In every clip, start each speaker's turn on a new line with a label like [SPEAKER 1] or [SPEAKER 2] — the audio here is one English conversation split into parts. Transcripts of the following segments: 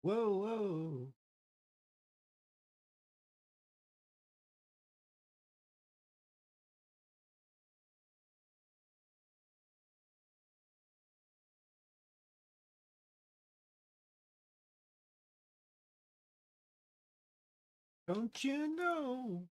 [SPEAKER 1] Whoa, whoa. Don't you know?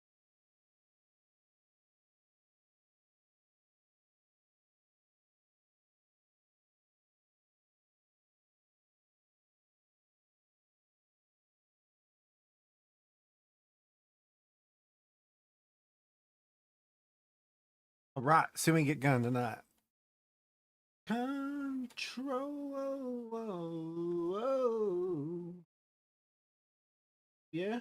[SPEAKER 1] All right, see we can get going tonight. Control. Yeah.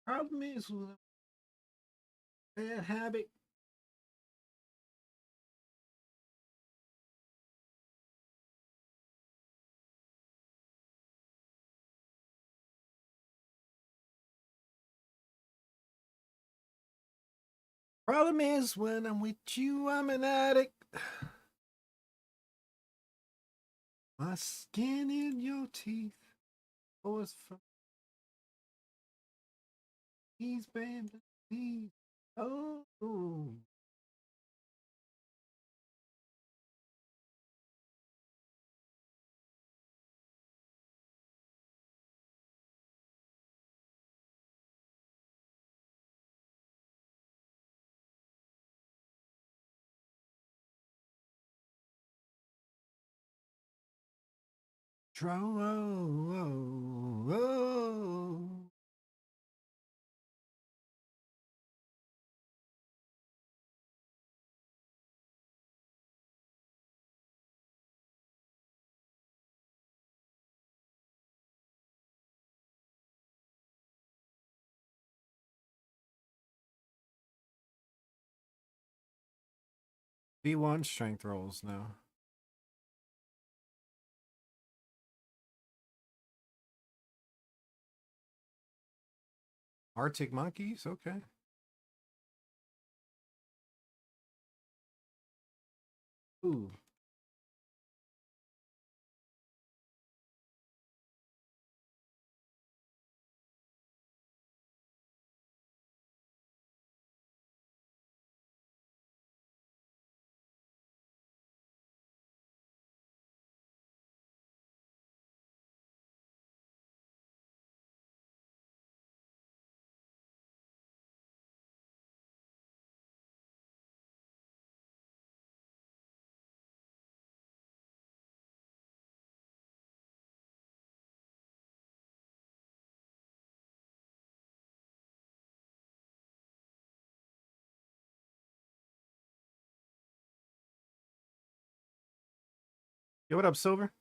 [SPEAKER 1] Problem is with a bad habit. Problem is when I'm with you, I'm an addict. My skin in your teeth. Oh, it's from these baby. These. Oh. Control. V1 strength rolls now. Arctic monkeys, okay. Ooh. Yo, what up, Silver?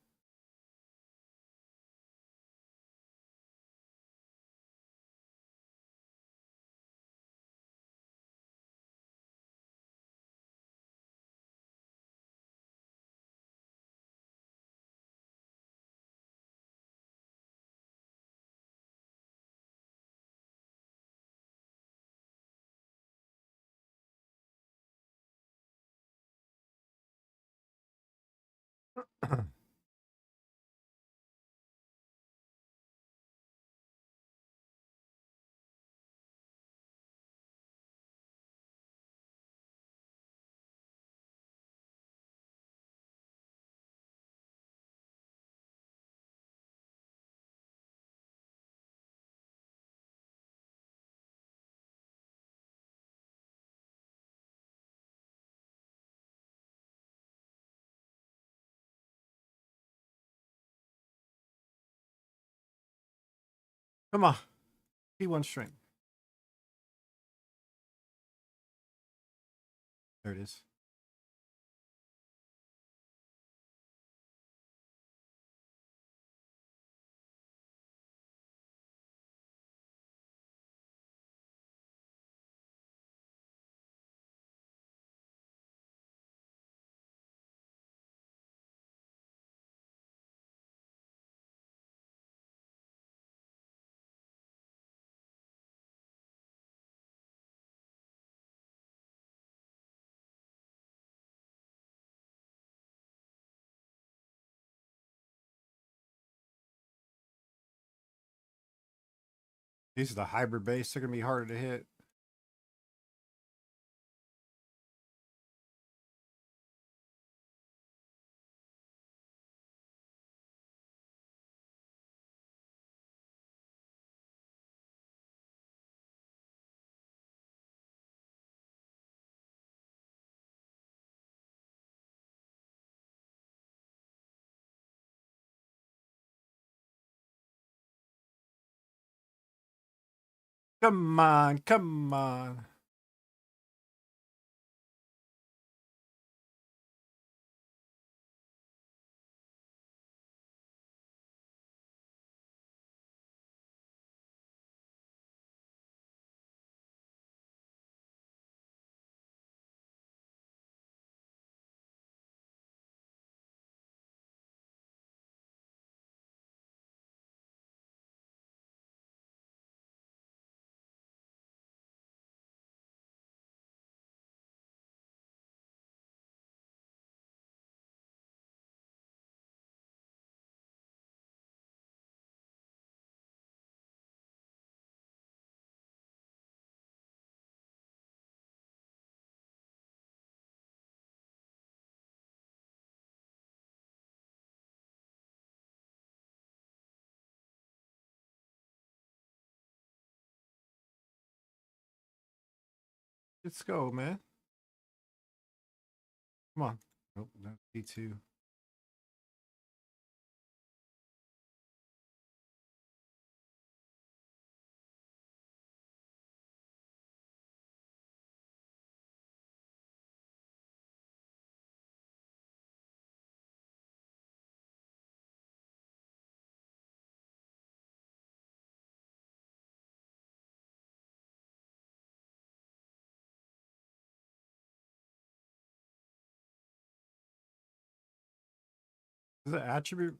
[SPEAKER 1] Come on. V1 strength. There it is. These are the hybrid base. They're gonna be harder to hit. Come on, come on. Let's go, man. Come on. Nope, that's D2. Is the attribute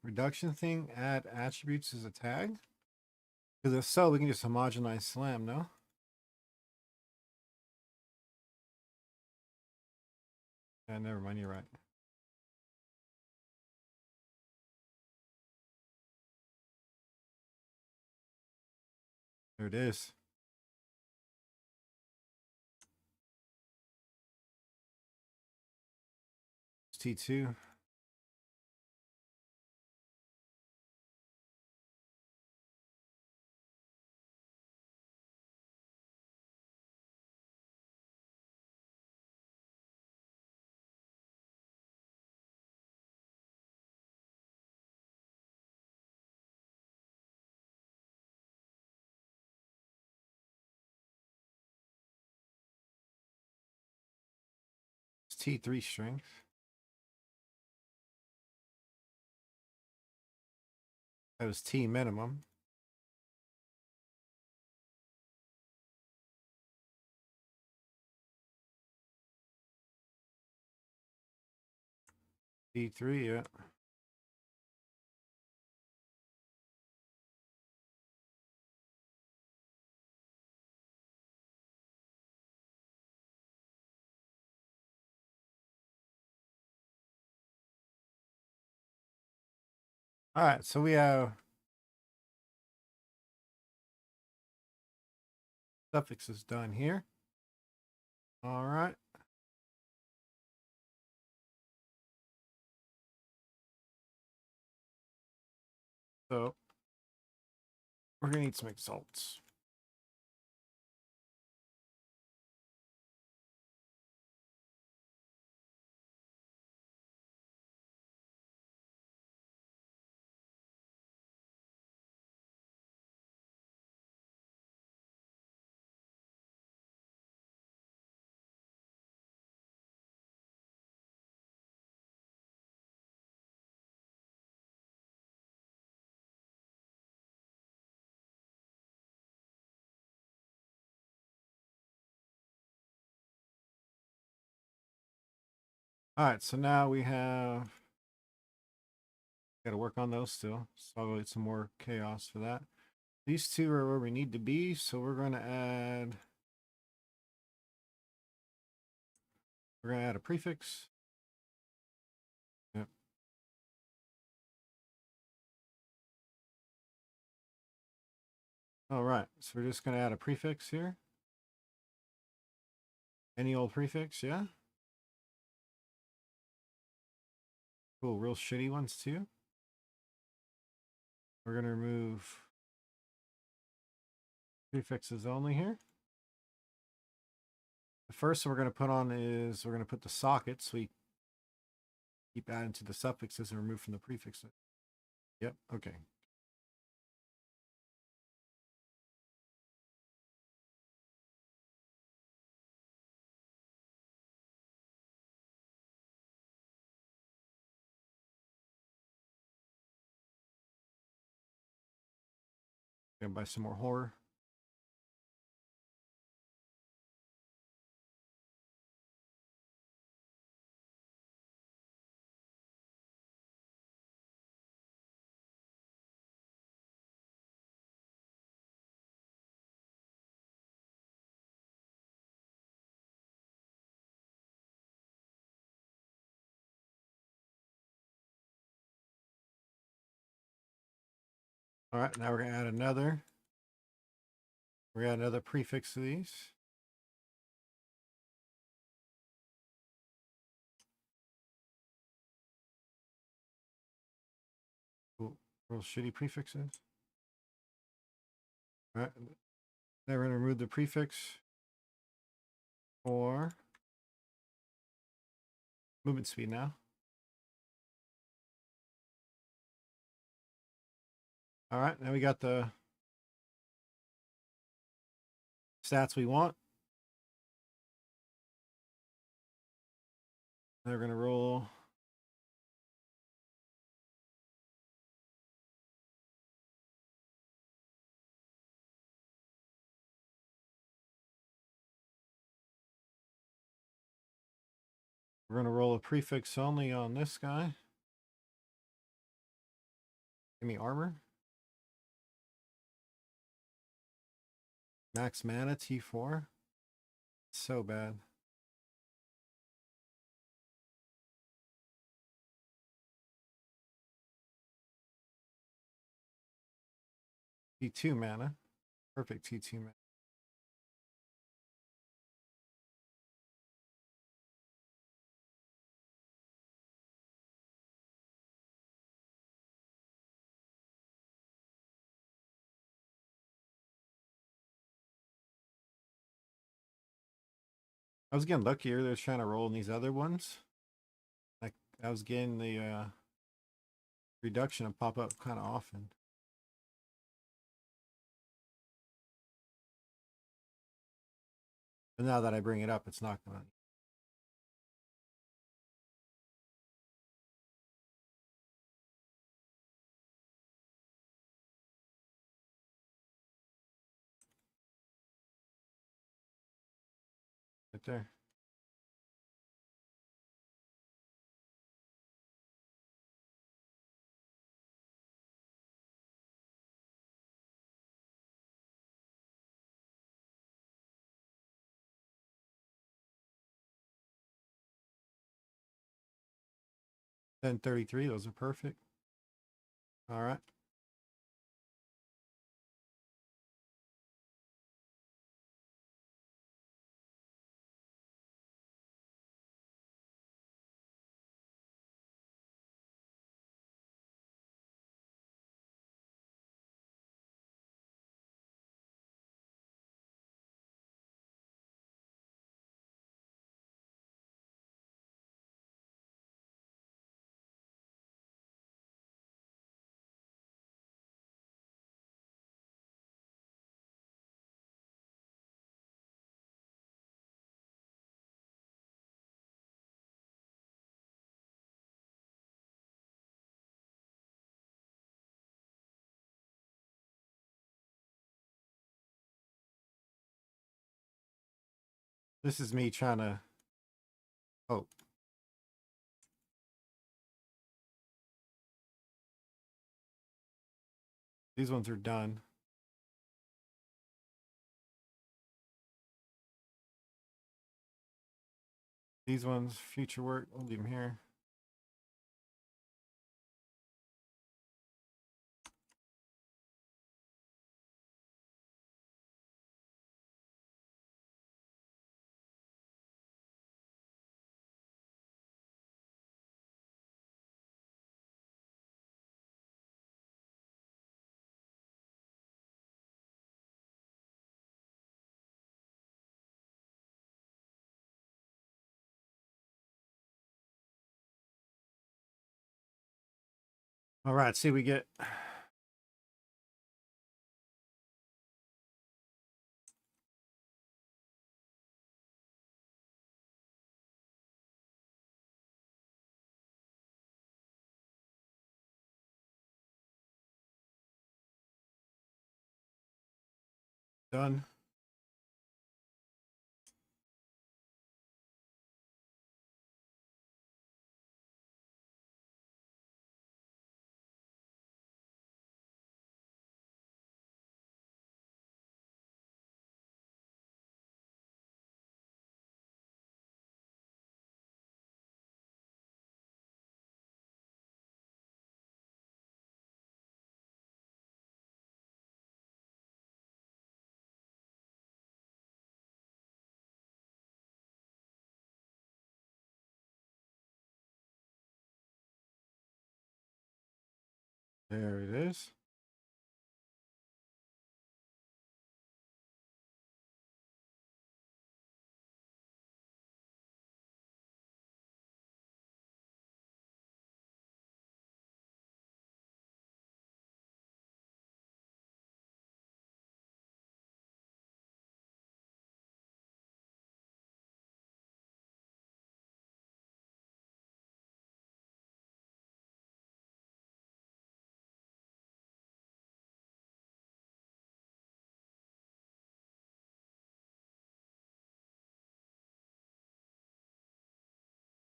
[SPEAKER 1] reduction thing add attributes as a tag? Because if so, we can just homogenize slam, no? Yeah, never mind, you're right. There it is. It's T2. It's T3 strength. That was T minimum. T3, yeah. All right, so we have suffixes done here. All right. So we're gonna need some exalts. All right, so now we have got to work on those still. So I'll get some more chaos for that. These two are where we need to be, so we're going to add a prefix. Yep. All right, so we're just going to add a prefix here. Any old prefix, yeah. Cool, real shitty ones too. We're going to remove prefixes only here. The first one we're going to put on is we're going to put the sockets. So we keep adding to the suffixes and remove from the prefixes. Yep, okay. Gonna buy some more horror. All right, now we're gonna add another. We're gonna add another prefix to these. Cool. Real shitty prefixes. All right. Now we're gonna remove the prefix for movement speed now. All right, now we got the stats we want. Now we're gonna roll. We're gonna roll a prefix only on this guy. Give me armor. Max mana T4. So bad. T2 mana. Perfect T2 mana. I was getting luckier. They're trying to roll in these other ones. Like I was getting the reduction to pop up kind of often. But now that I bring it up, it's not gonna. Right there. Then 33. Those are perfect. All right. This is me trying to hope. These ones are done. These ones, future work, we'll leave them here. All right, see, we get done. There it is.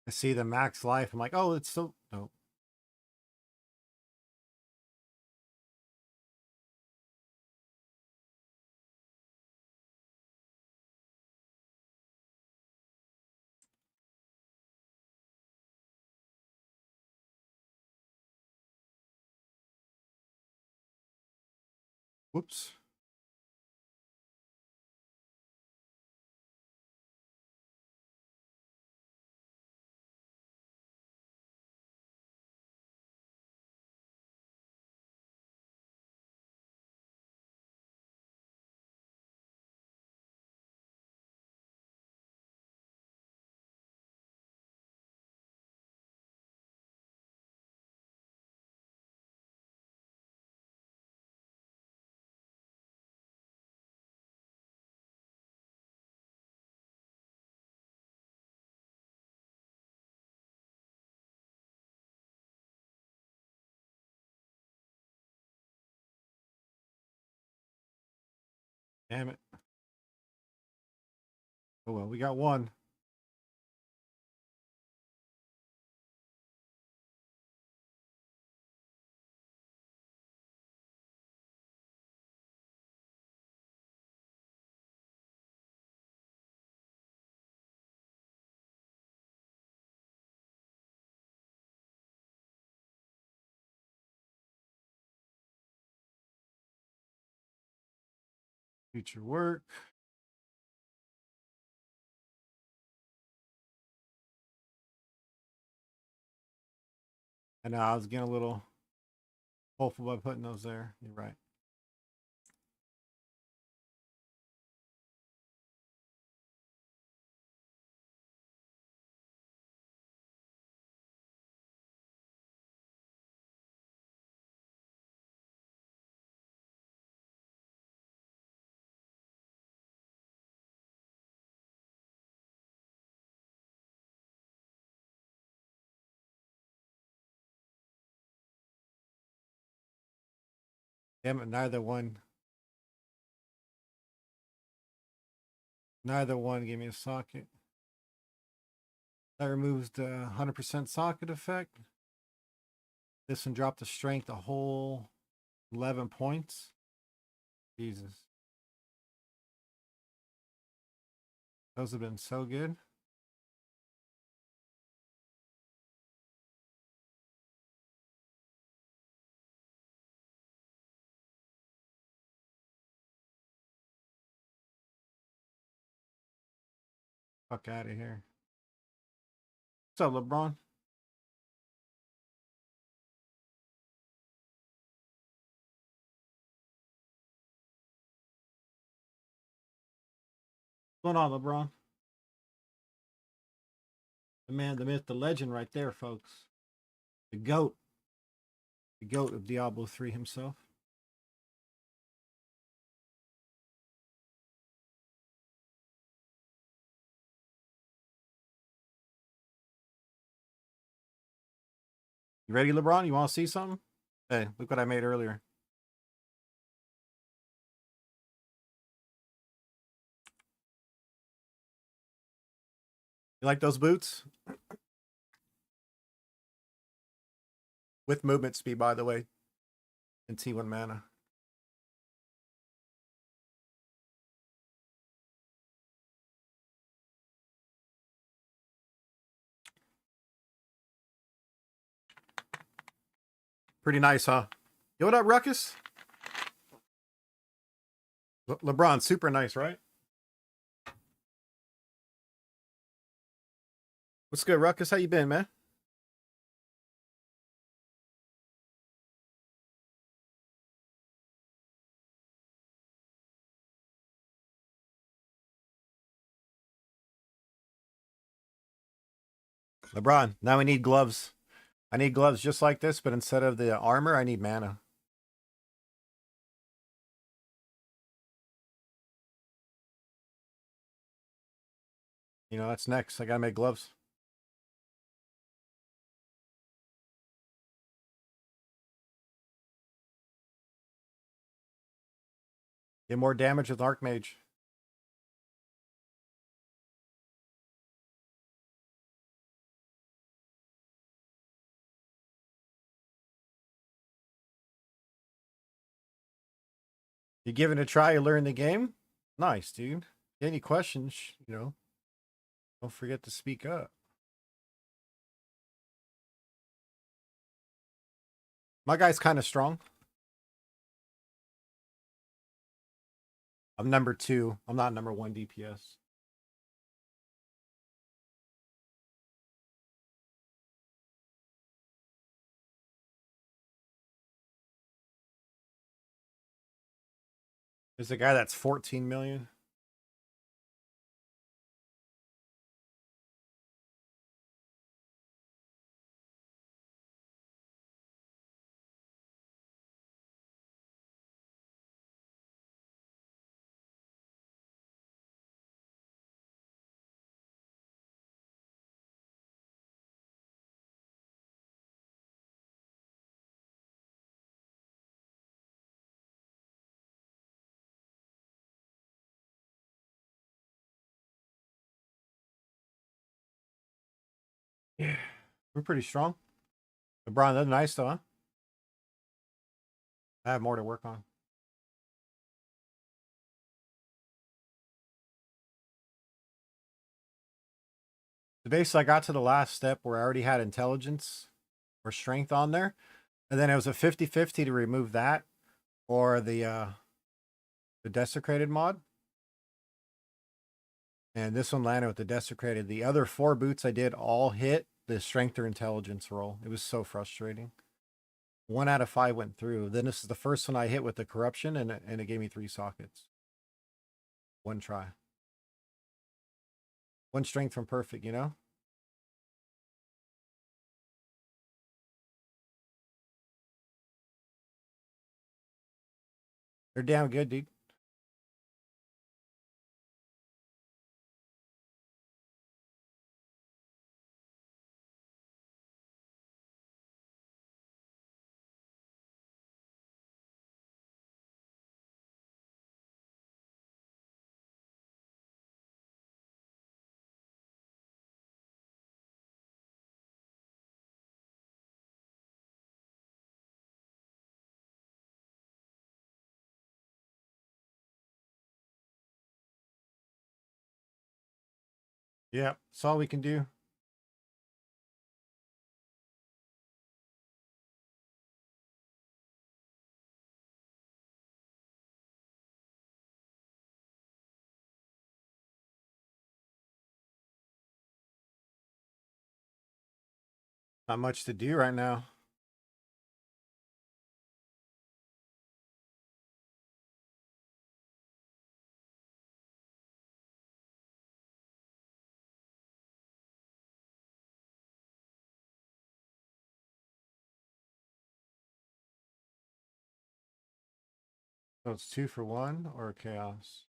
[SPEAKER 1] I see the max life. I'm like, oh, it's so no. Whoops. Damn it. Oh well, we got one. Future work. And I was getting a little hopeful by putting those there. You're right. Damn it, neither one gave me a socket. That removes the 100% socket effect. This one dropped the strength a whole 11 points. Jesus. Those have been so good. Fuck out of here. What's up, LeBron? What's going on, LeBron? The man, the myth, the legend right there, folks. The GOAT. The goat of Diablo 3 himself. You ready, LeBron? You want to see something? Hey, look what I made earlier. You like those boots? With movement speed, by the way. And T1 mana. Pretty nice, huh? Yo, what up, Ruckus? LeBron, super nice, right? What's good, Ruckus? How you been, man? LeBron, now we need gloves. I need gloves just like this, but instead of the armor, I need mana. You know, that's next. I gotta make gloves. Get more damage with Archmage. You give it a try, you learn the game? Nice, dude. Any questions, you know, don't forget to speak up. My guy's kind of strong. I'm number 2. I'm not number 1 DPS. There's a guy that's 14 million. Yeah, we're pretty strong. LeBron, that's nice though, huh? I have more to work on. So basically, I got to the last step where I already had intelligence or strength on there. And then it was a 50-50 to remove that or the desecrated mod. And this one landed with the desecrated. The other 4 boots I did all hit the strength or intelligence roll. It was so frustrating. 1 out of 5 went through. Then this is the first one I hit with the corruption, and it gave me 3 sockets. 1 try. 1 strength from perfect, you know? They're damn good, dude. Yeah, that's all we can do. Not much to do right now. So it's 2 for 1 or chaos?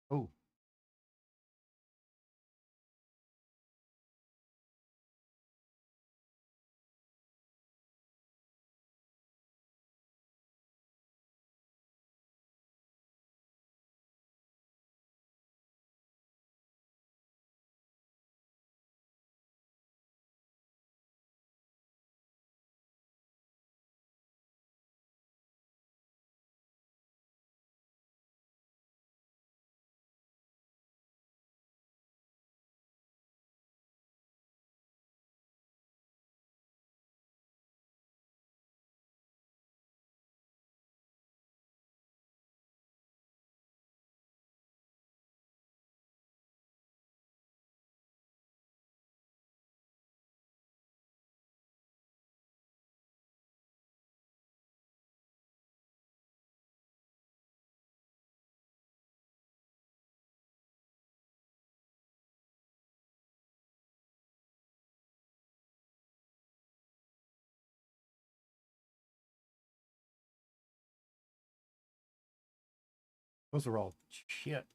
[SPEAKER 1] Oh, those are all shit.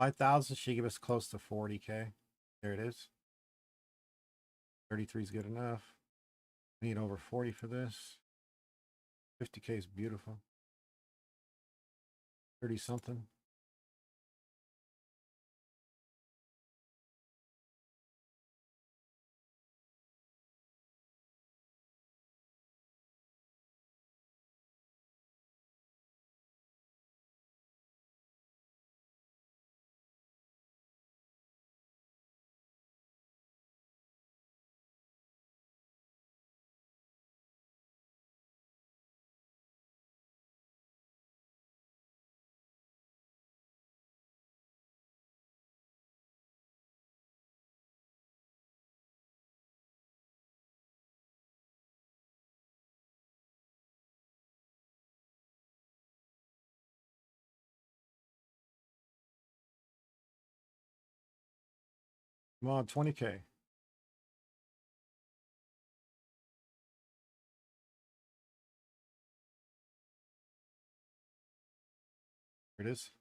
[SPEAKER 1] $5,000 should give us close to 40K. There it is. 33 is good enough. We need over 40 for this. 50K is beautiful. 30 something. Come on, 20K. Here it is.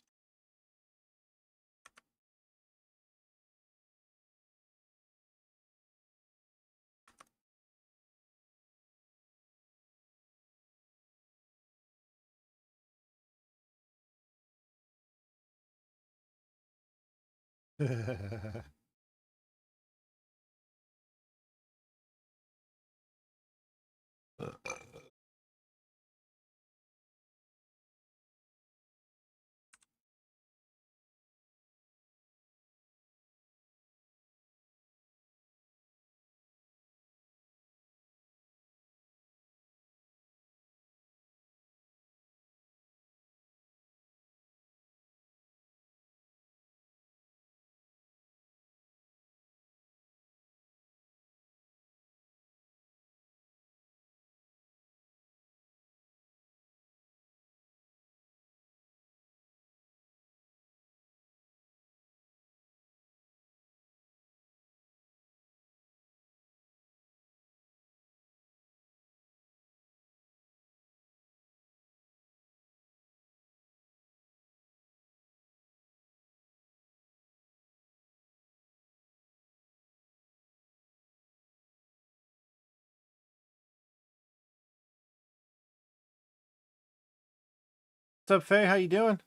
[SPEAKER 1] What's up, Faye? How you doing?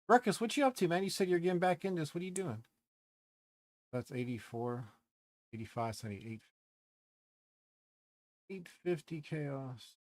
[SPEAKER 1] Ruckus, what you up to, man? You said you're getting back into this. What are you doing? That's 84, 85, 78, 850 chaos.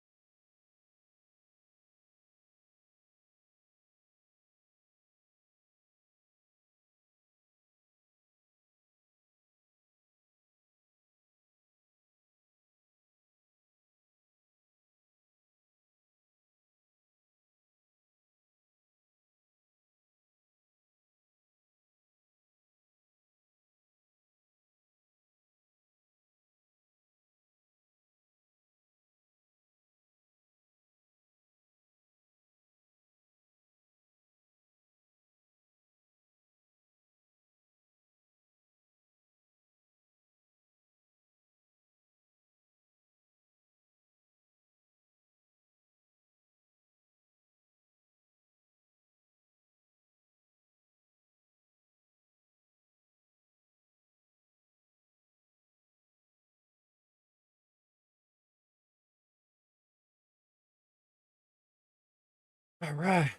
[SPEAKER 1] All right.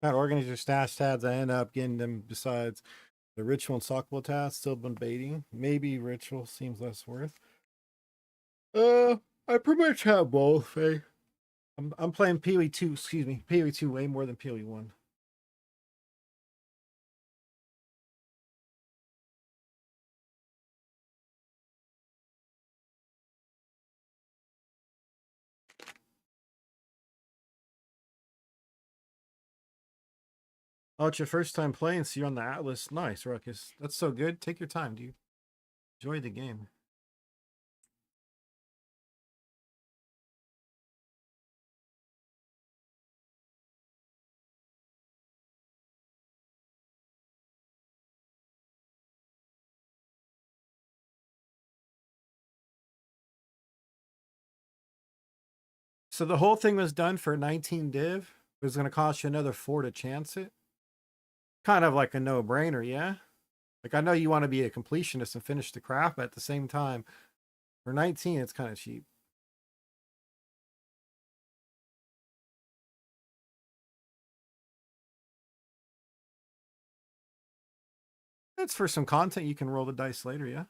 [SPEAKER 1] Got organizer stash tabs. I end up getting them besides the ritual and sockable tasks. Still been baiting. Maybe ritual seems less worth. I pretty much have both, eh? I'm playing PoE 2, excuse me, PoE 2 way more than PoE 1. Oh, it's your first time playing, so you're on the Atlas. Nice, Ruckus. That's so good. Take your time, dude. Enjoy the game. So the whole thing was done for 19 div. It was going to cost you another 4 to chance it. Kind of like a no-brainer, yeah? Like, I know you want to be a completionist and finish the craft, but at the same time, for 19, it's kind of cheap. It's for some content. You can roll the dice later, yeah?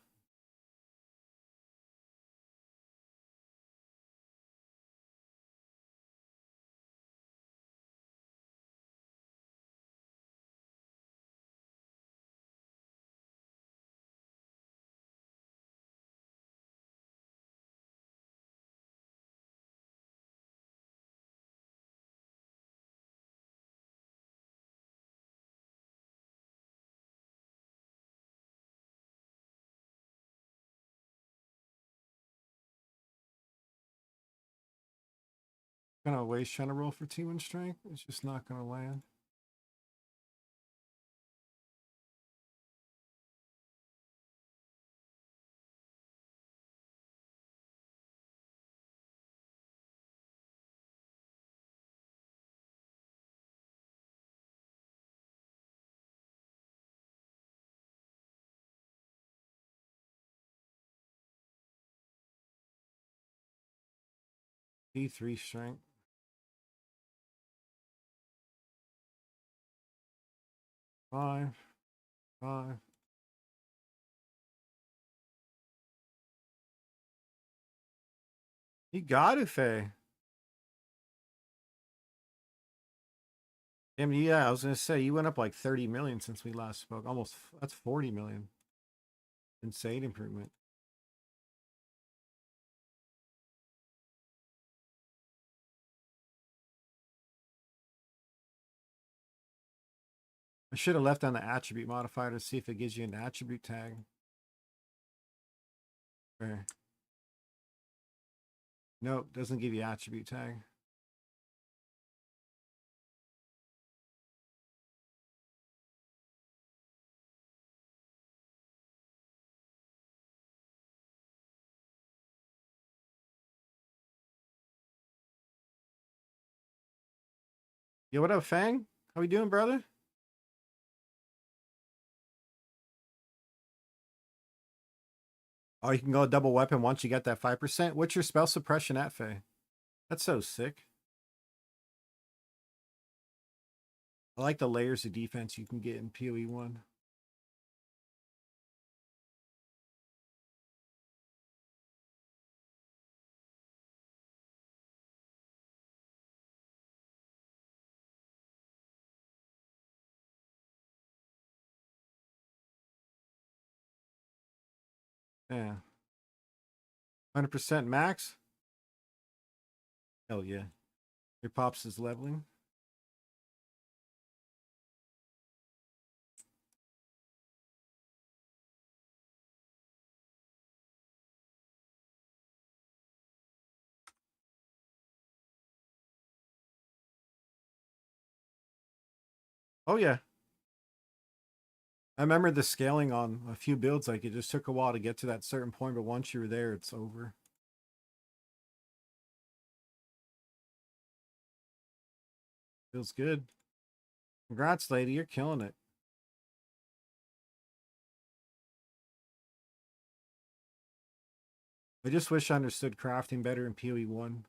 [SPEAKER 1] Gonna waste trying to roll for 2 in strength. It's just not gonna land. D3 strength. Five. You got it, Faye. I mean, yeah, I was gonna say you went up like 30 million since we last spoke. Almost, that's 40 million. Insane improvement. I should have left on the attribute modifier to see if it gives you an attribute tag. Or, nope, doesn't give you attribute tag. Yo, what up, Fang? How we doing, brother? Oh, you can go double weapon once you get that 5%. What's your spell suppression at, Faye? That's so sick. I like the layers of defense you can get in PoE 1. Yeah. 100% max? Hell yeah. Your pops is leveling. Oh yeah. I remember the scaling on a few builds, like it just took a while to get to that certain point, but once you were there, it's over. Feels good. Congrats, lady. You're killing it. I just wish I understood crafting better in PoE 1.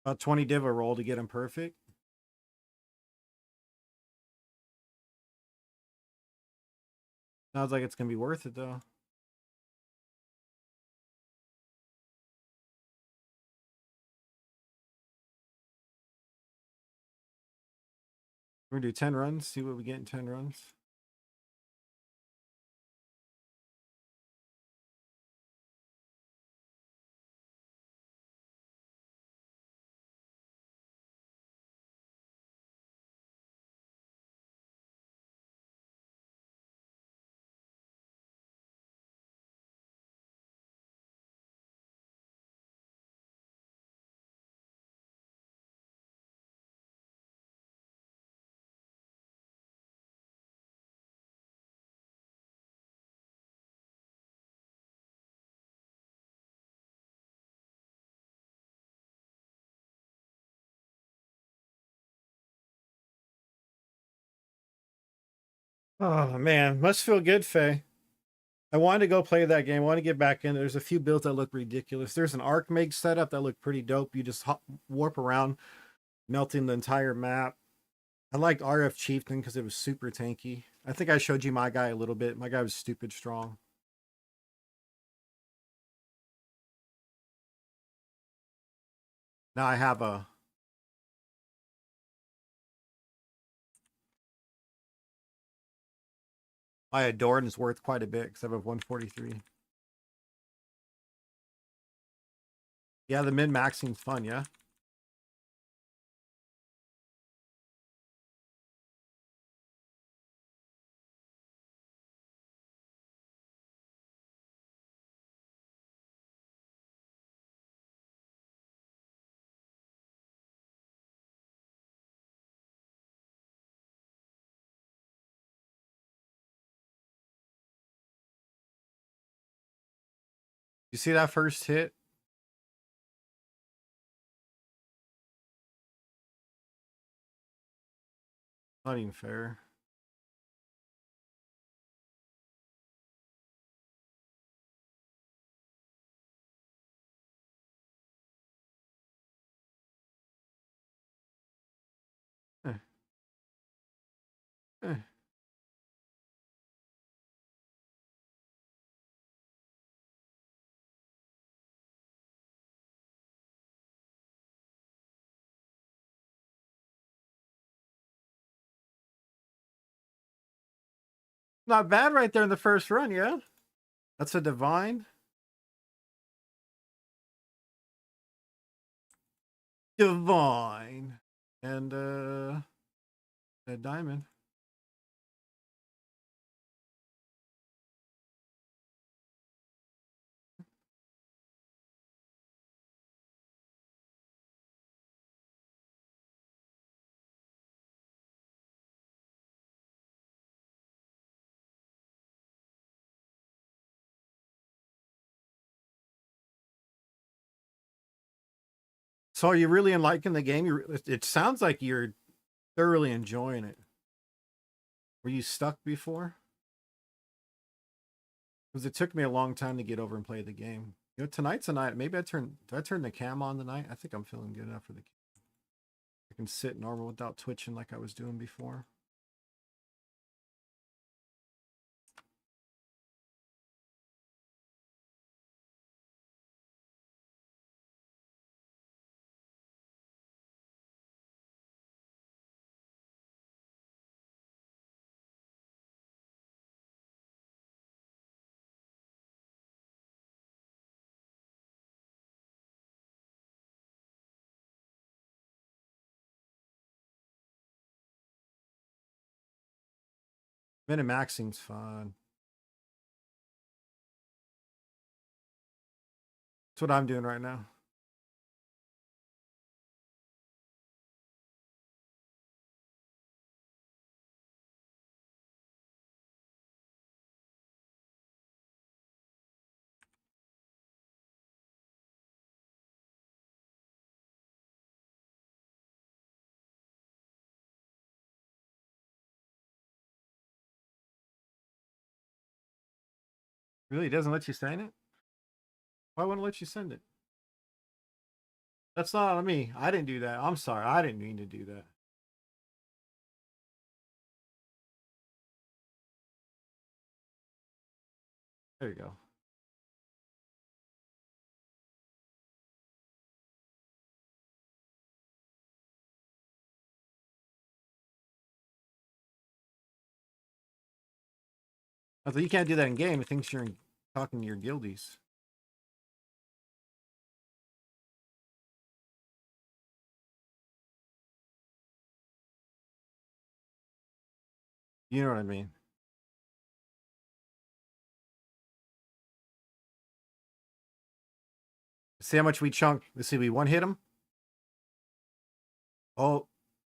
[SPEAKER 1] About 20 div a roll to get him perfect. Sounds like it's going to be worth it, though. We're going to do 10 runs, see what we get in 10 runs. Oh, man. Must feel good, Faye. I wanted to go play that game. I want to get back in. There's a few builds that look ridiculous. There's an Arc Mage setup that looked pretty dope. You just warp around, melting the entire map. I liked RF Chieftain because it was super tanky. I think I showed you my guy a little bit. My guy was stupid strong. Now I have a... My Adorn is worth quite a bit because I have a 143. Yeah, the min-maxing's fun, yeah? You see that first hit? Not even fair. Eh. Eh. Not bad right there in the first run, yeah? That's a divine. Divine. And a diamond. So are you really liking the game? It sounds like you're thoroughly enjoying it. Were you stuck before? Because it took me a long time to get over and play the game. You know, tonight's a night. Maybe do I turn the cam on tonight? I think I'm feeling good enough for the cam. I can sit normal without twitching like I was doing before. Minimaxing's fun. That's what I'm doing right now. Really? It doesn't let you send it? Why wouldn't it let you send it? That's not on me. I didn't do that. I'm sorry. I didn't mean to do that. There you go. I thought you can't do that in game. It thinks you're talking to your guildies. You know what I mean? See how much we chunked. Let's see, we one hit him. Oh,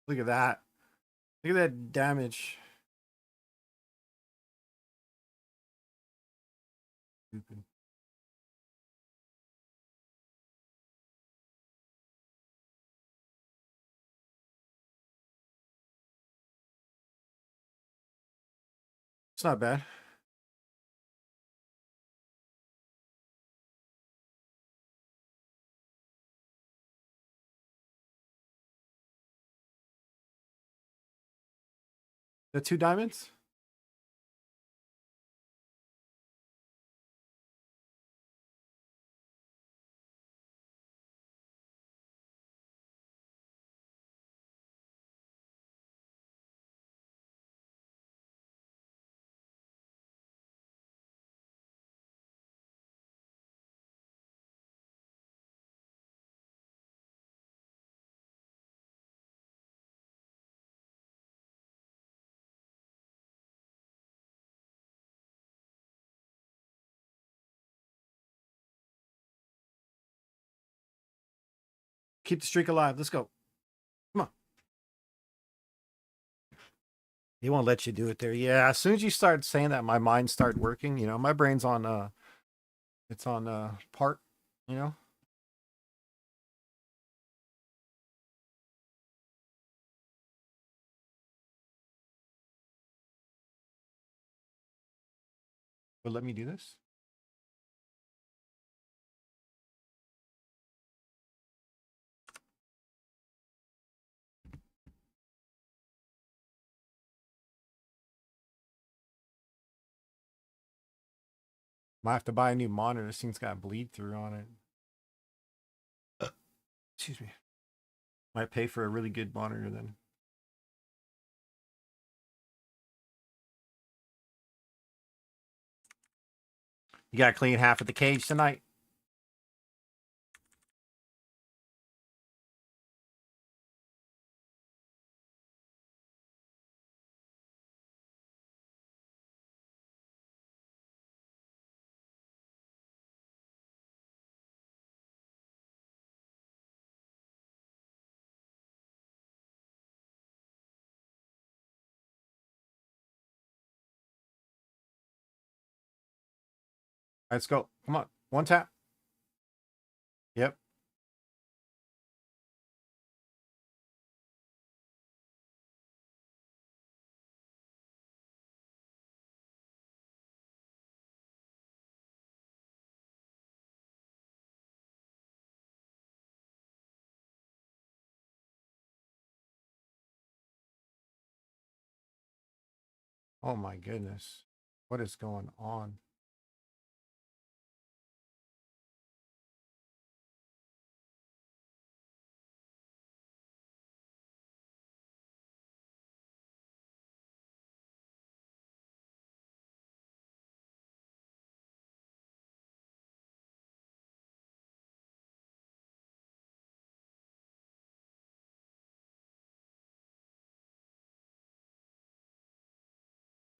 [SPEAKER 1] look at that. Look at that damage. Stupid. It's not bad. The 2 diamonds? Keep the streak alive. Let's go. Come on. He won't let you do it there. Yeah, as soon as you start saying that, my mind started working. You know, my brain's on It's on part, you know. But let me do this. Might have to buy a new monitor. This thing's got bleed through on it. Excuse me. Might pay for a really good monitor then. You gotta clean half of the cage tonight. Let's go. Come on. One tap. Yep. Oh my goodness. What is going on?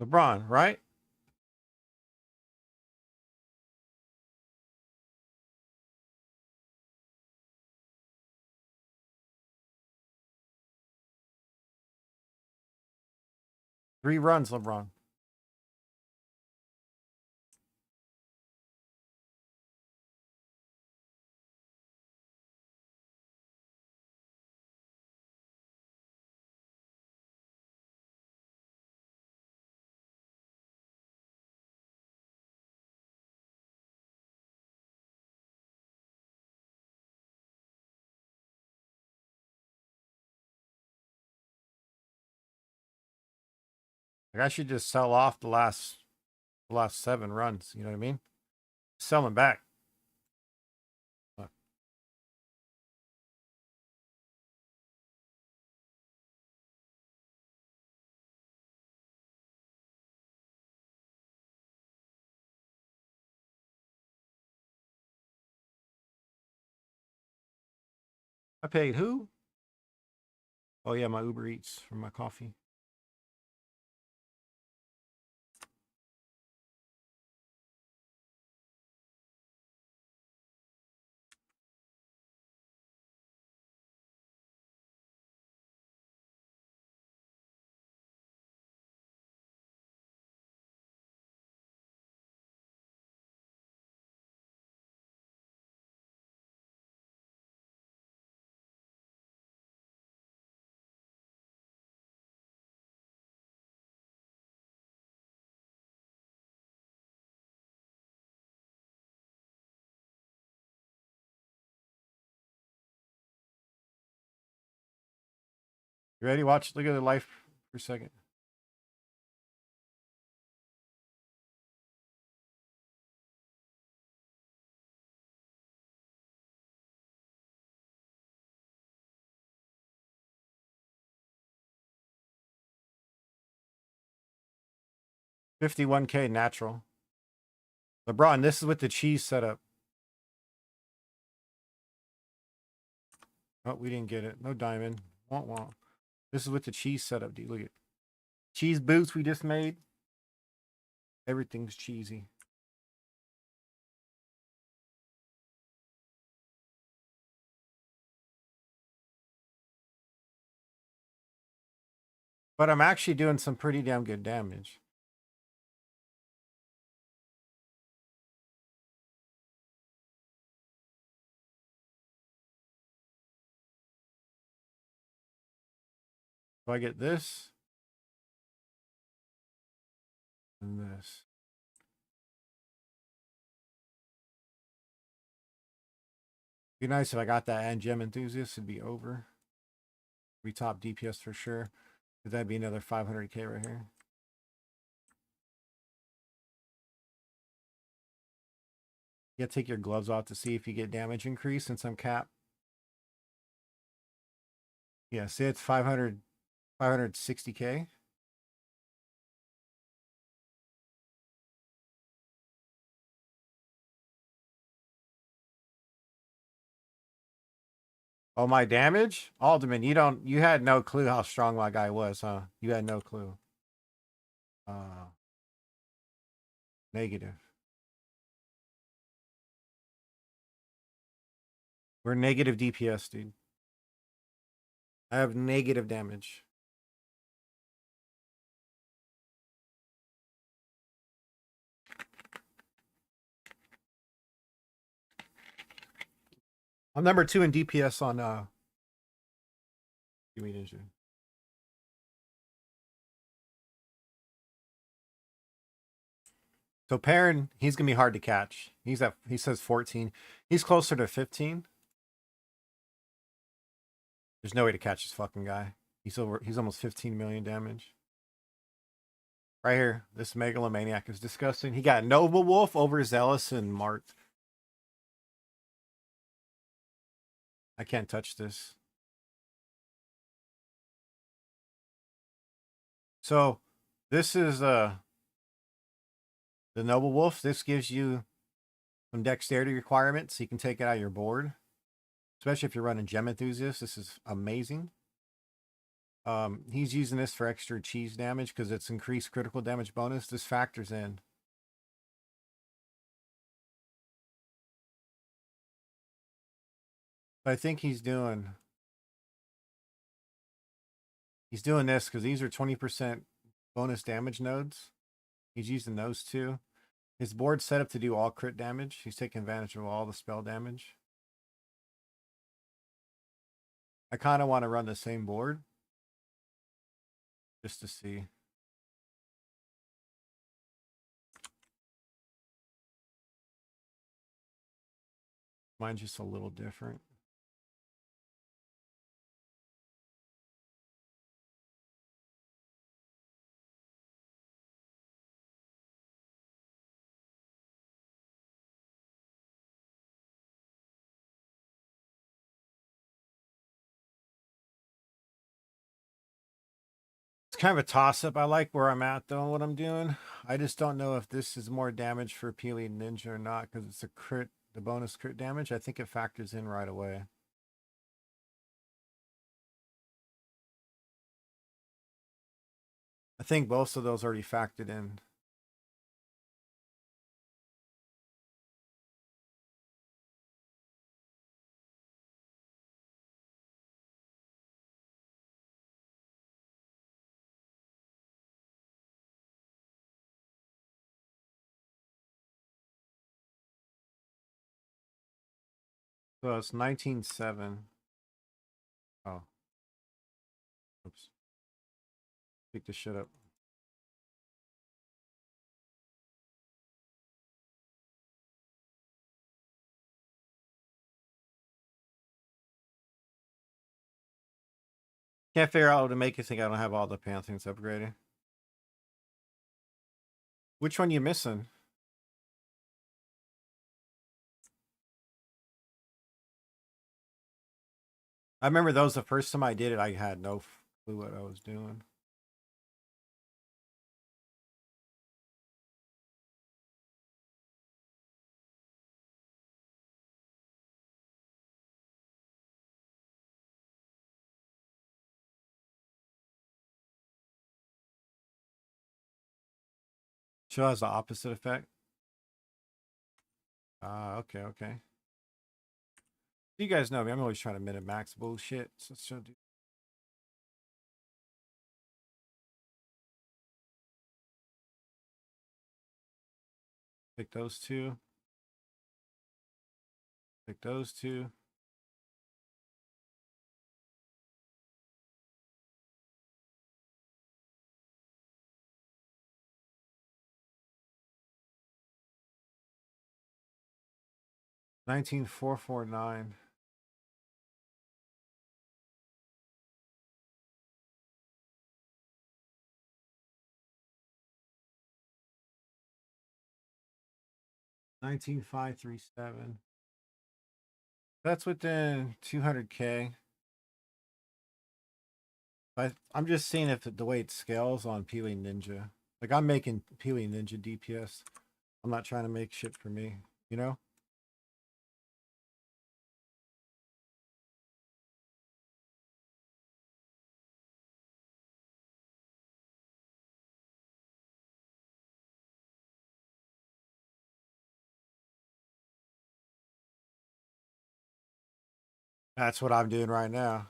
[SPEAKER 1] LeBron, right? Three runs, LeBron. Like I should just sell off the last 7 runs. You know what I mean? Sell them back. I paid who? Oh yeah, my Uber Eats for my coffee. You ready? Watch. Look at the life for a second. $51K natural. LeBron, this is with the cheese setup. Oh, we didn't get it. No diamond. Won't want. This is with the cheese setup, dude. Look at cheese boots we just made. Everything's cheesy. But I'm actually doing some pretty damn good damage. So I get this and this. Be nice if I got that and gem enthusiast, it'd be over. We top DPS for sure. That'd be another 500k right here. You gotta take your gloves off to see if you get damage increase since I'm capped. Yeah, see it's 560k. Oh, my damage? Alderman, you had no clue how strong my guy was, huh? You had no clue. Negative. We're negative DPS, dude. I have negative damage. I'm number 2 in DPS on Give me ninja. So Perrin, he's gonna be hard to catch. He says 14. He's closer to 15. There's no way to catch this fucking guy. He's almost 15 million damage. Right here, this megalomaniac is disgusting. He got Noble Wolf, Overzealous, and Mart. I can't touch this. So this is the Noble Wolf. This gives you some dexterity requirements. So you can take it out of your board. Especially if you're running Gem Enthusiast. This is amazing. He's using this for extra cheese damage because it's increased critical damage bonus. This factors in. But I think he's doing this because these are 20% bonus damage nodes. He's using those two. His board's set up to do all crit damage. He's taking advantage of all the spell damage. I kind of want to run the same board just to see. Mine's just a little different. It's kind of a toss-up. I like where I'm at, though, what I'm doing. I just don't know if this is more damage for Peely Ninja or not, because it's a crit, the bonus crit damage. I think it factors in right away. I think both of those already factored in. So it's 19.7. Oh. Oops. Pick this shit up. Can't figure out how to make it think I don't have all the Pantheons upgraded. Which one you missing? I remember those the first time I did it, I had no clue what I was doing. Show has the opposite effect. Ah, okay, okay. You guys know me. I'm always trying to min and max bullshit. So pick those two. Pick those two. 19449. $19,537. That's within 200K. I'm just seeing if the way it scales on Peeling Ninja. Like I'm making Peeling Ninja DPS. I'm not trying to make shit for me, you know? That's what I'm doing right now.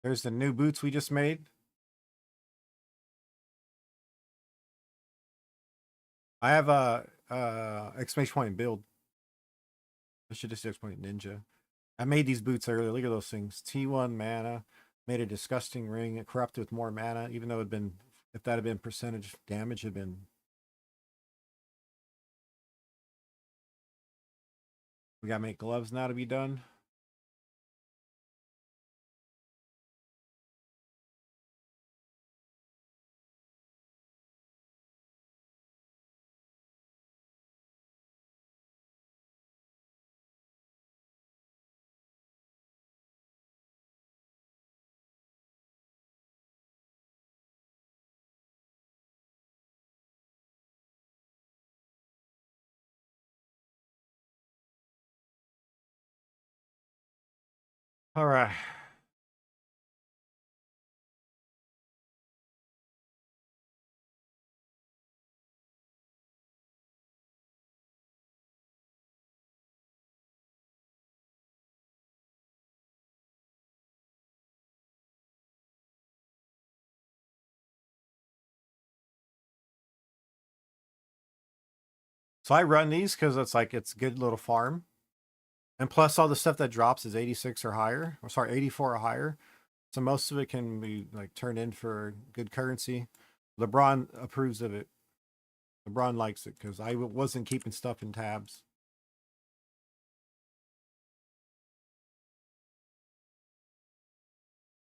[SPEAKER 1] There's the new boots we just made. I have a exclamation point build. I should just exclamation point ninja. I made these boots earlier. Look at those things. T1 mana. Made a disgusting ring. It corrupted with more mana, even though it had been, if that had been percentage damage, had been. We gotta make gloves now to be done. All right. So I run these because it's like it's a good little farm. And plus all the stuff that drops is 86 or higher. Or sorry, 84 or higher. So most of it can be like turned in for good currency. LeBron approves of it. LeBron likes it because I wasn't keeping stuff in tabs.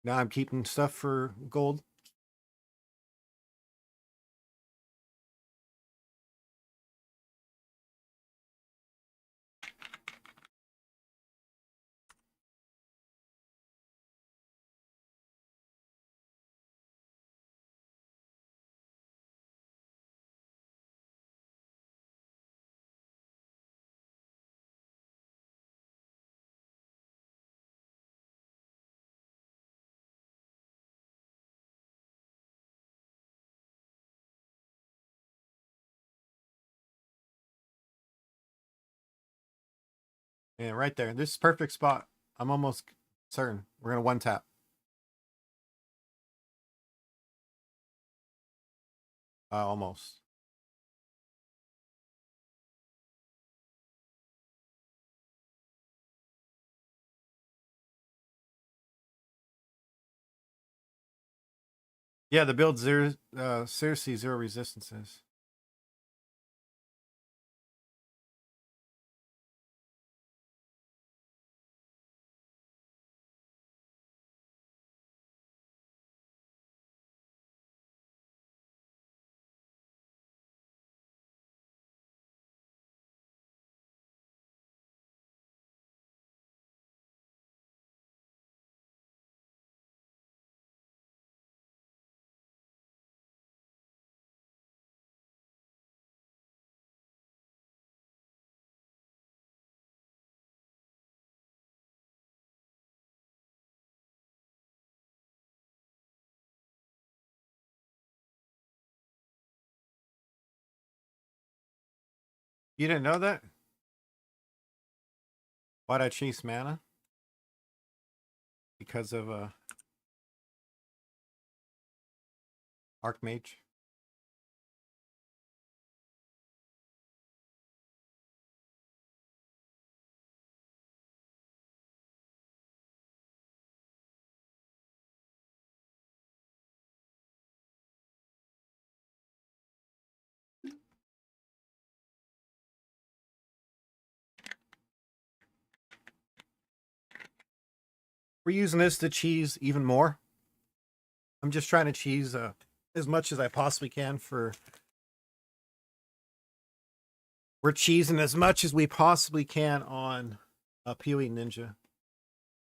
[SPEAKER 1] Now I'm keeping stuff for gold. Yeah, right there. This is perfect spot. I'm almost certain we're gonna one tap. Almost. Yeah, the build zero, seriously zero resistances. You didn't know that? Why'd I chase mana? Because of Archmage. We're using this to cheese even more. I'm just trying to cheese as much as I possibly can for. We're cheesing as much as we possibly can on PoE Ninja.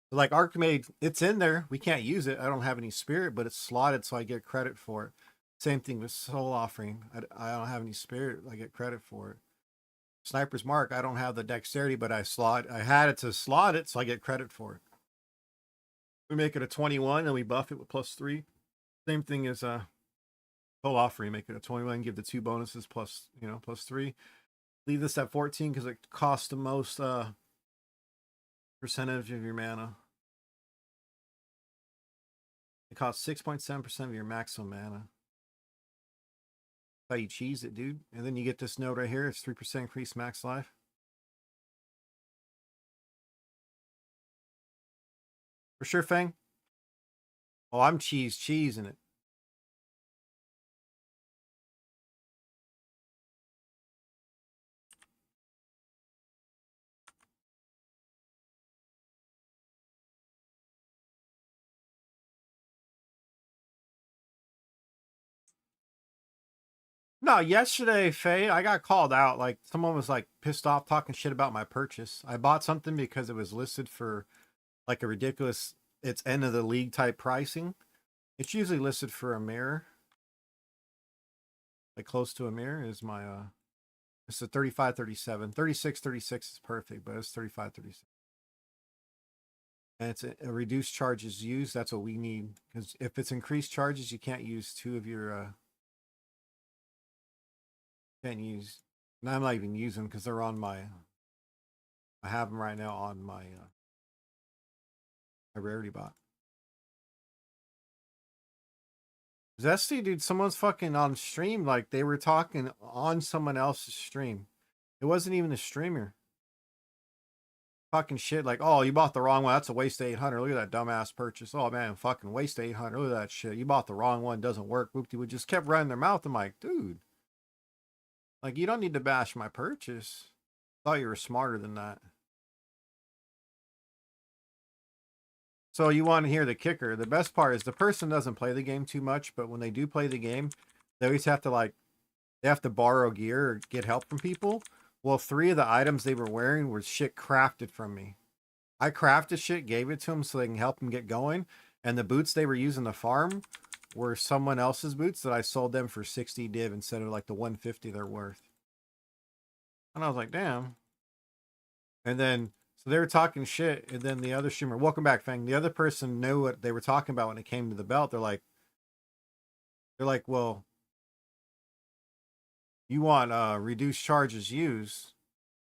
[SPEAKER 1] Like Archmage, it's in there. We can't use it. I don't have any spirit, but it's slotted, so I get credit for it. Same thing with Soul Offering. I don't have any spirit. I get credit for it. Sniper's Mark, I don't have the dexterity, but I had it to slot it, so I get credit for it. We make it a 21 and we buff it with +3. Same thing as Soul Offering, make it a 21, give the 2 bonuses plus, +3. Leave this at 14 because it costs the most percentage of your mana. It costs 6.7% of your maximum mana. That's how you cheese it, dude. And then you get this note right here. It's 3% increased max life. For sure, Fang. Oh, I'm cheesing it. No, yesterday, Faye, I got called out. Like, someone was like pissed off talking shit about my purchase. I bought something because it was listed for like a ridiculous, it's end of the league type pricing. It's usually listed for a mirror. Like close to a mirror is my it's a 35-37. 36-36 is perfect, but it's 35-37. And it's a reduced charges used. That's what we need. Because if it's increased charges, you can't use 2 of your can't use. And I'm not even using because they're on my. I have them right now on my rarity bot. Zesty, dude, someone's fucking on stream. Like they were talking on someone else's stream. It wasn't even a streamer. Fucking shit. Like, oh, you bought the wrong one. That's a waste of 800. Look at that dumbass purchase. Oh man, fucking waste 800. Look at that shit. You bought the wrong one. Doesn't work. Whoopty would just kept running their mouth. I'm like, dude. Like, you don't need to bash my purchase. Thought you were smarter than that. So you want to hear the kicker. The best part is the person doesn't play the game too much, but when they do play the game, they always have to they have to borrow gear or get help from people. Well, 3 of the items they were wearing were shit crafted from me. I crafted shit, gave it to them so they can help them get going. And the boots they were using to farm were someone else's boots that I sold them for 60 div instead of like the 150 they're worth. And I was like, damn. And then, so they were talking shit. And then the other streamer, welcome back, Fang. The other person knew what they were talking about when it came to the belt. They're like, well, you want reduced charges used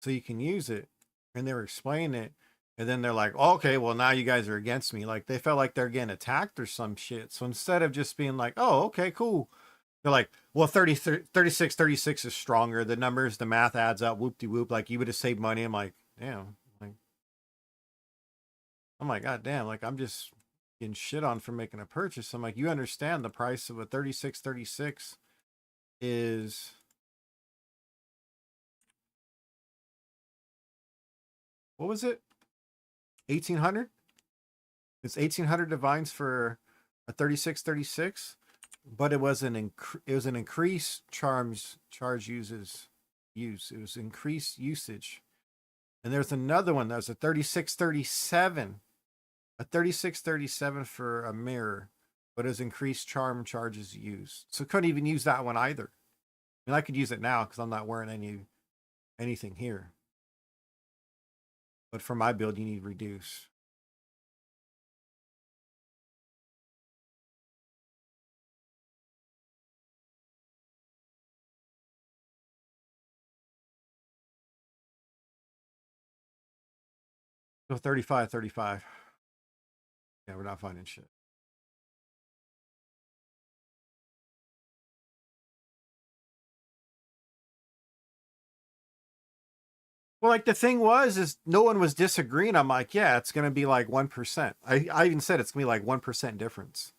[SPEAKER 1] so you can use it. And they were explaining it. And then they're like, oh, okay, well, now you guys are against me. Like, they felt like they're getting attacked or some shit. So instead of just being like, oh, okay, cool. They're like, well, 36 is stronger. The numbers, the math adds up. Whoop-de-whoop. Like, you would have saved money. I'm like, damn. Like, I'm like, God damn. Like, I'm just getting shit on for making a purchase. I'm like, you understand the price of a 36 is... What was it? 1,800? It's 1,800 divines for a 36, but it was an increased charge use. It was increased usage. And there's another one that was a 36-37. A 36-37 for a mirror, but it's increased charm charges used. So couldn't even use that one either. I mean, I could use it now because I'm not wearing anything here. But for my build, you need reduce. So 35. Yeah, we're not finding shit. Well, like the thing was, is no one was disagreeing. I'm like, yeah, it's gonna be like 1%. I even said it's gonna be like 1% difference.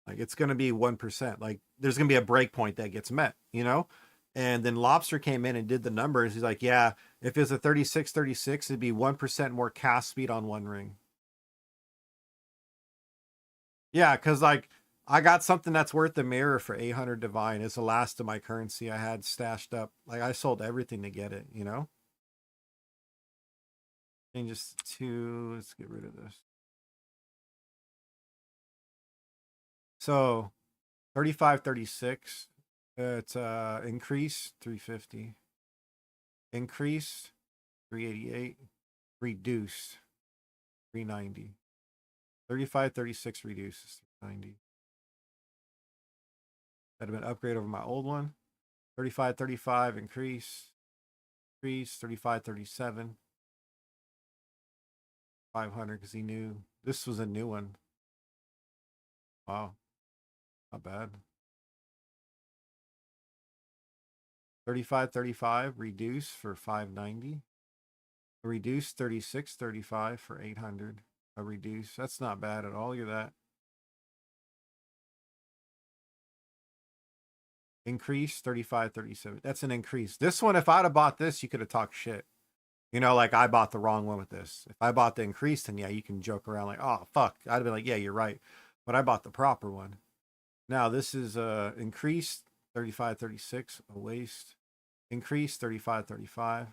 [SPEAKER 1] Like it's gonna be 1%. Like there's gonna be a break point that gets met, you know? And then Lobster came in and did the numbers. He's like, yeah, if it's a 36-36, it'd be 1% more cast speed on one ring. Yeah, because like I got something that's worth the mirror for 800 divine. It's the last of my currency I had stashed up. Like I sold everything to get it, you know? And just two, let's get rid of this. So 35-36. It's increase 350. Increase 388. Reduce 390. 35-36 reduces 390. That'd have been upgrade over my old one. 35-35 increase. Increase 35-37. 500 because he knew this was a new one. Wow, not bad. 35-35 reduce for 590. A reduce 36-35 for 800. A reduce. That's not bad at all. Look at that. Increase 35-37. That's an increase. This one, if I'd have bought this, you could have talked shit. You know, like I bought the wrong one with this. If I bought the increase, then yeah, you can joke around like, oh fuck. I'd have been like, yeah, you're right. But I bought the proper one. Now this is increase 35-36, a waste. Increase 35-35.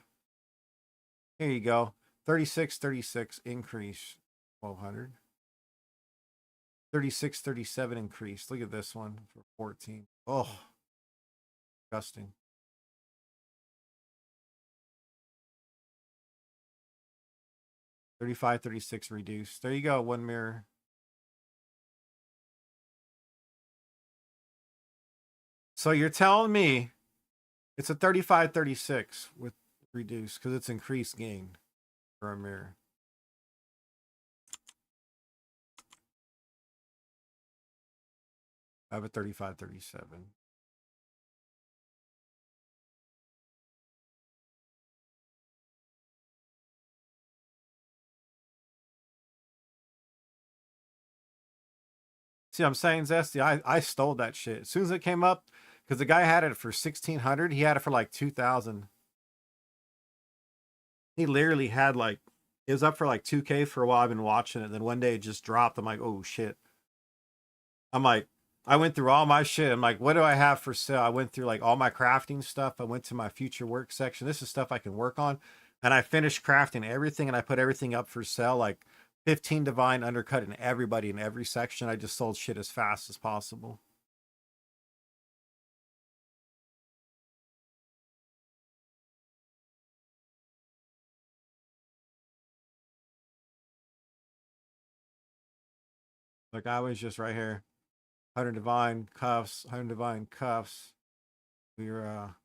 [SPEAKER 1] Here you go. 36-36 increase 1200. 36-37 increase. Look at this one for 14. Oh, disgusting. 35-36 reduced. There you go. One mirror. So you're telling me it's a 35-36 with reduced because it's increased gain for a mirror. I have a 35-37. See, I'm saying, Zesty, I stole that shit. As soon as it came up, because the guy had it for 1,600, he had it for like 2,000. He literally had like, it was up for like 2K for a while. I've been watching it. Then one day it just dropped. I'm like, oh shit. I'm like, I went through all my shit. I'm like, what do I have for sale? I went through like all my crafting stuff. I went to my future work section. This is stuff I can work on. And I finished crafting everything and I put everything up for sale. Like 15 divine undercut and everybody in every section. I just sold shit as fast as possible. Like I was just right here. 100 divine cuffs, 100 divine cuffs. We were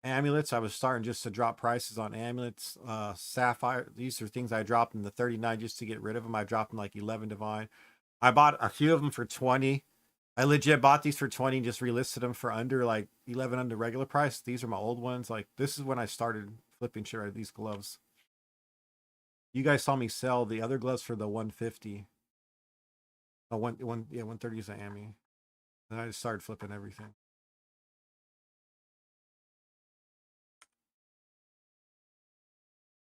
[SPEAKER 1] amulets. I was starting just to drop prices on amulets. Sapphire. These are things I dropped in the 39 just to get rid of them. I dropped them like 11 divine. I bought a few of them for 20. I legit bought these for 20 and just relisted them for under like 11 under regular price. These are my old ones. Like this is when I started flipping shit out of these gloves. You guys saw me sell the other gloves for the 150. Oh, yeah, 130 is an Ami. And I just started flipping everything.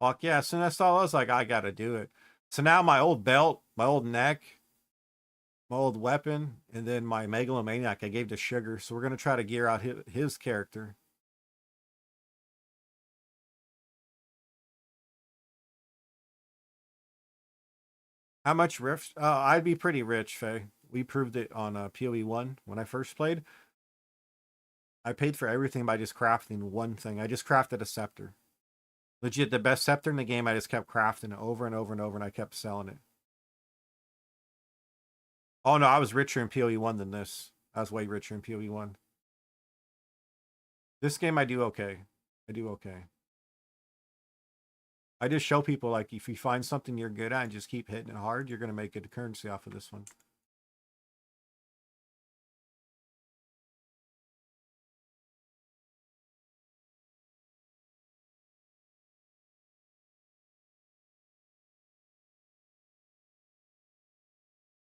[SPEAKER 1] Fuck yeah, as soon as I saw it, I was like, I gotta do it. So now my old belt, my old neck, my old weapon, and then my megalomaniac I gave to Sugar. So we're gonna try to gear out his character. How much rift? I'd be pretty rich, Faye. We proved it on PoE 1 when I first played. I paid for everything by just crafting one thing. I just crafted a scepter. Legit, the best scepter in the game. I just kept crafting it over and over and over, and I kept selling it. Oh no, I was richer in PoE 1 than this. I was way richer in PoE 1. This game, I do okay. I do okay. I just show people like if you find something you're good at and just keep hitting it hard, you're gonna make good currency off of this one.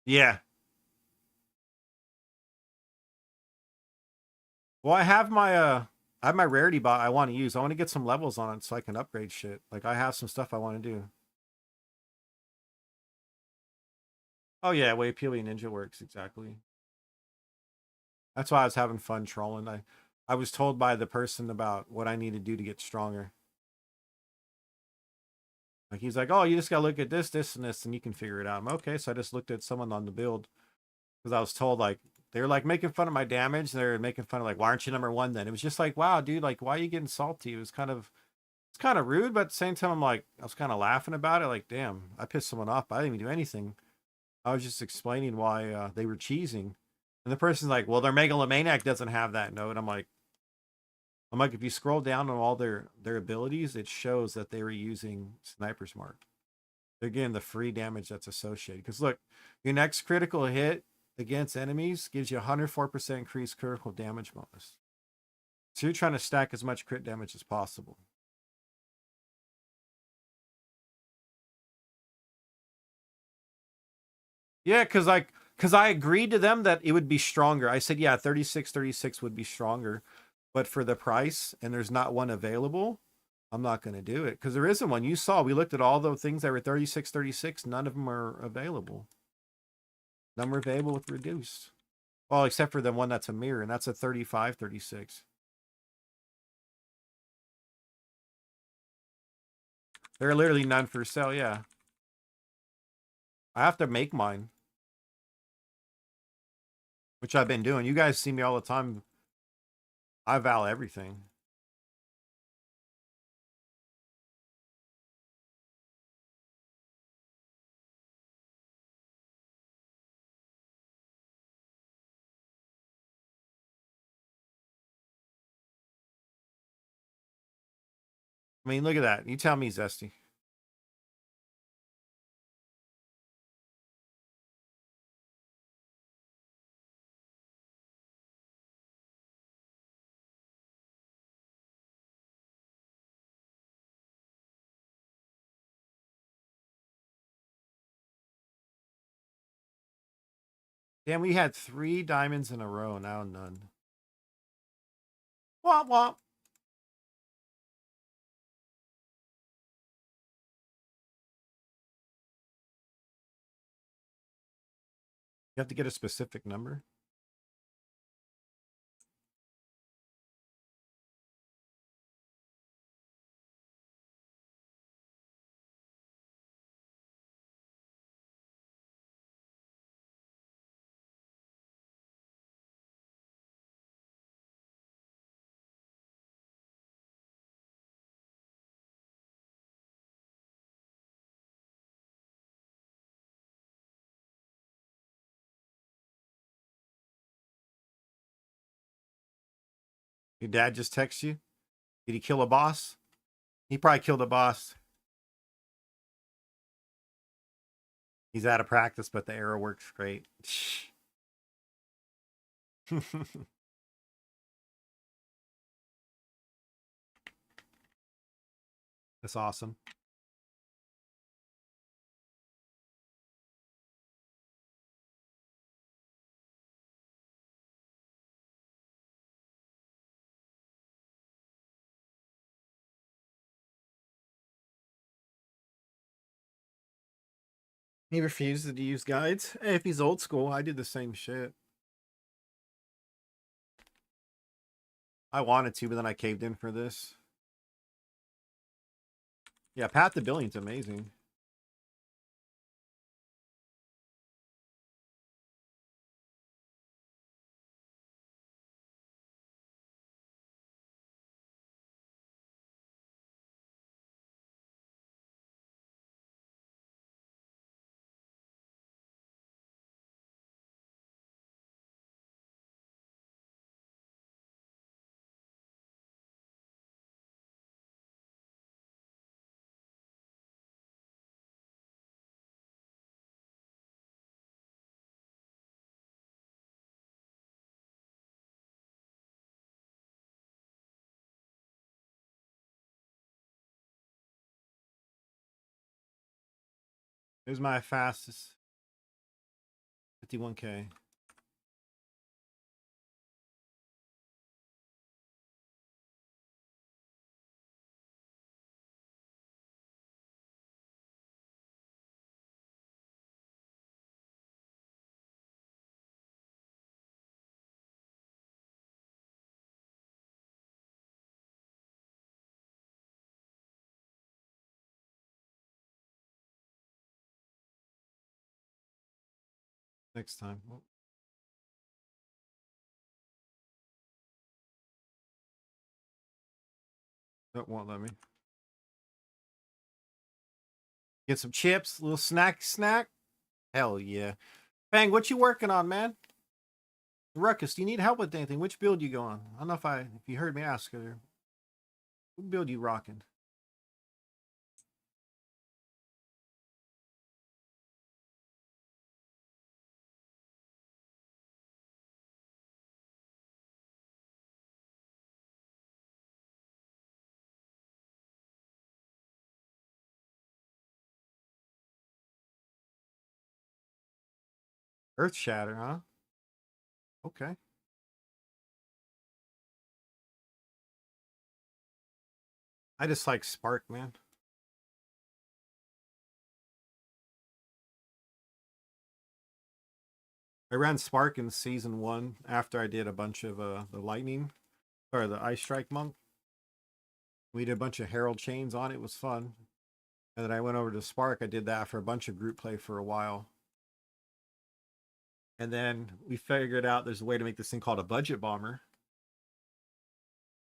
[SPEAKER 1] Yeah. Well, I have my rarity bot I want to use. I want to get some levels on it so I can upgrade shit. Like I have some stuff I want to do. Oh yeah, way Peely Ninja works exactly. That's why I was having fun trolling. I was told by the person about what I need to do to get stronger. Like he's like, "Oh, you just gotta look at this, this, and this, and you can figure it out." I'm okay. So I just looked at someone on the build because I was told like they're like making fun of my damage. They're making fun of like, "Why aren't you number one?" Then it was just like, "Wow, dude, like why are you getting salty?" It was it's kind of rude, but at the same time, I'm like, I was kind of laughing about it. Like, damn, I pissed someone off, but I didn't even do anything. I was just explaining why they were cheesing, and the person's like, "Well, their megalomaniac doesn't have that note." I'm like, if you scroll down on all their abilities, it shows that they were using Sniper's Mark. They're getting the free damage that's associated. Because look, your next critical hit against enemies gives you 104% increased critical damage bonus. So you're trying to stack as much crit damage as possible. Yeah, because I agreed to them that it would be stronger. I said, yeah, 36 would be stronger. But for the price, and there's not one available, I'm not going to do it. Because there isn't one. You saw, we looked at all the things that were 36, none of them are available. None were available with reduced. Well, except for the one that's a mirror, and that's a 35, 36. There are literally none for sale, yeah. I have to make mine, which I've been doing. You guys see me all the time. I val everything. I mean, look at that. You tell me, Zesty. Damn, we had 3 diamonds in a row, now none. Womp womp. You have to get a specific number. Your dad just texts you. Did he kill a boss? He probably killed a boss. He's out of practice, but the arrow works great. That's awesome. He refuses to use guides. Hey, if he's old school, I did the same shit. I wanted to, but then I caved in for this. Yeah, Path to Billion's amazing. It was my fastest. 51K. Next time. Oh, that won't let me. Get some chips, a little snack. Hell yeah. Bang, what you working on, man? Ruckus, do you need help with anything? Which build you go on? I don't know if you heard me ask earlier. What build you rocking? Earth Shatter, huh? Okay. I just like Spark, man. I ran Spark in season 1 after I did a bunch of the Lightning or the Ice Strike Monk. We did a bunch of Herald Chains on it. It was fun. And then I went over to Spark. I did that for a bunch of group play for a while. And then we figured out there's a way to make this thing called a budget bomber.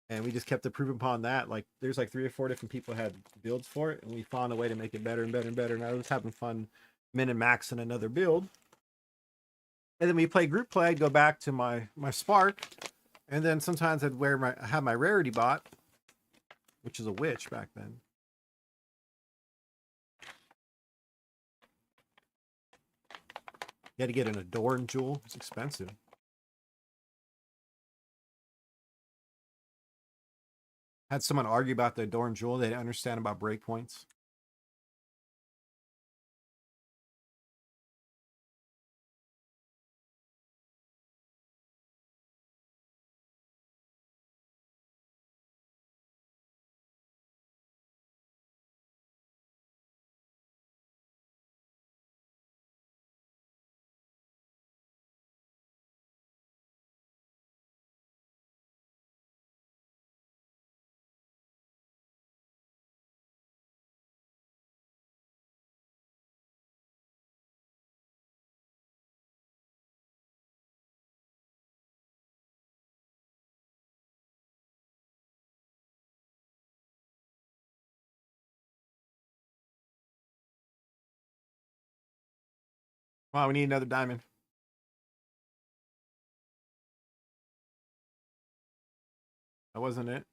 [SPEAKER 1] And we just kept improving upon that. Like there's like 3 or 4 different people had builds for it, and we found a way to make it better and better and better. And I was having fun min and maxing another build. And then we play group play. I'd go back to my Spark, and then sometimes I'd have my rarity bot, which is a witch back then. You had to get an Adorn jewel. It's expensive. Had someone argue about the Adorn jewel. They didn't understand about breakpoints. Wow, we need another diamond. That wasn't it.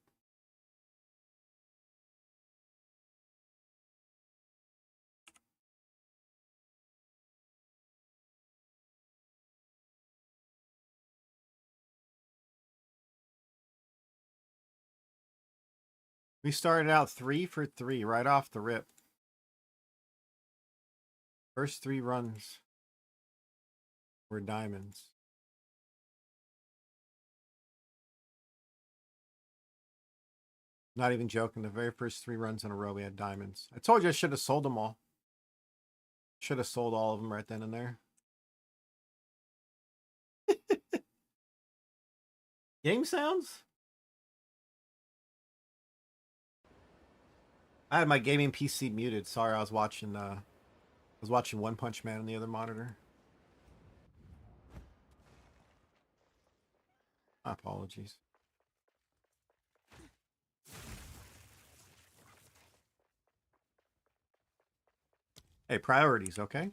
[SPEAKER 1] We started out 3 for 3 right off the rip. First 3 runs were diamonds. Not even joking. The very first 3 runs in a row, we had diamonds. I told you I should have sold them all. Should have sold all of them right then and there. Game sounds? I had my gaming PC muted. Sorry, I was watching One Punch Man on the other monitor. My apologies. Hey, priorities, okay?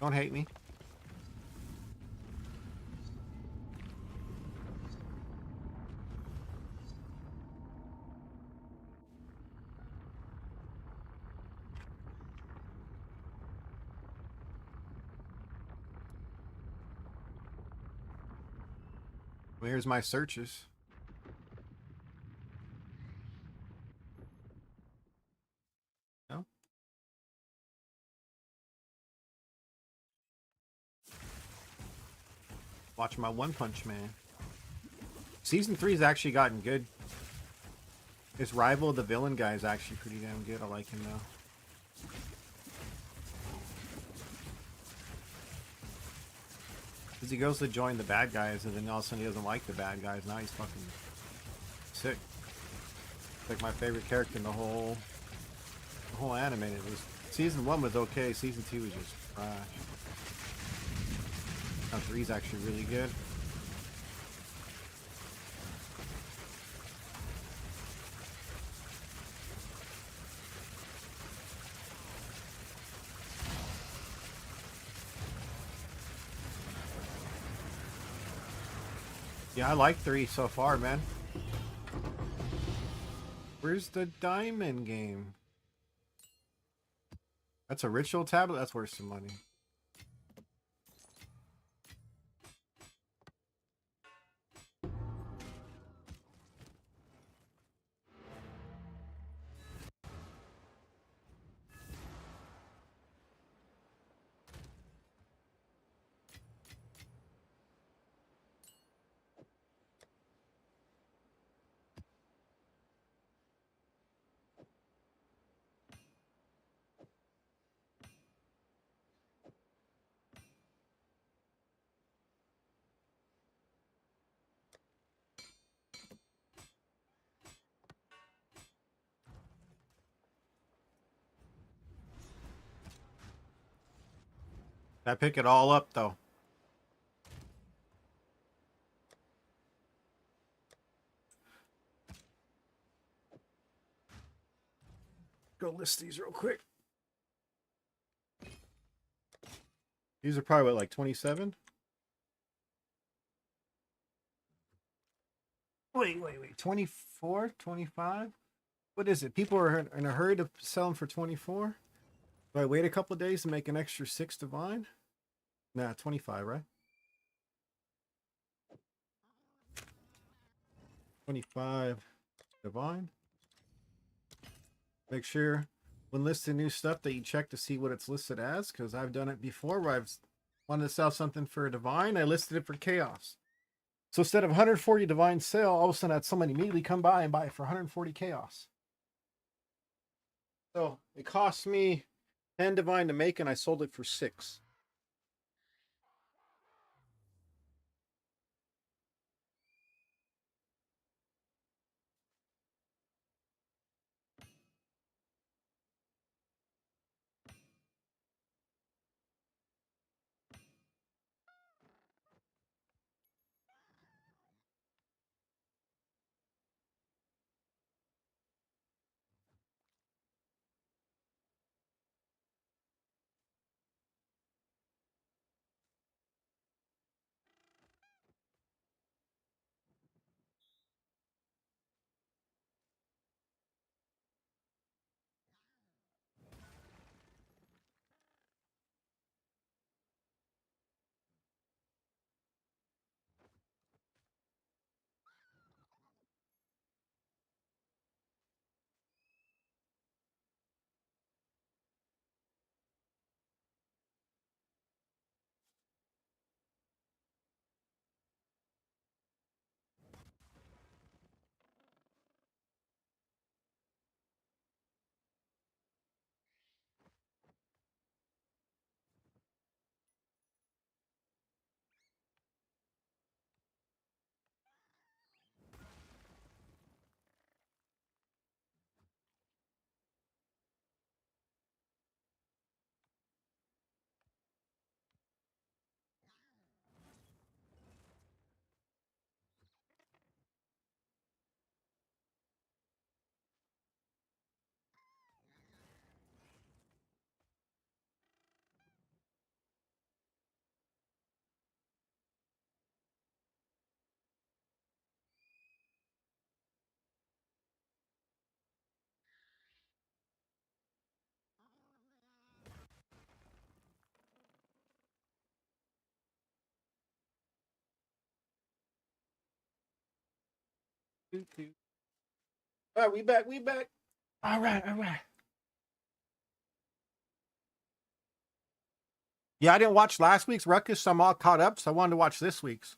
[SPEAKER 1] Don't hate me. Here's my searches. No? Watching my One Punch Man. Season 3's actually gotten good. His rival, the villain guy, is actually pretty damn good. I like him now. Because he goes to join the bad guys, and then all of a sudden he doesn't like the bad guys. Now he's fucking sick. Like my favorite character in the whole anime. It was season 1 was okay. Season 2 was just trash. Now 3's actually really good. Yeah, I like 3 so far, man. Where's the diamond game? That's a ritual tablet? That's worth some money. I pick it all up though. Go list these real quick. These are probably what, like 27? Wait. 24? 25? What is it? People are in a hurry to sell them for 24? Do I wait a couple of days to make an extra 6 divine? Nah, 25, right? 25 divine. Make sure when listing new stuff that you check to see what it's listed as, because I've done it before where I've wanted to sell something for a divine, I listed it for chaos. So instead of 140 divine sale, all of a sudden I had someone immediately come by and buy it for 140 chaos. So it cost me 10 divine to make, and I sold it for 6. All right, we back. All right. Yeah, I didn't watch last week's Ruckus, so I'm all caught up, so I wanted to watch this week's.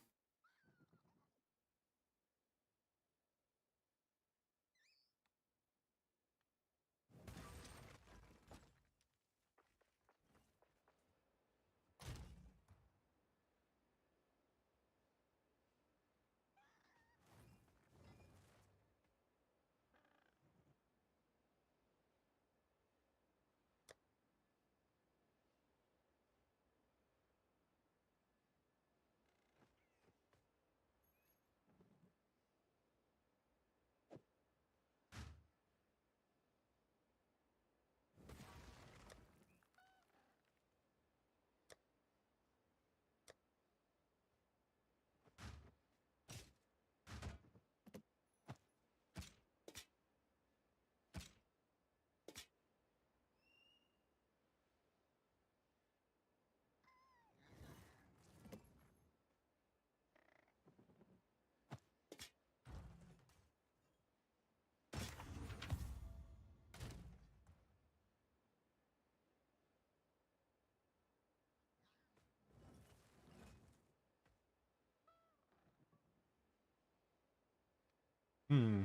[SPEAKER 1] Hmm.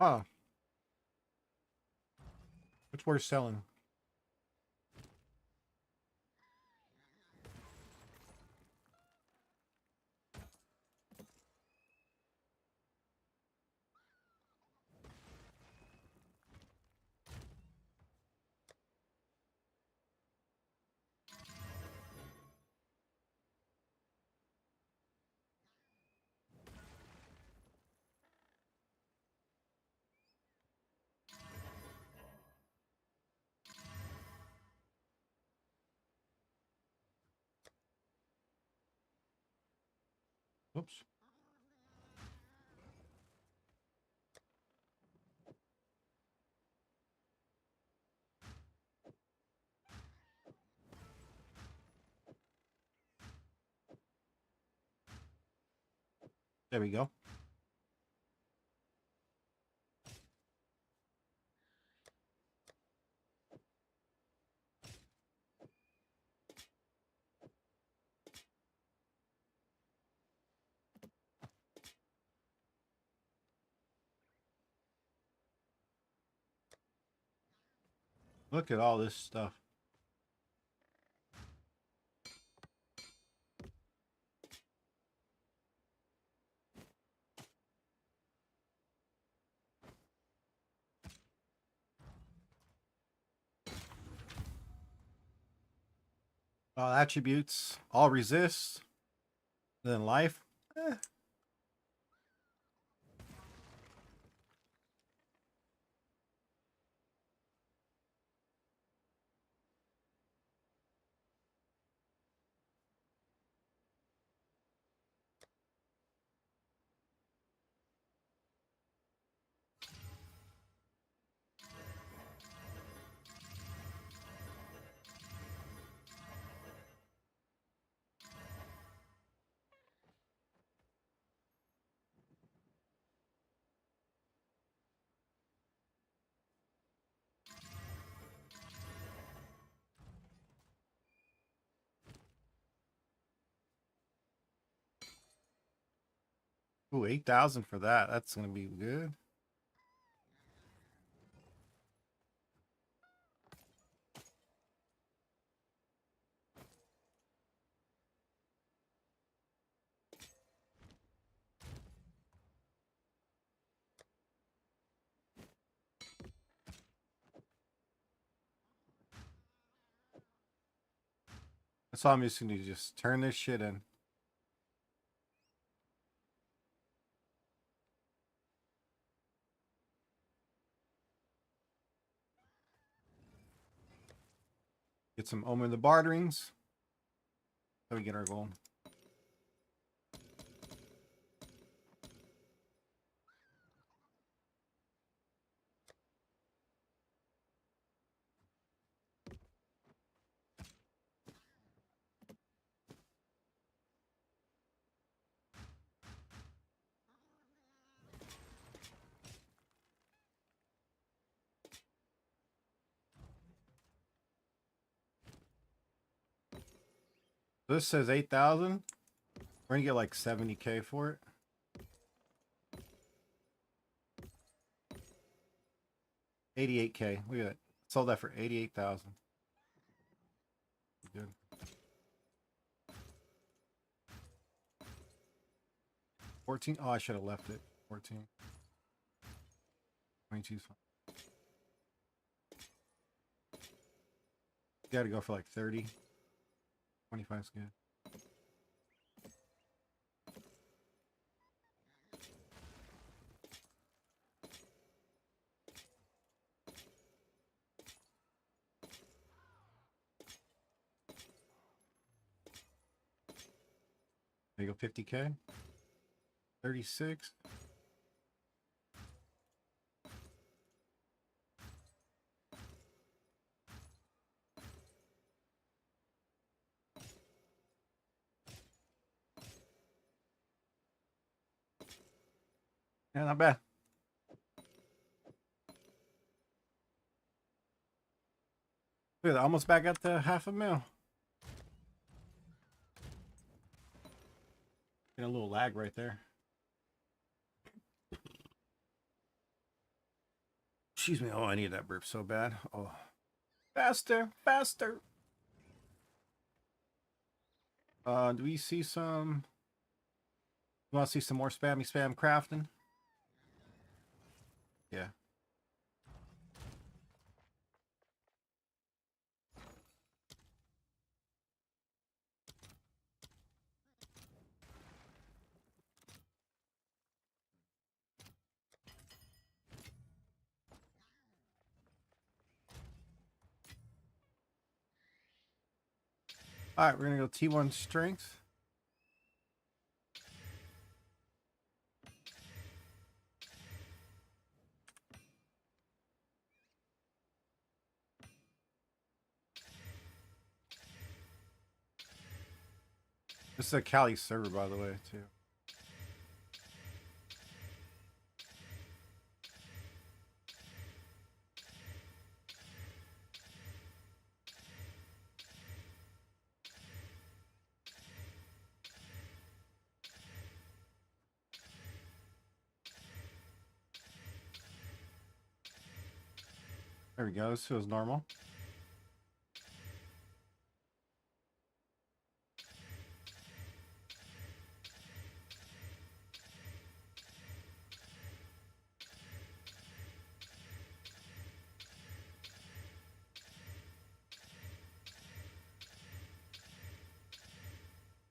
[SPEAKER 1] Huh. Which we're selling. Oops. There we go. Look at all this stuff. Attributes, all resist, then life. Eh. Ooh, 8,000 for that. That's gonna be good. So I'm just going to just turn this shit in. Get some Omen of the Barterings. So we get our gold. This says 8,000. We're gonna get like 70K for it. $88K. Look at that. Sold that for 88,000. Good. 14. Oh, I should have left it. 14. 22. You gotta go for like 30. 25 is good. There you go, 50K. 36. Yeah, not bad. Look at that, almost back at the $500,000. Get a little lag right there. Excuse me. Oh, I need that burp so bad. Oh, faster, faster. Do we see some? You want to see some more spam crafting? Yeah. All right, we're gonna go T1 strength. This is a Cali server, by the way, too. There we go. This feels normal.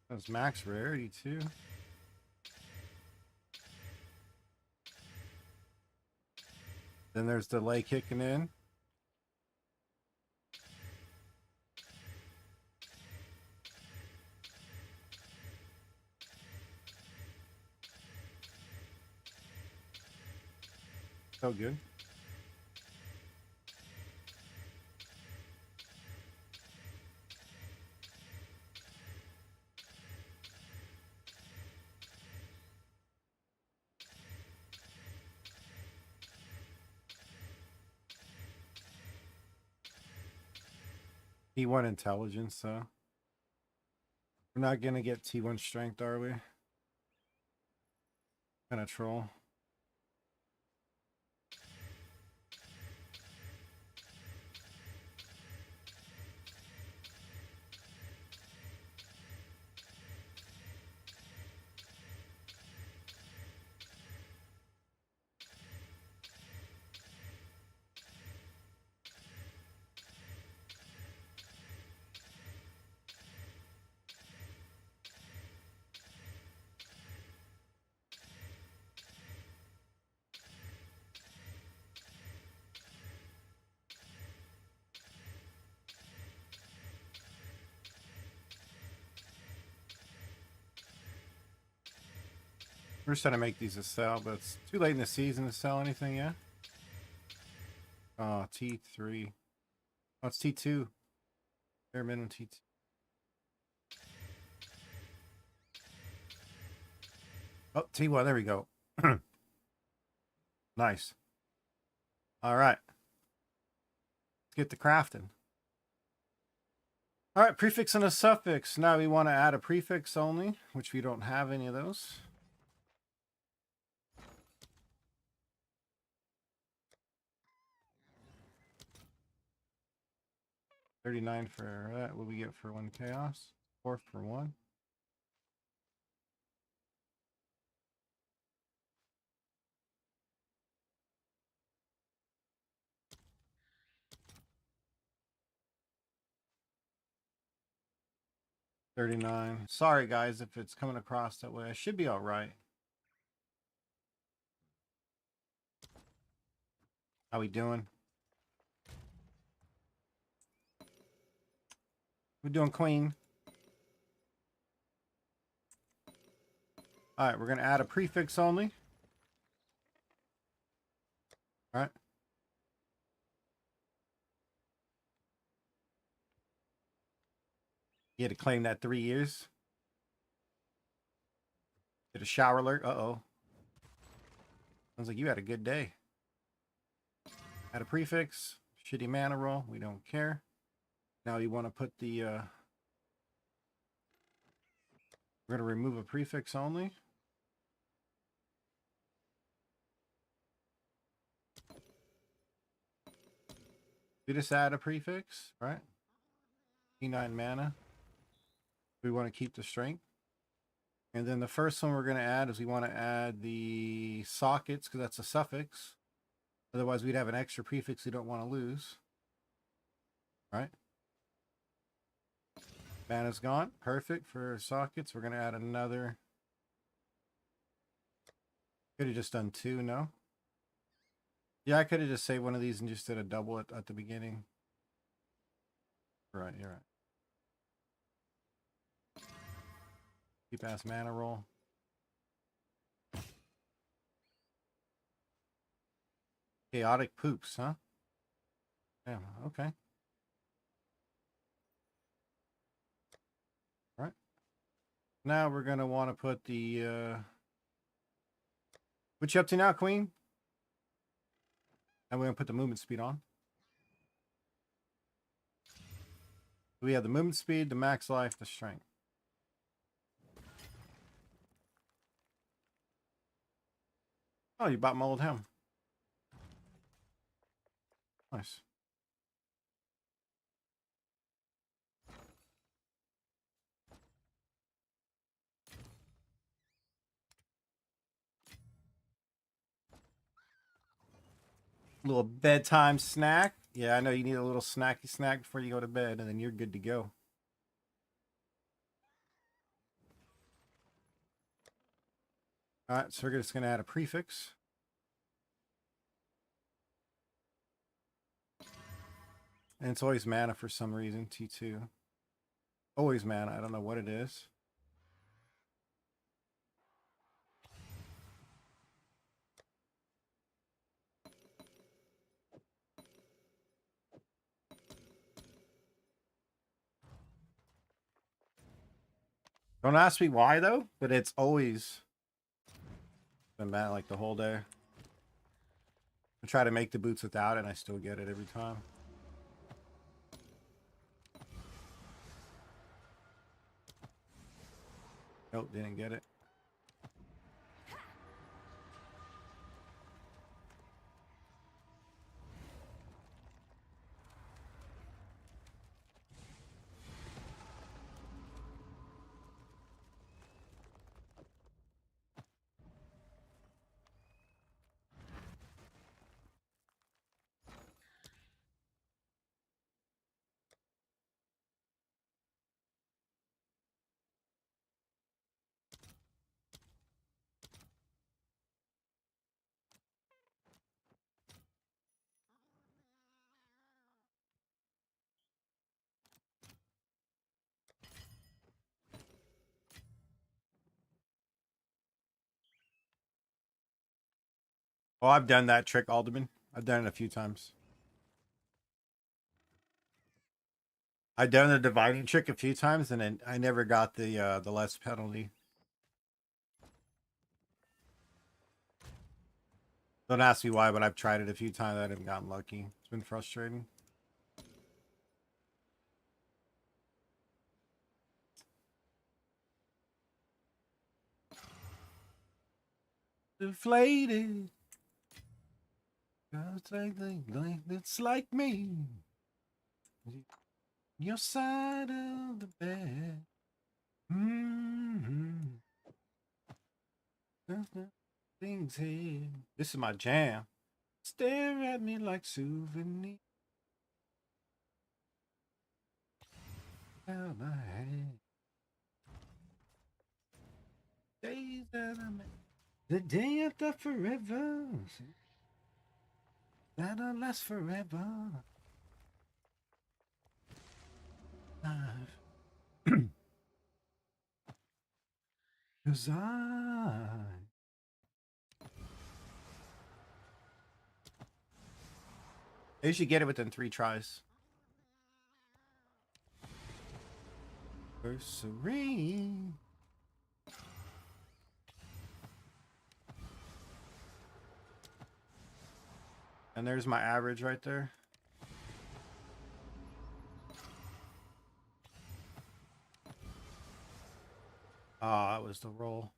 [SPEAKER 1] That's max rarity too. Then there's delay kicking in. So good. T1 intelligence, so we're not gonna get T1 strength, are we? Kind of troll. We're just trying to make these a sell, but it's too late in the season to sell anything, yeah? Oh, T3. Oh, it's T2. Bare minimum T2. Oh, T1, there we go. Nice. All right. Let's get to crafting. All right, prefix and a suffix. Now we want to add a prefix only, which we don't have any of those. $39 for that. What do we get for 1 chaos? 4 for 1. $39. Sorry guys if it's coming across that way. I should be all right. How we doing? We're doing queen. All right, we're going to add a prefix only. All right. You had to claim that 3 years. Did a shower alert. Uh-oh. Sounds like you had a good day. Add a prefix. Shitty mana roll. We don't care. Now you want to put the... we're going to remove a prefix only. We just add a prefix, right? E9 mana. We want to keep the strength. And then the first one we're going to add is we want to add the sockets because that's a suffix. Otherwise, we'd have an extra prefix we don't want to lose. Right? Mana's gone. Perfect for sockets. We're going to add another. Could have just done 2, no? Yeah, I could have just saved one of these and just did a double at the beginning. Right, you're right. Keep ass mana roll. Chaotic poops, huh? Yeah, okay. All right. Now we're going to want to put the... What you up to now, Queen? And we're going to put the movement speed on. We have the movement speed, the max life, the strength. Oh, you bought my old helm. Nice. Little bedtime snack. Yeah, I know you need a little snacky snack before you go to bed, and then you're good to go. All right, so we're just going to add a prefix. And it's always mana for some reason, T2. Always mana. I don't know what it is. Don't ask me why, though, but it's always been mana like the whole day. I try to make the boots without it, and I still get it every time. Nope, didn't get it. Oh, I've done that trick, Alderman. I've done it a few times. I've done the dividing trick a few times, and then I never got the less penalty. Don't ask me why, but I've tried it a few times. I haven't gotten lucky. It's been frustrating. Deflated. It's like me. Your side of the bed. Mm-hmm. Things here. This is my jam. Stare at me like souvenir. Down my head. Days that I met. The day after forever. That'll last forever. Cause I usually get it within 3 tries. Serene. And there's my average right there. Ah, that was the roll.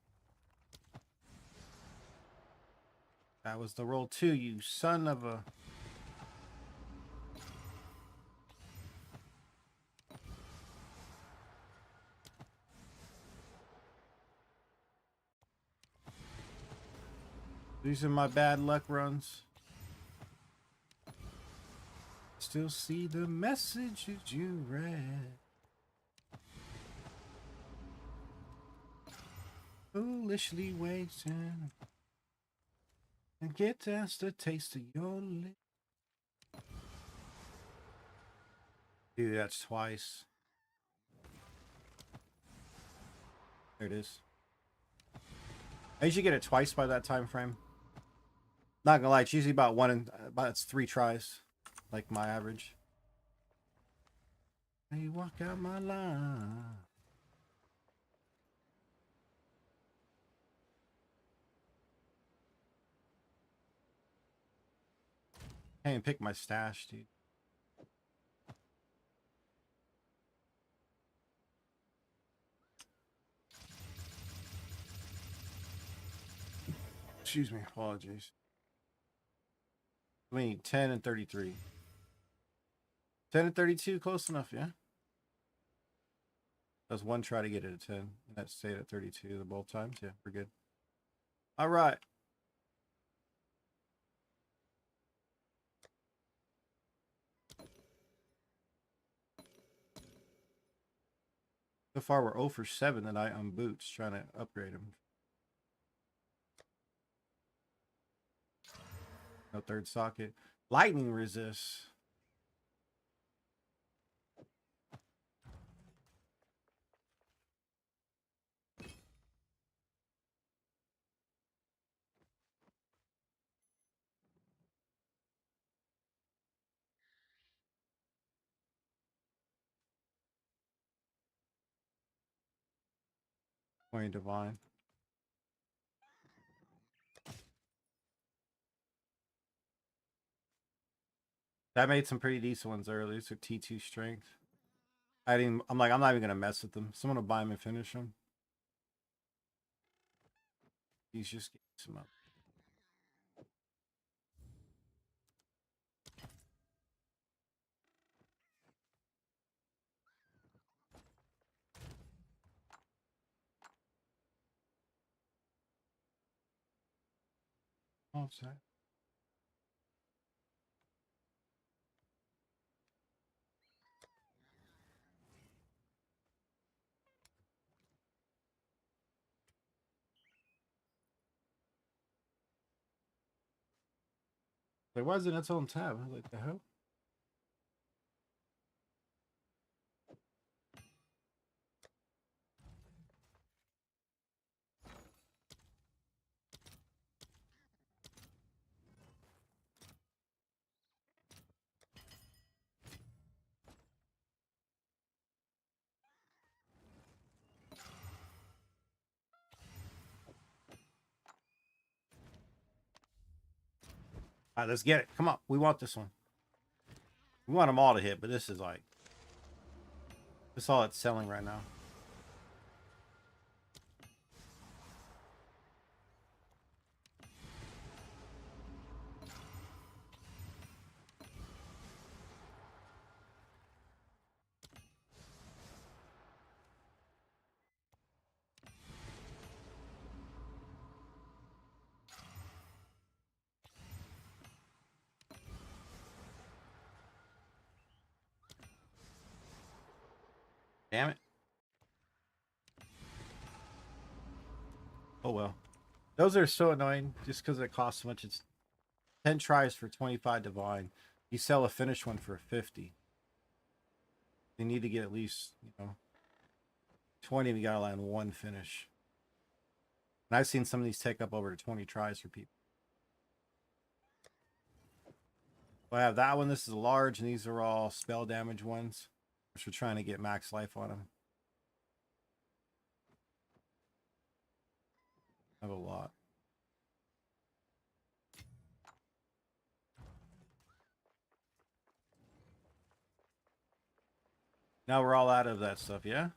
[SPEAKER 1] That was the roll too, you son of a... These are my bad luck runs. Still see the messages you read. Foolishly waiting. And get just a taste of your lips. Dude, that's twice. There it is. I usually get it twice by that time frame. Not gonna lie, it's usually about about 3 tries, like my average. Hey, walk out my line. Can't even pick my stash, dude. Excuse me, apologies. I mean, 10 and 33. 10 and 32, close enough, yeah? That was one try to get it at 10. And that stayed at 32 the both times. Yeah, we're good. All right. So far, we're 0 for 7 tonight on boots, trying to upgrade them. No third socket. Lightning resists. Point divine. That made some pretty decent ones earlier. So T2 strength. I'm like, I'm not even gonna mess with them. Someone will buy them and finish them. He's just getting some up. Oh, sorry. There wasn't its own tab. I was like, the hell? All right, let's get it. Come on. We want this one. We want them all to hit, but this is like... This is all it's selling right now. Damn it. Oh well. Those are so annoying just because it costs so much. It's 10 tries for 25 divine. You sell a finished one for 50. You need to get at least, 20 if you gotta land one finish. And I've seen some of these take up over 20 tries for people. So I have that one. This is large, and these are all spell damage ones. Which we're trying to get max life on them. I have a lot. Now we're all out of that stuff, yeah?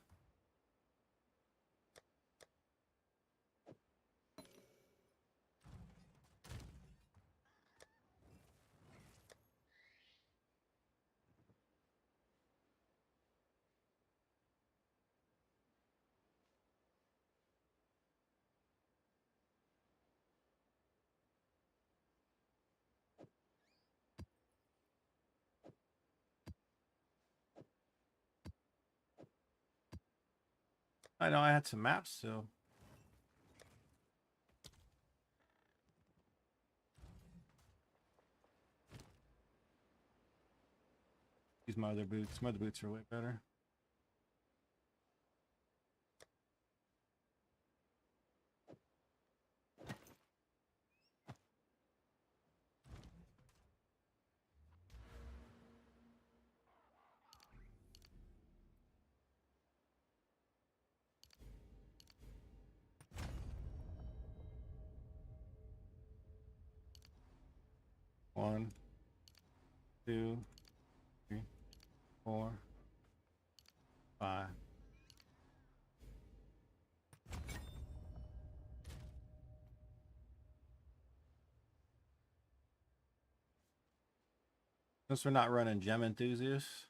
[SPEAKER 1] I know I had some maps still. Use my other boots. My other boots are way better. One, 2, 3, 4, 5. Since we're not running gem enthusiasts.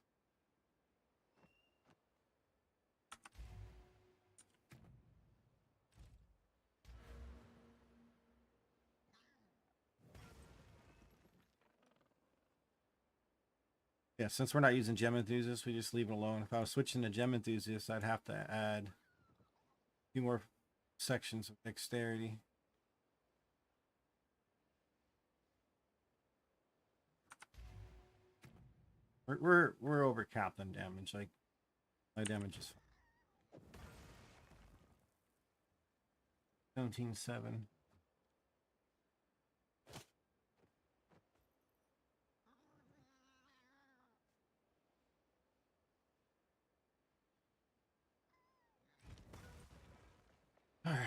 [SPEAKER 1] Yeah, since we're not using gem enthusiasts, we just leave it alone. If I was switching to gem enthusiasts, I'd have to add a few more sections of dexterity. We're over capped on damage. Like my damage is 17.7. All right.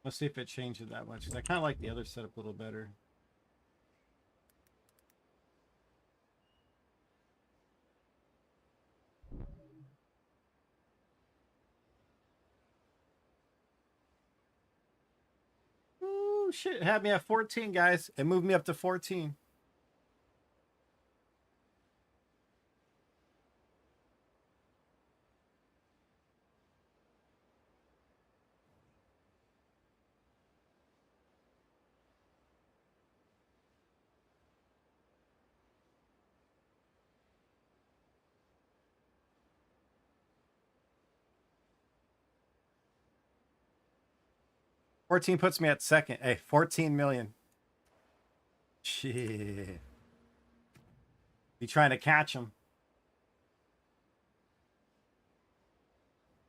[SPEAKER 1] Let's see if it changes that much. I kind of like the other setup a little better. Ooh, shit. It had me at 14, guys. It moved me up to 14. $14 puts me at second. Hey, 14 million. Shit. You trying to catch him?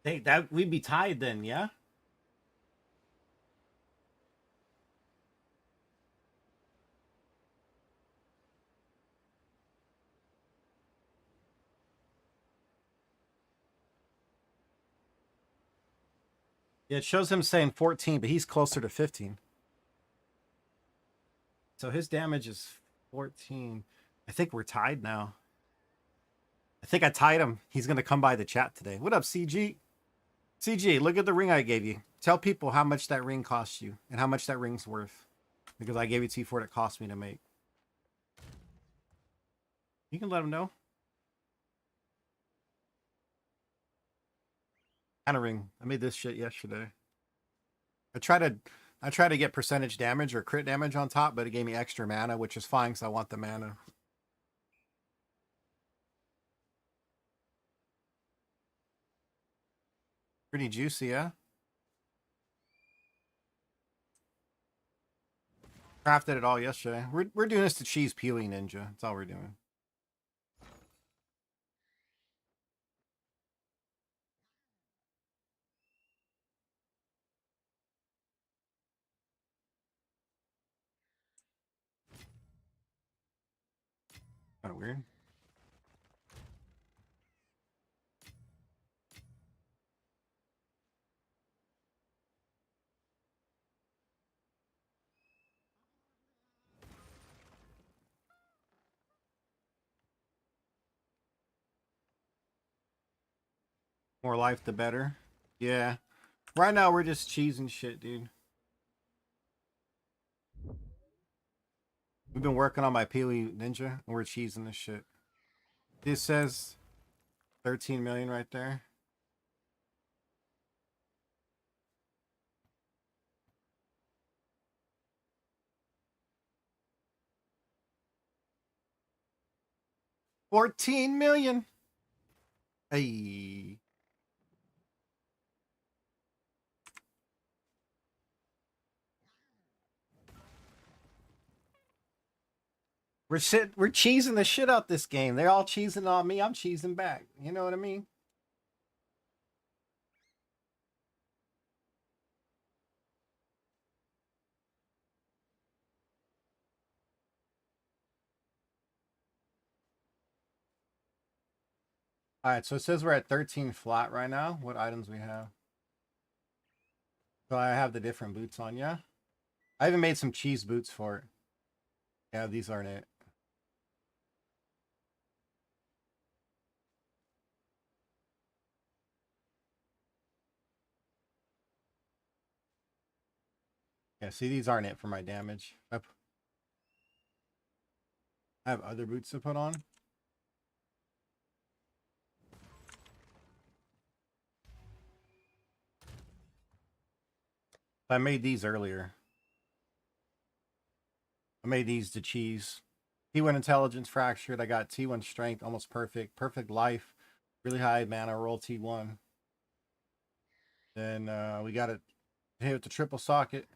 [SPEAKER 1] Hey, that we'd be tied then, yeah? Yeah, it shows him saying 14, but he's closer to 15. So his damage is 14. I think we're tied now. I think I tied him. He's going to come by the chat today. What up, CG? CG, look at the ring I gave you. Tell people how much that ring costs you and how much that ring's worth. Because I gave it to you for what it cost me to make. You can let them know. Kind of ring. I made this shit yesterday. I try to get percentage damage or crit damage on top, but it gave me extra mana, which is fine because I want the mana. Pretty juicy, yeah? Crafted it all yesterday. We're doing this to cheese peeling ninja. That's all we're doing. Kind of weird. More life, the better. Yeah. Right now, we're just cheesing shit, dude. We've been working on my Peely Ninja, and we're cheesing this shit. This says 13 million right there. $14 million. Hey. We're cheesing the shit out this game. They're all cheesing on me. I'm cheesing back. You know what I mean? All right, so it says we're at 13 flat right now. What items we have? So I have the different boots on, yeah? I even made some cheese boots for it. Yeah, these aren't it. Yeah, see, these aren't it for my damage. I have other boots to put on. I made these earlier. I made these to cheese. T1 intelligence fractured. I got T1 strength, almost perfect. Perfect life. Really high mana roll T1. Then we got it hit with the triple socket.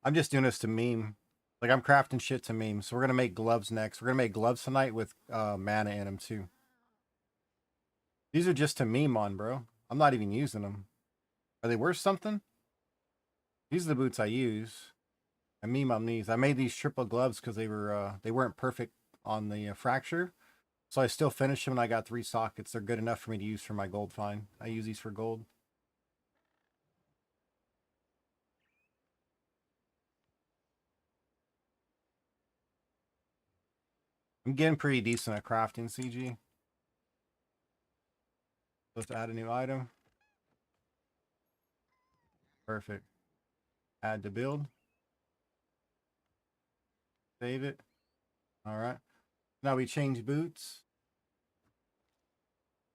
[SPEAKER 1] I'm just doing this to meme. Like I'm crafting shit to meme. So we're gonna make gloves next. We're gonna make gloves tonight with mana in them too. These are just to meme on, bro. I'm not even using them. Are they worth something? These are the boots I use. I meme on these. I made these triple gloves because they weren't perfect on the fracture. So I still finished them and I got 3 sockets. They're good enough for me to use for my gold find. I use these for gold. I'm getting pretty decent at crafting, CG. Let's add a new item. Perfect. Add to build. Save it. All right. Now we change boots.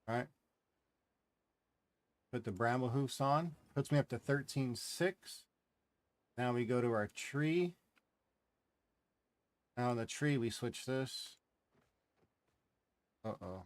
[SPEAKER 1] All right. Put the bramble hoofs on. Puts me up to 13.6. Now we go to our tree. Now on the tree, we switch this. Uh-oh.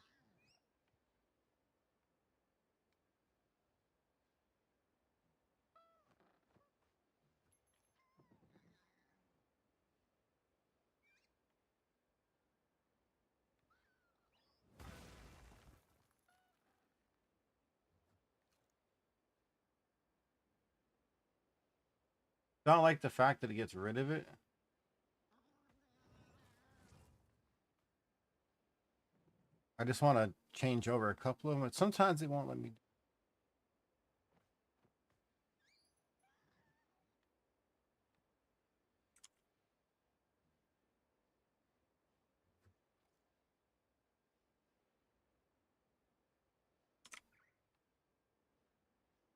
[SPEAKER 1] Don't like the fact that it gets rid of it. I just want to change over a couple of them. But sometimes it won't let me.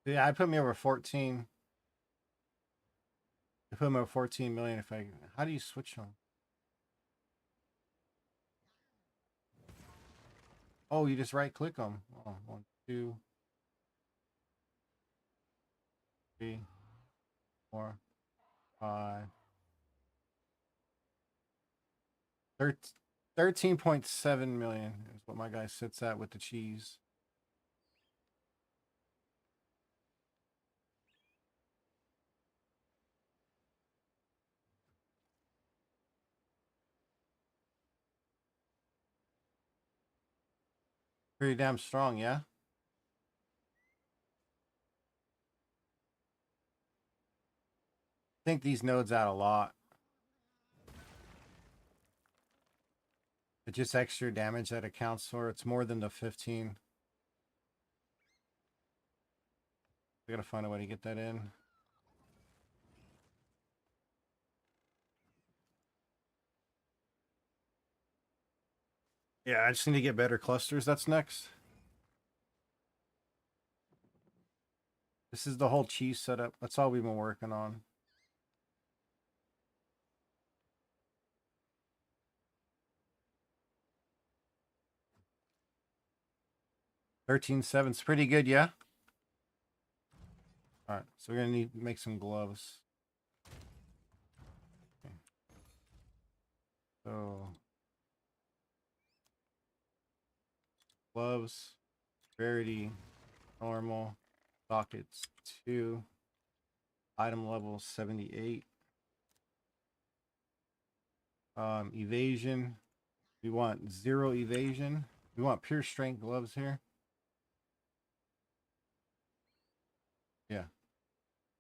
[SPEAKER 1] Yeah, I put me over 14. I put me over 14 million if I... How do you switch them? Oh, you just right click them. Oh, 1, 2, 3, 4, 5. 13.7 million is what my guy sits at with the cheese. Pretty damn strong, yeah? I think these nodes add a lot. It's just extra damage that accounts for. It's more than the 15. I gotta find a way to get that in. Yeah, I just need to get better clusters. That's next. This is the whole cheese setup. That's all we've been working on. 13.7's pretty good, yeah? All right, so we're gonna need to make some gloves. Okay. So gloves, rarity, normal, sockets 2, item level 78. Evasion. We want 0 evasion. We want pure strength gloves here. Yeah.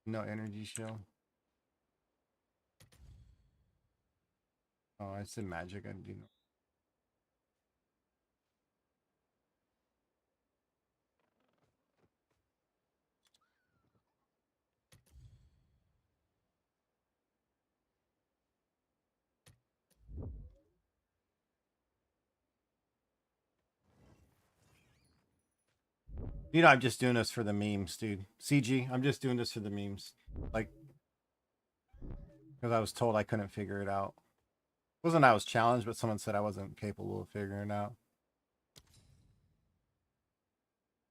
[SPEAKER 1] No energy shield. Oh, I said magic. I do know. You know, I'm just doing this for the memes, dude. CG, I'm just doing this for the memes. Like, because I was told I couldn't figure it out. It wasn't I was challenged, but someone said I wasn't capable of figuring it out.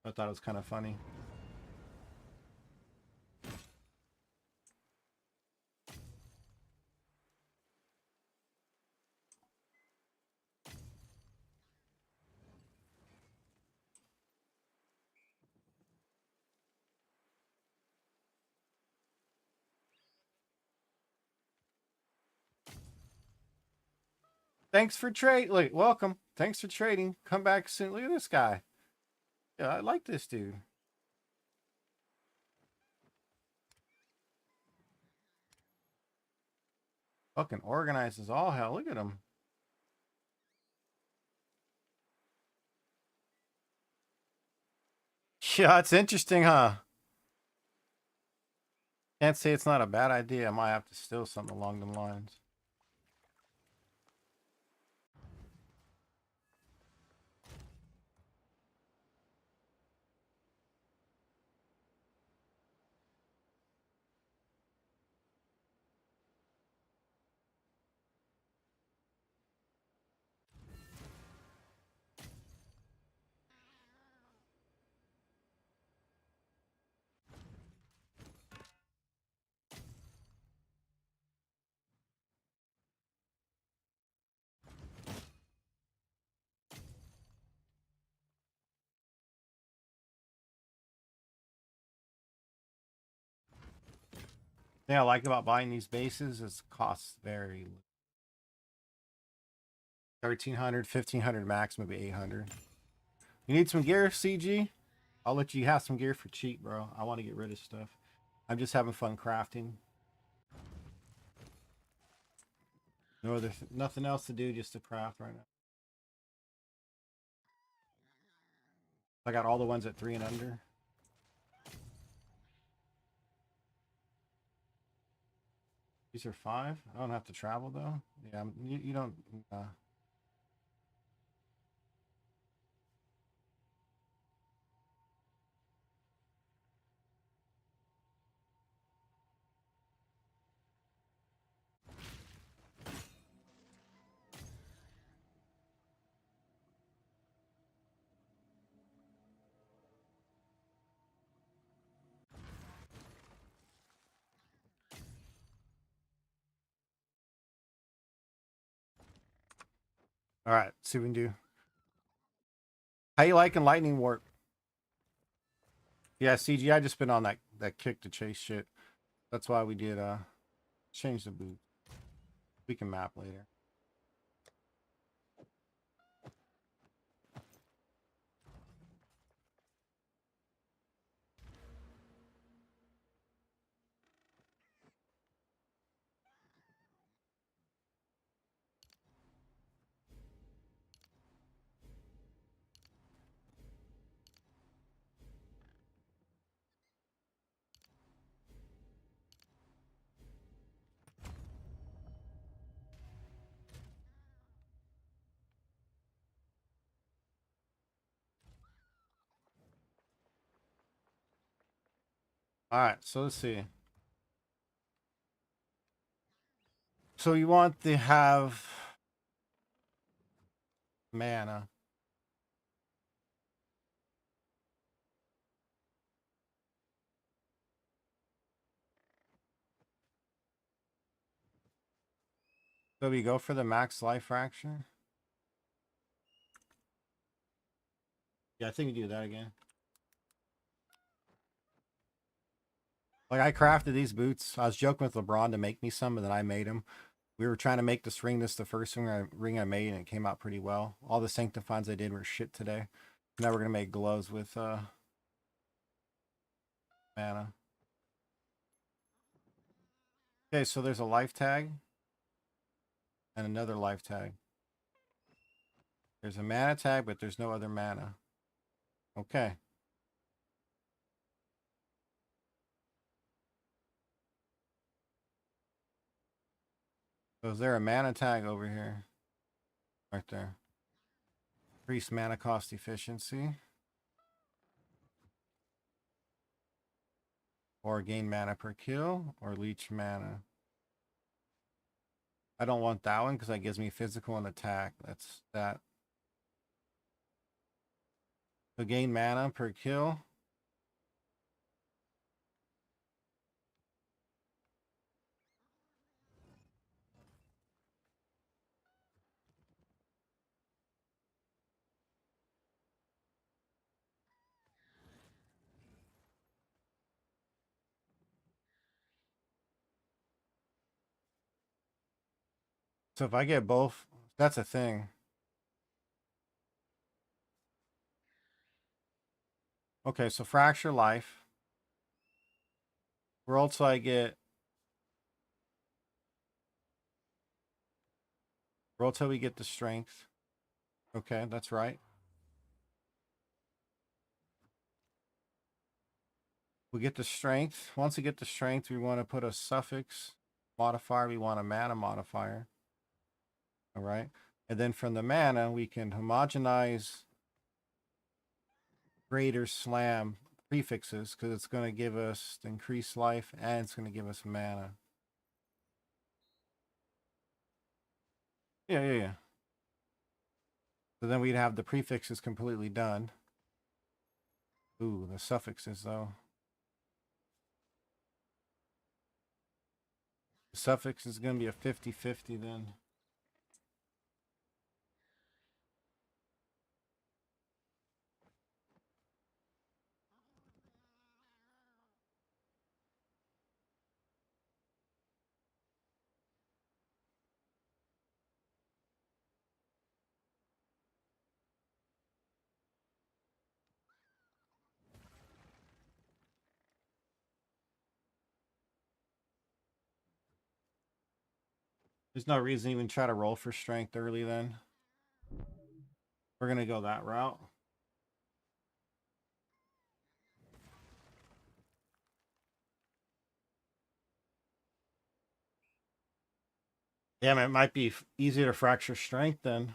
[SPEAKER 1] I thought it was kind of funny. Thanks for trade. Like, welcome. Thanks for trading. Come back soon. Look at this guy. Yeah, I like this dude. Fucking organized as all hell. Look at him. Yeah, it's interesting, huh? Can't say it's not a bad idea. I might have to steal something along the lines. Thing I like about buying these bases is costs vary. 1,300, 1,500 max, maybe 800. You need some gear, CG? I'll let you have some gear for cheap, bro. I want to get rid of stuff. I'm just having fun crafting. No other, nothing else to do, just to craft right now. I got all the ones at 3 and under. These are 5. I don't have to travel though. Yeah, you don't. All right, see what we can do. How you liking Lightning Warp? Yeah, CGI just been on that kick to chase shit. That's why we did change the boot. We can map later. All right, so let's see. So you want to have mana. So we go for the max life fracture. Yeah, I think we do that again. Like I crafted these boots. I was joking with LeBron to make me some, but then I made them. We were trying to make this ring. This the first ring I made, and it came out pretty well. All the sanctifies I did were shit today. Now we're gonna make gloves with mana. Okay, so there's a life tag and another life tag. There's a mana tag, but there's no other mana. Okay. So is there a mana tag over here? Right there. Increase mana cost efficiency. Or gain mana per kill. Or leech mana. I don't want that one because that gives me physical and attack. That's that. So gain mana per kill. So if I get both, that's a thing. Okay, so fracture life. Where else do I get? Roll till we get the strength. Okay, that's right. We get the strength. Once we get the strength, we want to put a suffix modifier. We want a mana modifier. All right. And then from the mana, we can homogenize greater slam prefixes because it's going to give us increased life and it's going to give us mana. Yeah. So then we'd have the prefixes completely done. Ooh, the suffixes though. The suffix is going to be a 50-50 then. There's no reason to even try to roll for strength early then. We're going to go that route. Yeah, man, it might be easier to fracture strength then.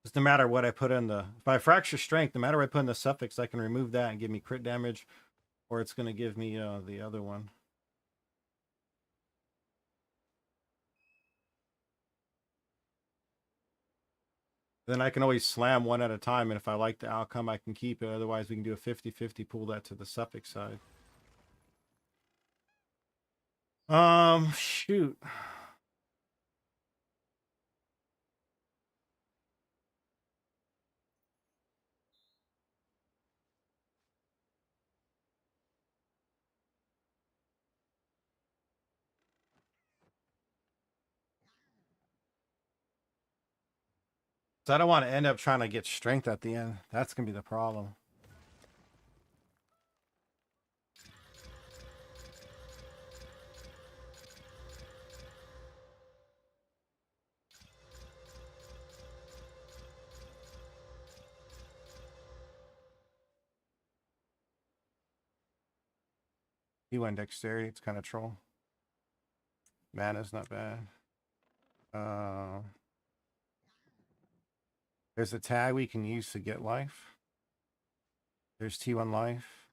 [SPEAKER 1] Just no matter what I put in the... If I fracture strength, no matter what I put in the suffix, I can remove that and give me crit damage. Or it's going to give me the other one. Then I can always slam one at a time, and if I like the outcome, I can keep it. Otherwise, we can do a 50-50, pull that to the suffix side. Shoot. So I don't want to end up trying to get strength at the end. That's gonna be the problem. He went dexterity. It's kind of troll. Mana's not bad. There's a tag we can use to get life. There's T1 life.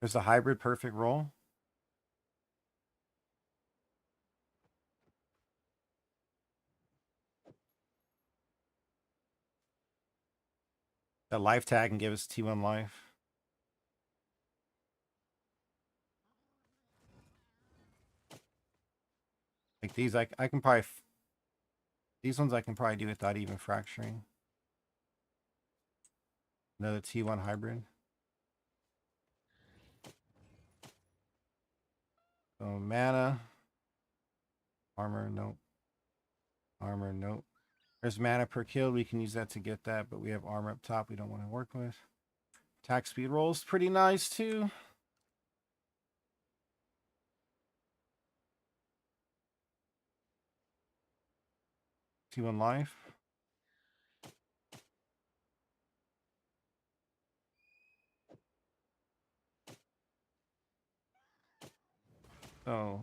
[SPEAKER 1] There's a hybrid perfect roll. That life tag can give us T1 life. Like these, I can probably... These ones I can probably do without even fracturing. Another T1 hybrid. So mana. Armor, nope. Armor, nope. There's mana per kill. We can use that to get that, but we have armor up top we don't want to work with. Attack speed rolls pretty nice too. T1 life. So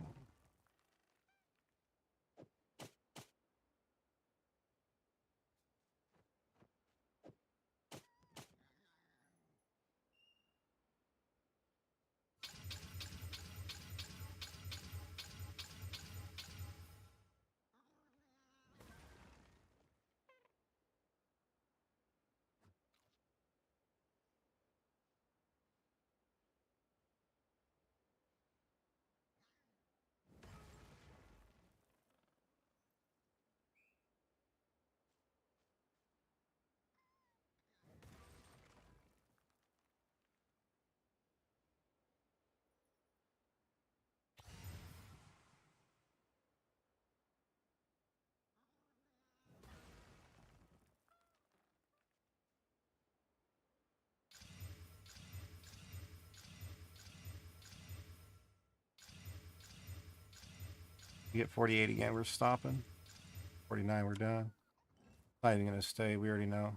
[SPEAKER 1] we get 48 again. We're stopping. 49, we're done. Not even gonna stay. We already know.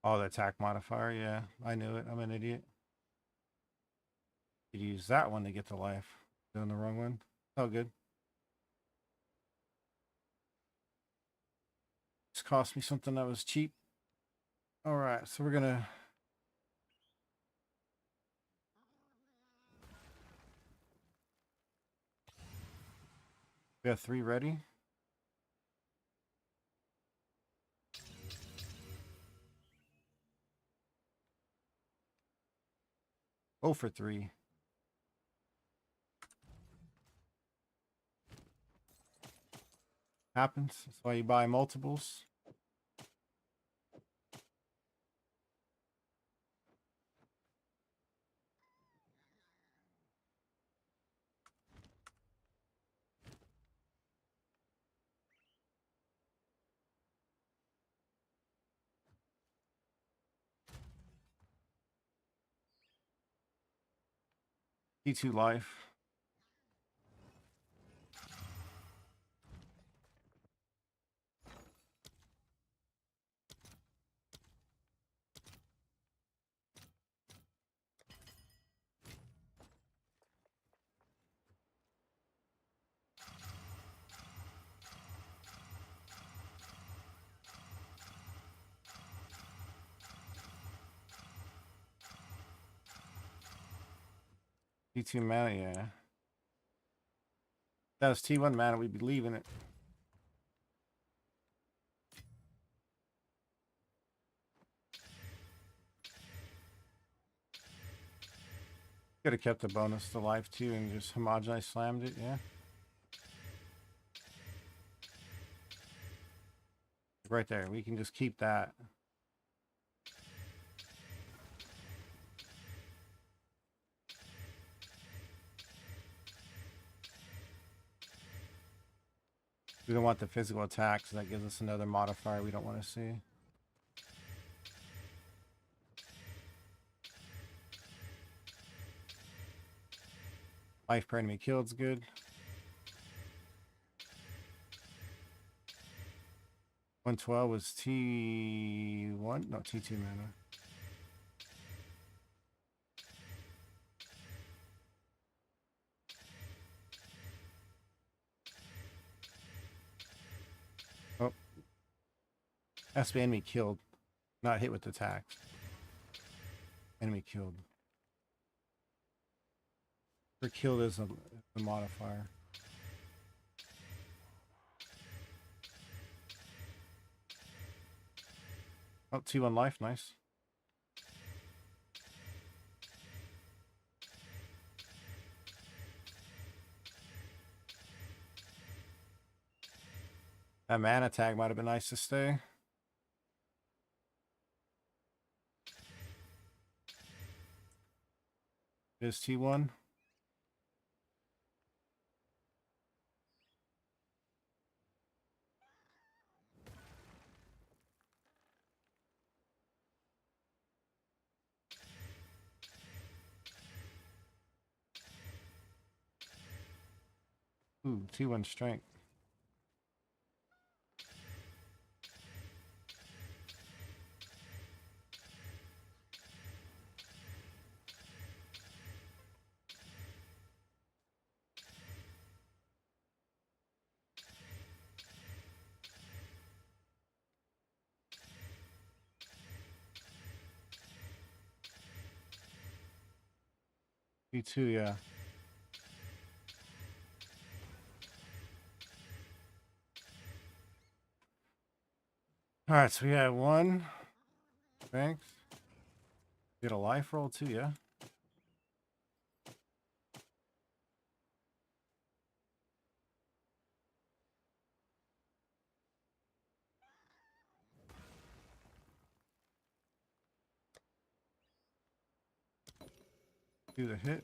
[SPEAKER 1] Oh, the attack modifier. Yeah, I knew it. I'm an idiot. Could use that one to get to life. Doing the wrong one. Oh, good. This cost me something that was cheap. All right, so we're gonna... We have 3 ready. Oh, for 3. Happens. That's why you buy multiples. T2 life. T2 mana, yeah. If that was T1 mana, we'd be leaving it. Could have kept the bonus to life too and just homogenized slammed it, yeah. Right there, we can just keep that. We don't want the physical attack, so that gives us another modifier we don't want to see. Life per enemy killed's good. $112 was T1? No, T2 mana. Oh. Has to be enemy killed. Not hit with attacks. Enemy killed. For killed is a modifier. Oh, T1 life, nice. That mana tag might have been nice to stay. It is T1. Ooh, T1 strength. T2, yeah. Alright, so we have one. Thanks. Get a life roll too, yeah. Do the hit.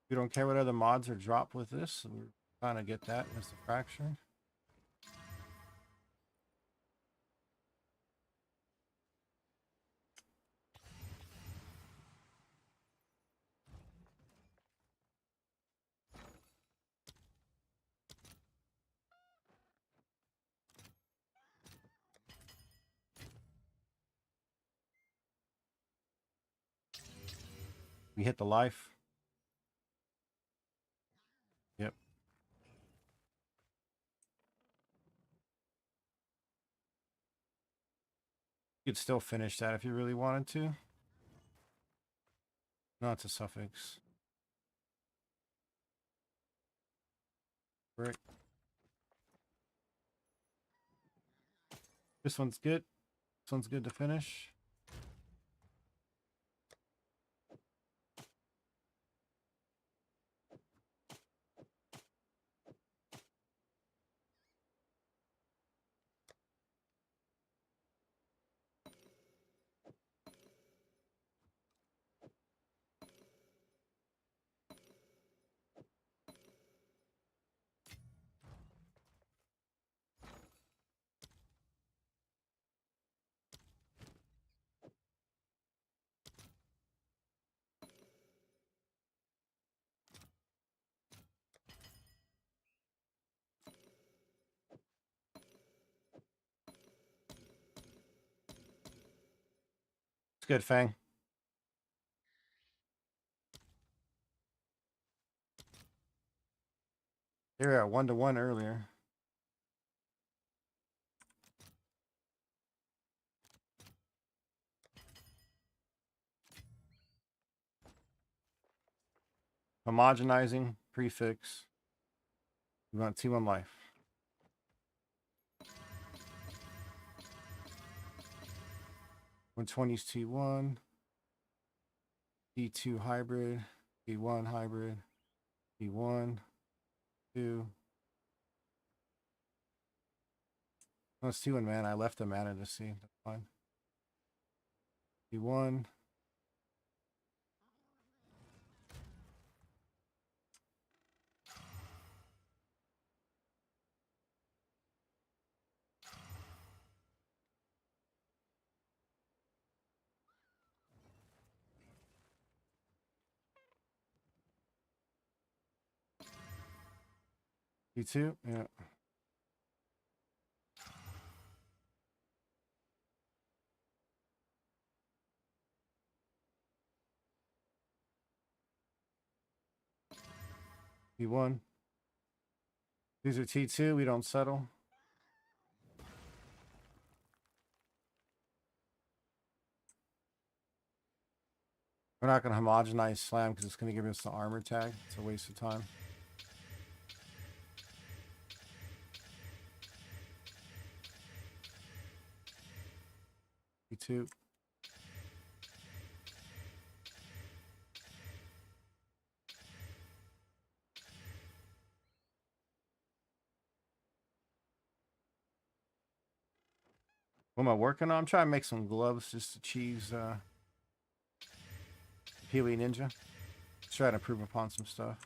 [SPEAKER 1] We don't care what other mods are dropped with this, so we're trying to get that as the fracture. We hit the life. Yep. You could still finish that if you really wanted to. No, it's a suffix. Great. This one's good. This one's good to finish. It's good, Fang. They were at 1-1 earlier. Homogenizing prefix. We want T1 life. $120's T1. T2 hybrid. T1 hybrid. T1. 2. Oh, it's T1 mana. I left the mana to see. That's fine. T1. T2, yeah. T1. These are T2. We don't settle. We're not going to homogenize slam because it's going to give us the armor tag. It's a waste of time. T2. What am I working on? I'm trying to make some gloves just to cheese Peely Ninja. Try to improve upon some stuff.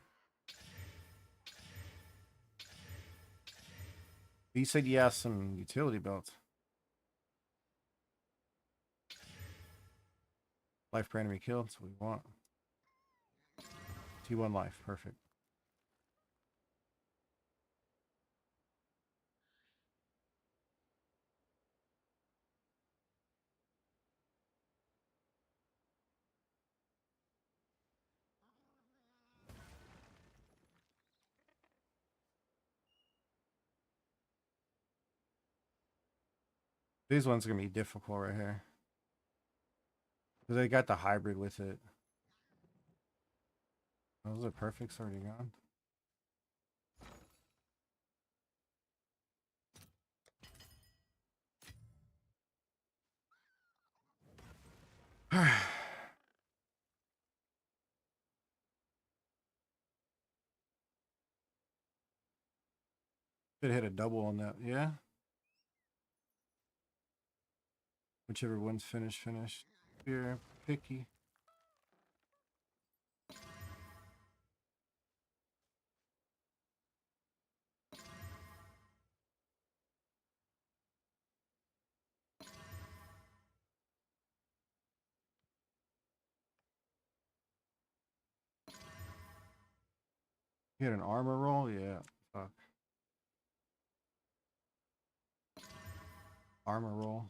[SPEAKER 1] You said you asked some utility belts. Life per enemy killed, that's what we want. T1 life, perfect. These ones are going to be difficult right here. Because they got the hybrid with it. Those are perfects already gone. Should hit a double on that, yeah? Whichever one's finished. Here, picky. Hit an armor roll? Yeah. Fuck. Armor roll.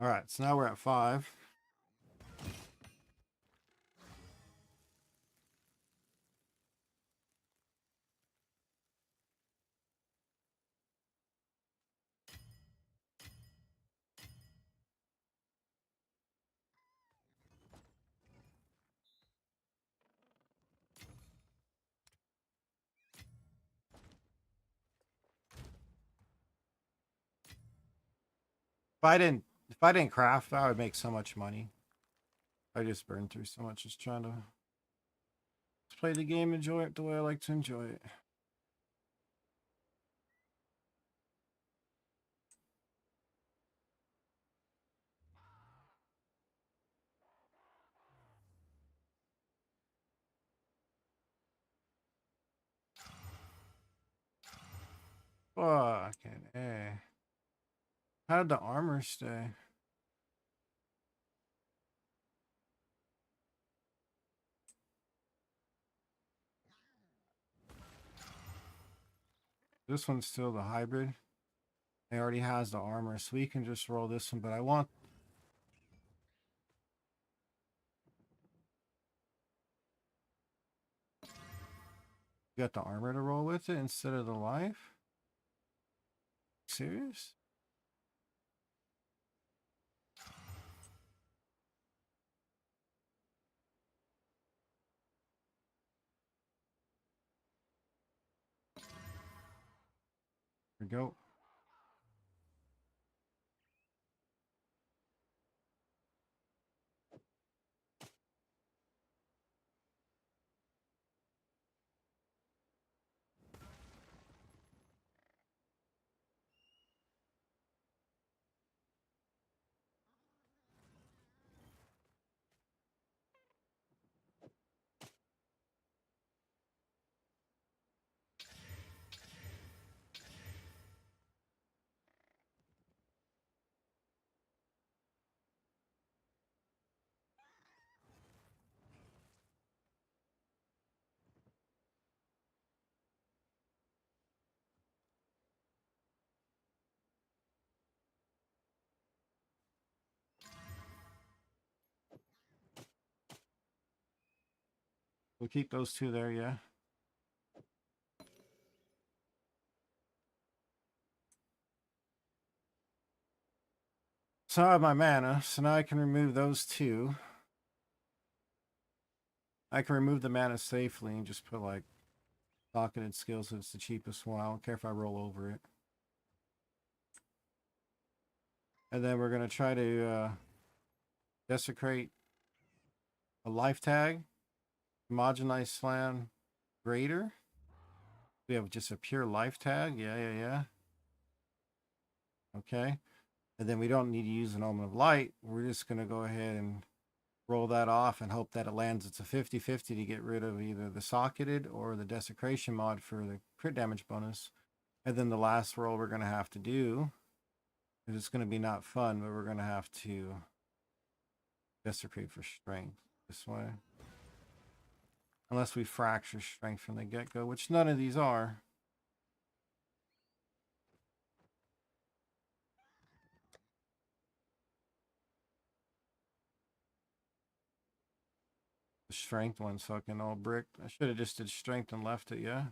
[SPEAKER 1] Alright, so now we're at 5. If I didn't craft, I would make so much money. I just burned through so much just trying to play the game, enjoy it the way I like to enjoy it. Fucking A. How did the armor stay? This one's still the hybrid. It already has the armor, so we can just roll this one, but I want... got the armor to roll with it instead of the life? Serious? Here we go. We'll keep those two there, yeah. So I have my mana, so now I can remove those two. I can remove the mana safely and just put like docketed skills, so it's the cheapest one. I don't care if I roll over it. And then we're going to try to desecrate a life tag, homogenize slam greater. We have just a pure life tag. Yeah. Okay. And then we don't need to use an Omen of Light. We're just going to go ahead and roll that off and hope that it lands. It's a 50-50 to get rid of either the socketed or the desecration mod for the crit damage bonus. And then the last roll we're going to have to do, because it's going to be not fun, but we're going to have to desecrate for strength this way. Unless we fracture strength from the get-go, which none of these are. The strength one's fucking all bricked. I should have just did strength and left it, yeah.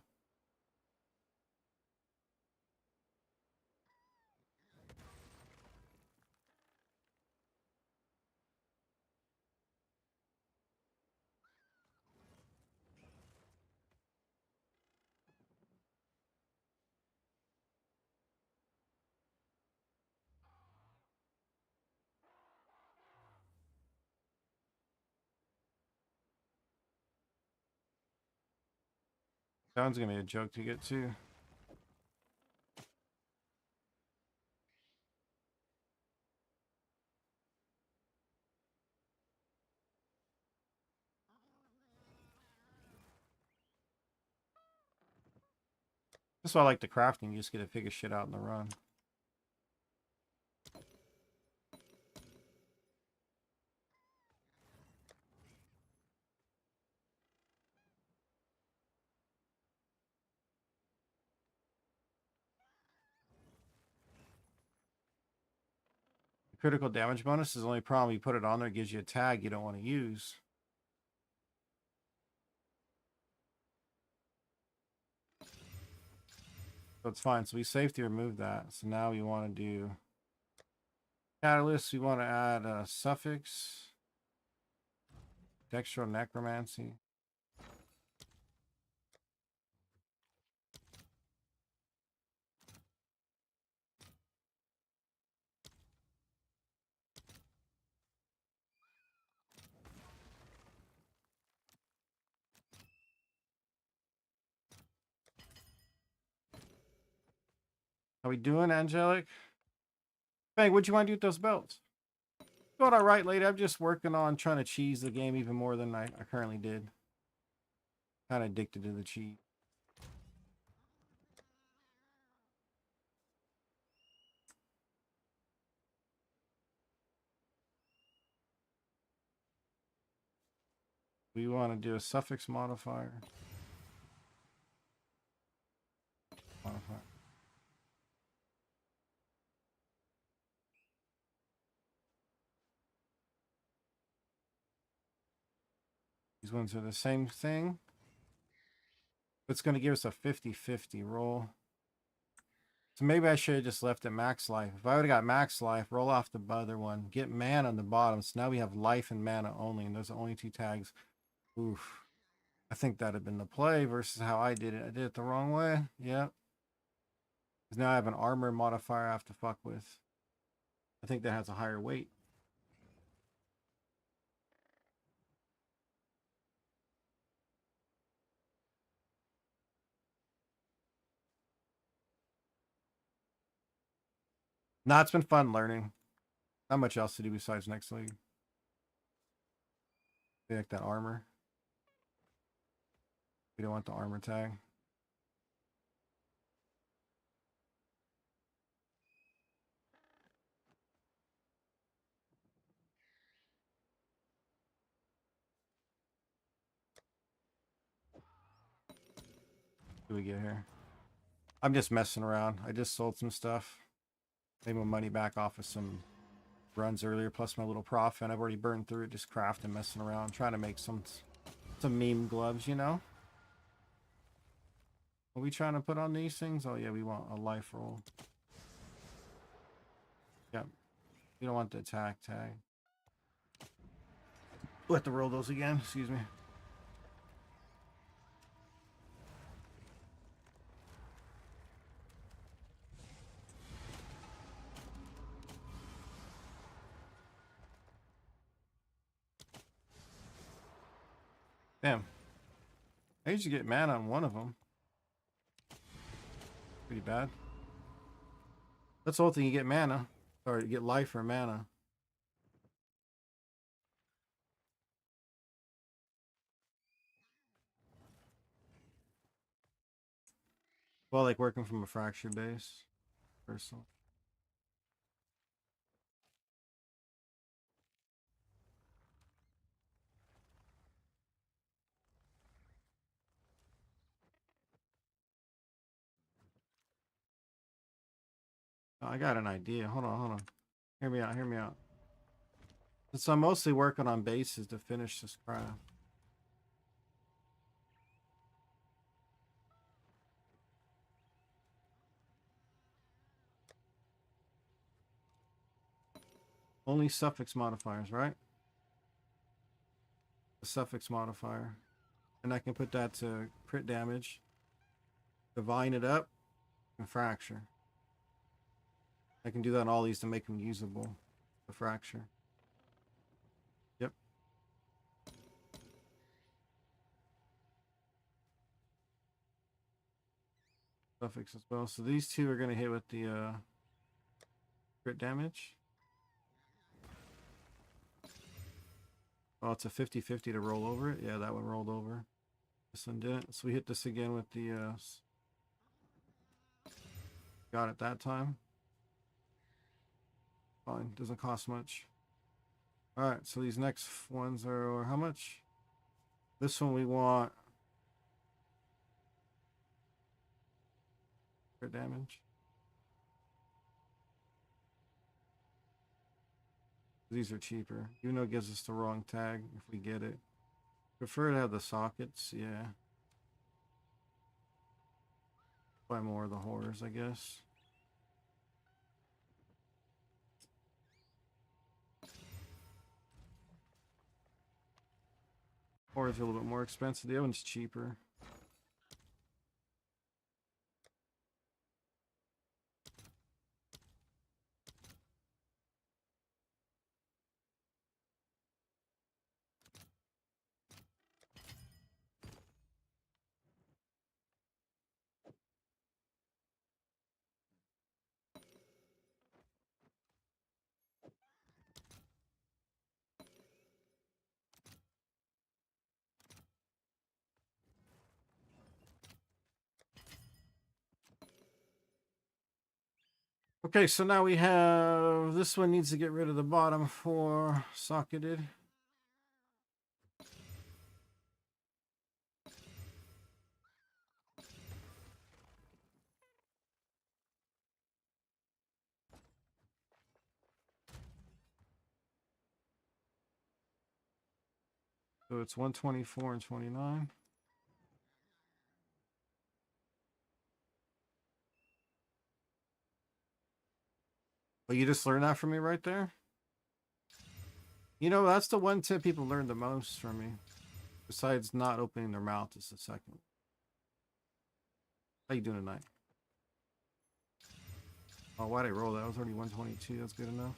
[SPEAKER 1] That one's gonna be a joke to get to. That's why I like the crafting. You just get to figure shit out in the run. The critical damage bonus is the only problem. You put it on there, it gives you a tag you don't want to use. So it's fine. So we safety remove that. So now we want to do catalyst. We want to add a suffix, textural necromancy. How we doing, Angelic? Bang, what'd you want to do with those belts? Going all right, lady. I'm just working on trying to cheese the game even more than I currently did. Kind of addicted to the cheese. We want to do a suffix modifier. modifier. These ones are the same thing. It's going to give us a 50-50 roll. So maybe I should have just left it max life. If I would have got max life, roll off the other one, get mana on the bottom. So now we have life and mana only, and those are only 2 tags. Oof. I think that'd have been the play versus how I did it. I did it the wrong way. Yep. Because now I have an armor modifier I have to fuck with. I think that has a higher weight. Nah, it's been fun learning. Not much else to do besides next league. They like that armor. We don't want the armor tag. What do we get here? I'm just messing around. I just sold some stuff. Made my money back off of some runs earlier, plus my little profit. I've already burned through it, just crafting, messing around, trying to make some meme gloves, you know? Are we trying to put on these things? Oh yeah, we want a life roll. Yep. We don't want the attack tag. We'll have to roll those again, excuse me. Damn. I usually get mana on one of them. Pretty bad. That's the whole thing, you get mana. Or you get life or mana. Well, like working from a fracture base. Personally. Oh, I got an idea. Hold on, hold on. Hear me out, hear me out. So I'm mostly working on bases to finish this craft. Only suffix modifiers, right? The suffix modifier. And I can put that to crit damage, divine it up, and fracture. I can do that on all these to make them usable. The fracture. Yep. Suffix as well. So these two are going to hit with the crit damage. Oh, it's a 50-50 to roll over it. Yeah, that one rolled over. This one didn't. So we hit this again with the... got it that time. Fine. Doesn't cost much. Alright, so these next ones are how much? This one we want... crit damage. These are cheaper. Even though it gives us the wrong tag if we get it. Prefer to have the sockets, yeah. Buy more of the horrors, I guess. Horrors are a little bit more expensive. The other one's cheaper. Okay, so now we have... this one needs to get rid of the bottom 4 socketed. So it's 124 and 29. But you just learned that from me right there? You know, that's the one tip people learn the most from me. Besides not opening their mouth is the second. How you doing tonight? Oh, why'd I roll that? I was already 122. That's good enough.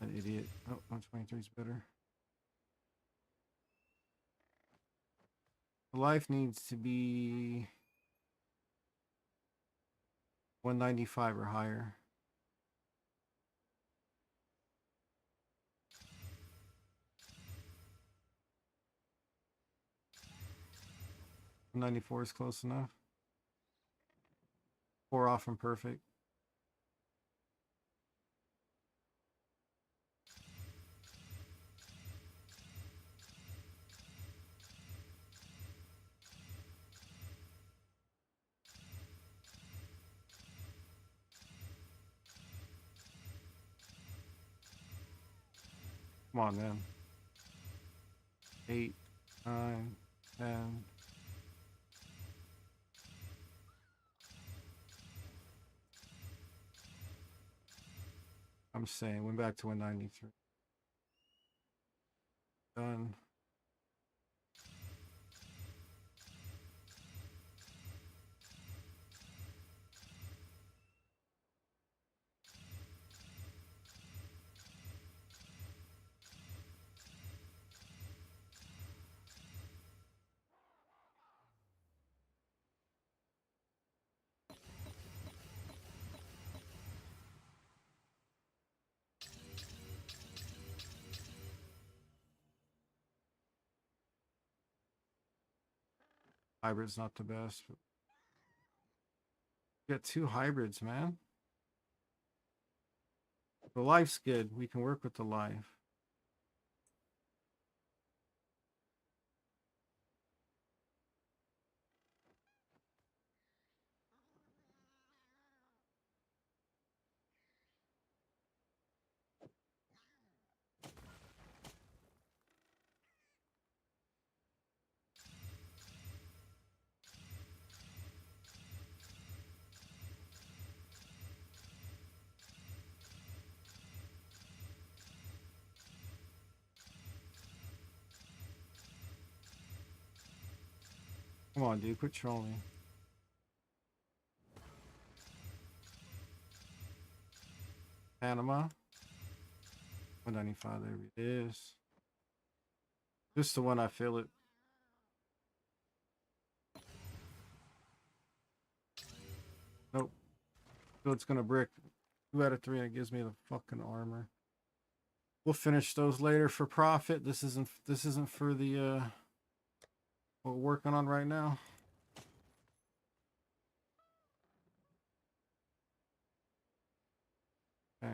[SPEAKER 1] An idiot. Oh, 123 is better. The life needs to be 195 or higher. $94 is close enough. 4 off from perfect. Come on, man. 8, 9, 10. I'm saying, went back to 193. Done. Hybrid's not the best. But we got 2 hybrids, man. The life's good. We can work with the life. Come on, dude. Quit trolling. Panama. 195. There it is. Just the one I feel it. Nope. So it's gonna brick. 2 out of 3 and it gives me the fucking armor. We'll finish those later for profit. This isn't for the what we're working on right now. Okay.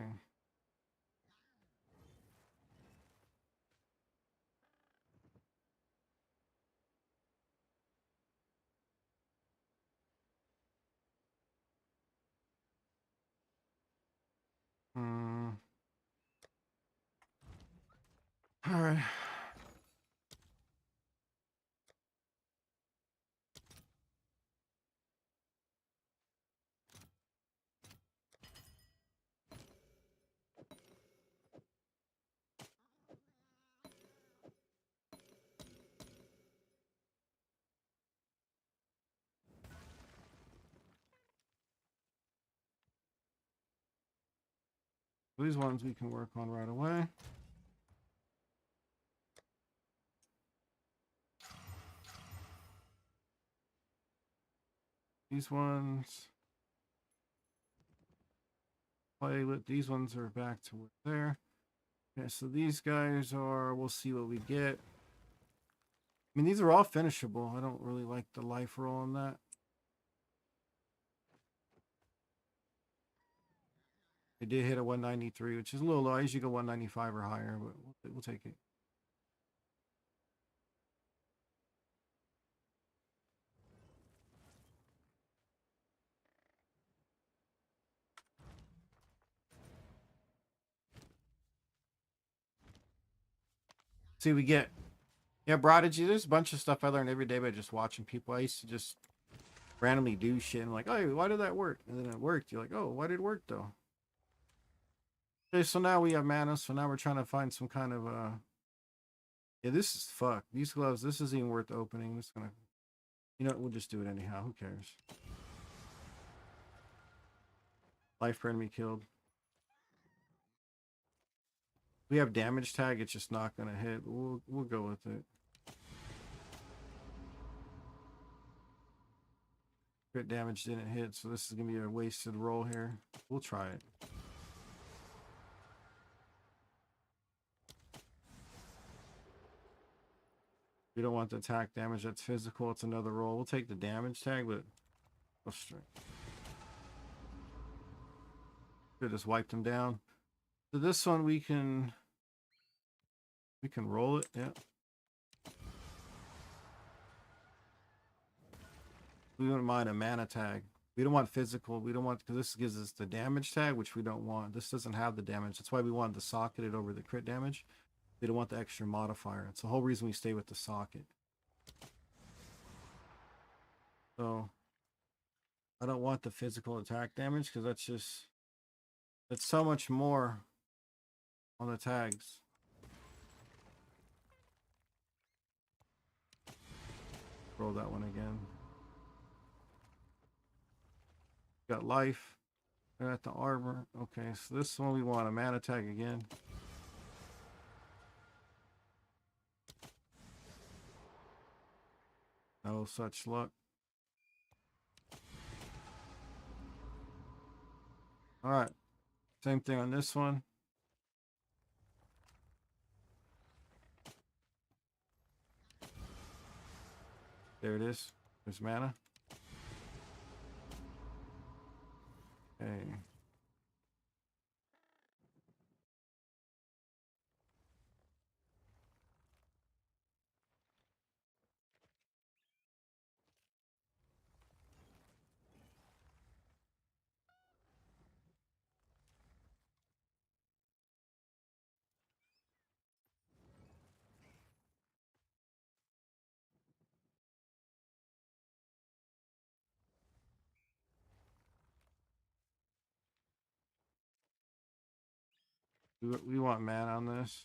[SPEAKER 1] All right. These ones we can work on right away. These ones. Play with these ones are back to there. Okay, so these guys are, we'll see what we get. I mean, these are all finishable. I don't really like the life roll on that. It did hit a 193, which is a little low. I usually go 195 or higher, but we'll take it. See, we get, yeah, Prodigy. There's a bunch of stuff I learned every day by just watching people. I used to just randomly do shit and like, oh, why did that work? And then it worked. You're like, oh, why did it work though? Okay, so now we have mana. So now we're trying to find some kind of yeah, this is fuck. These gloves. This isn't even worth opening. This is gonna, you know, we'll just do it anyhow. Who cares? Life per enemy killed. We have damage tag. It's just not gonna hit. We'll go with it. Crit damage didn't hit, so this is gonna be a wasted roll here. We'll try it. We don't want the attack damage. That's physical. It's another roll. We'll take the damage tag, but we'll straight. Could just wiped them down. So this one we can roll it. Yeah. We wouldn't mind a mana tag. We don't want physical. We don't want, because this gives us the damage tag, which we don't want. This doesn't have the damage. That's why we want the socket it over the crit damage. We don't want the extra modifier. It's the whole reason we stay with the socket. So I don't want the physical attack damage because that's so much more on the tags. Roll that one again. Got life. Got the armor. Okay, so this one we want a mana tag again. No such luck. All right. Same thing on this one. There it is. There's mana. Okay. We want mana on this.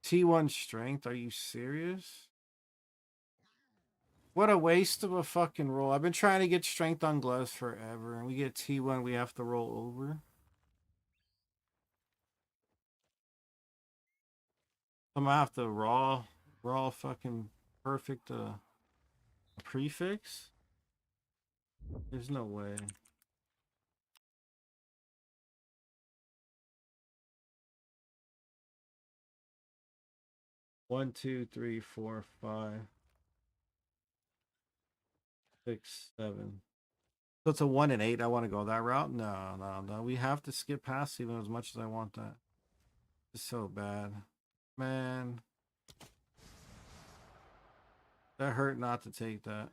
[SPEAKER 1] T1 strength. Are you serious? What a waste of a fucking roll. I've been trying to get strength on gloves forever, and we get T1, we have to roll over. I'm gonna have to raw fucking perfect prefix. There's no way. One, two, three, four, 5, 6, 7. So it's a 1 and 8. I want to go that route. No. We have to skip past even as much as I want that. It's so bad, man. That hurt not to take that.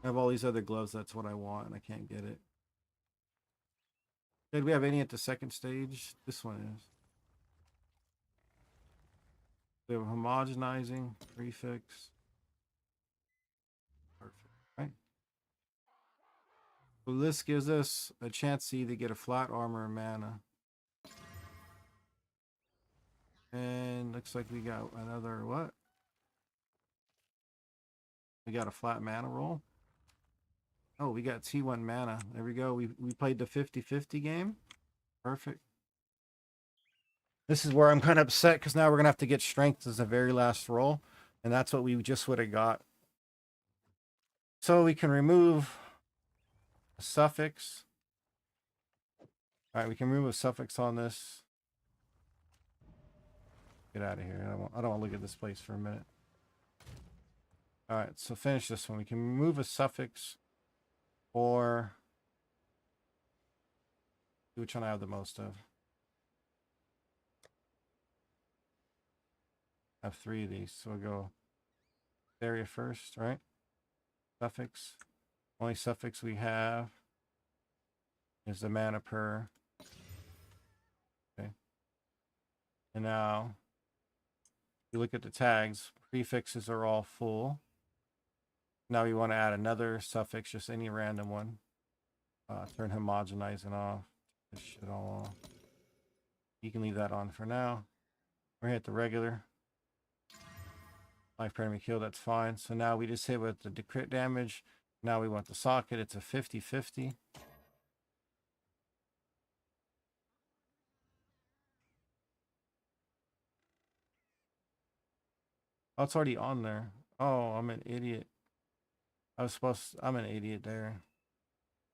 [SPEAKER 1] I have all these other gloves. That's what I want, and I can't get it. Did we have any at the second stage? This one is. We have homogenizing prefix. Perfect, right? So this gives us a chance to either get a flat armor or mana. And looks like we got another what? We got a flat mana roll. Oh, we got T1 mana. There we go. We played the 50-50 game. Perfect. This is where I'm kind of upset because now we're going to have to get strength as the very last roll. And that's what we just would have got. So we can remove a suffix. All right, we can remove a suffix on this. Get out of here. I don't want to look at this place for a minute. All right, so finish this one. We can remove a suffix or which one I have the most of. I have 3 of these, so we'll go area first, right? Suffix. Only suffix we have is the mana per. Okay. And now, if you look at the tags, prefixes are all full. Now we want to add another suffix, just any random one. Turn homogenizing off. This shit all off. You can leave that on for now. We're gonna hit the regular. Life per enemy kill, that's fine. So now we just hit with the crit damage. Now we want the socket. It's a 50-50. Oh, it's already on there. Oh, I'm an idiot. I'm an idiot there.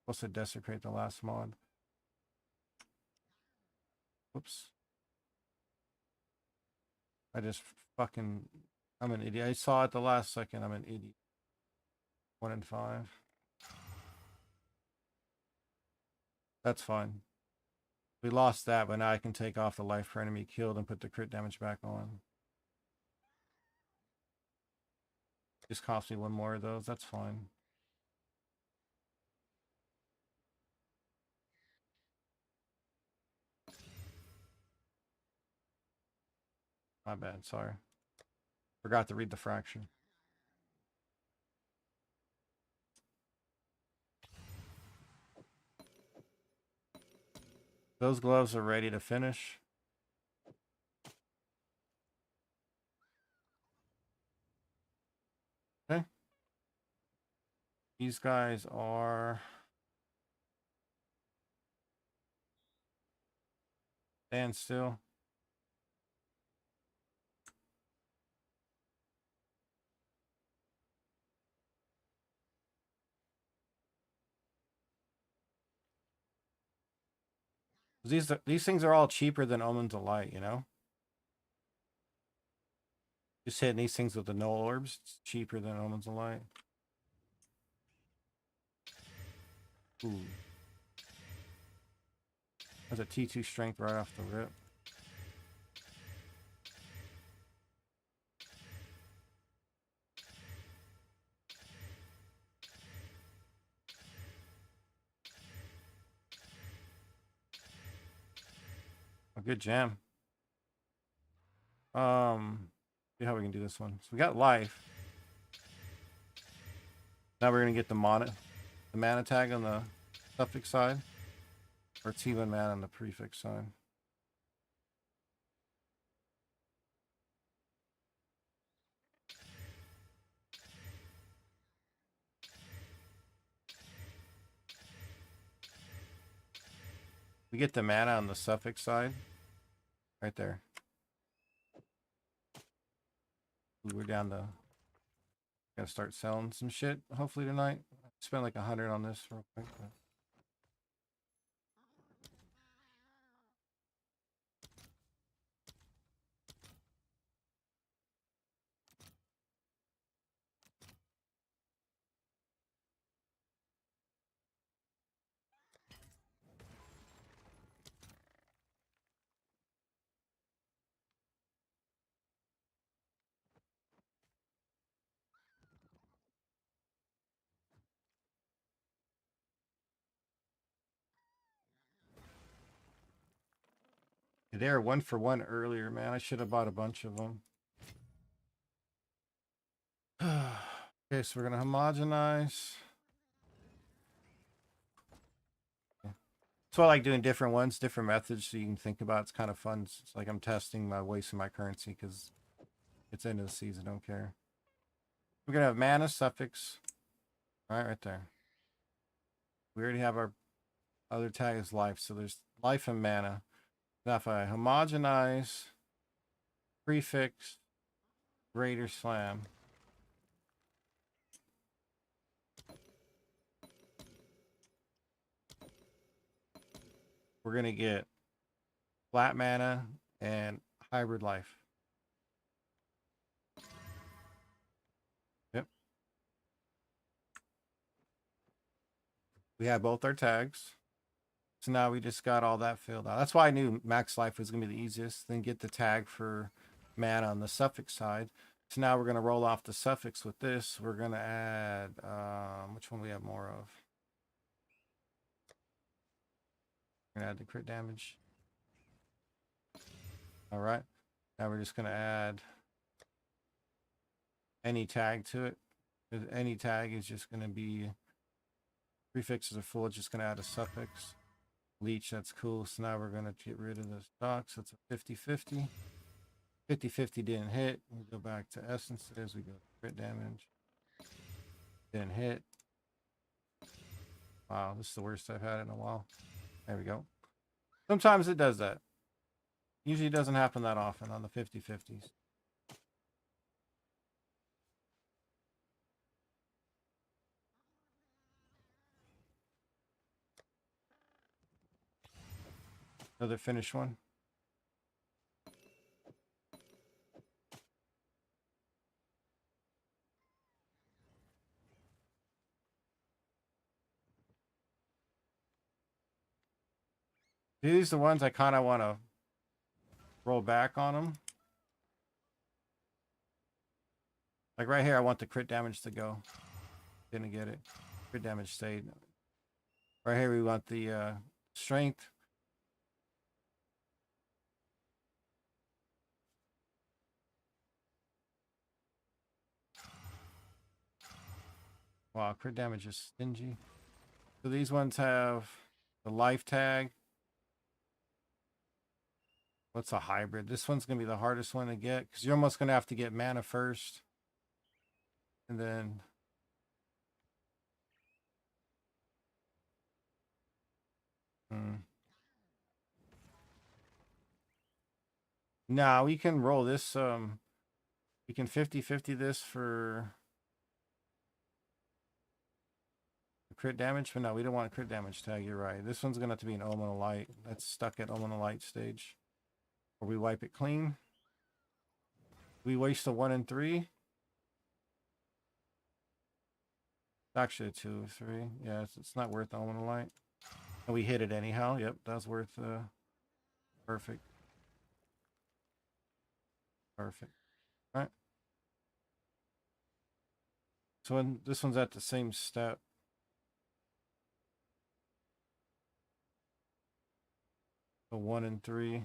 [SPEAKER 1] Supposed to desecrate the last mod. Whoops. I'm an idiot. I saw it the last second. I'm an idiot. 1 in 5. That's fine. We lost that, but now I can take off the life per enemy killed and put the crit damage back on. Just cost me 1 more of those. That's fine. My bad. Sorry. Forgot to read the fraction. Those gloves are ready to finish. Okay. These guys are stand still. These things are all cheaper than Omens of Light, you know? Just hitting these things with the null orbs, it's cheaper than Omens of Light. Ooh. That's a T2 strength right off the rip. A good jam. See how we can do this one. So we got life. Now we're gonna get the mana tag on the suffix side, or T1 mana on the prefix side. We get the mana on the suffix side, right there. We're down to. Gotta start selling some shit hopefully tonight. Spend like 100 on this real quick. They are 1 for 1 earlier, man. I should have bought a bunch of them. Okay, so we're gonna homogenize. So I like doing different ones, different methods, so you can think about. It's kind of fun. It's like I'm testing my wasting my currency because it's end of the season. Don't care. We're gonna have mana suffix. All right there. We already have our other tag is life, so there's life and mana. Now if I homogenize, prefix, greater slam. We're gonna get flat mana and hybrid life. Yep. We have both our tags. So now we just got all that filled out. That's why I knew max life was gonna be the easiest. Then get the tag for mana on the suffix side. So now we're gonna roll off the suffix with this. We're gonna add which one we have more of? We're gonna add the crit damage. All right. Now we're just gonna add any tag to it. Because any tag is just gonna be prefixes are full. It's just gonna add a suffix. Leech, that's cool. So now we're gonna get rid of the stocks. That's a 50-50. 50-50 didn't hit. We go back to essences. We go crit damage. Didn't hit. Wow, this is the worst I've had in a while. There we go. Sometimes it does that. Usually it doesn't happen that often on the 50-50s. Another finished one. These are the ones I kind of want to roll back on them. Like right here, I want the crit damage to go. Didn't get it. Crit damage stayed. Right here, we want the strength. Wow, crit damage is stingy. So these ones have the life tag. What's a hybrid? This one's going to be the hardest one to get because you're almost going to have to get mana first. And then... Now we can roll this. We can 50-50 this for crit damage, but no, we don't want a crit damage tag. You're right. This one's gonna have to be an Omen of Light. That's stuck at Omen of Light stage. Or we wipe it clean. We waste a 1 and 3. Actually a 2 or 3. Yeah, it's not worth Omen of Light. And we hit it anyhow. Yep, that's worth perfect. Perfect. All right. So this one's at the same step. So 1 and 3.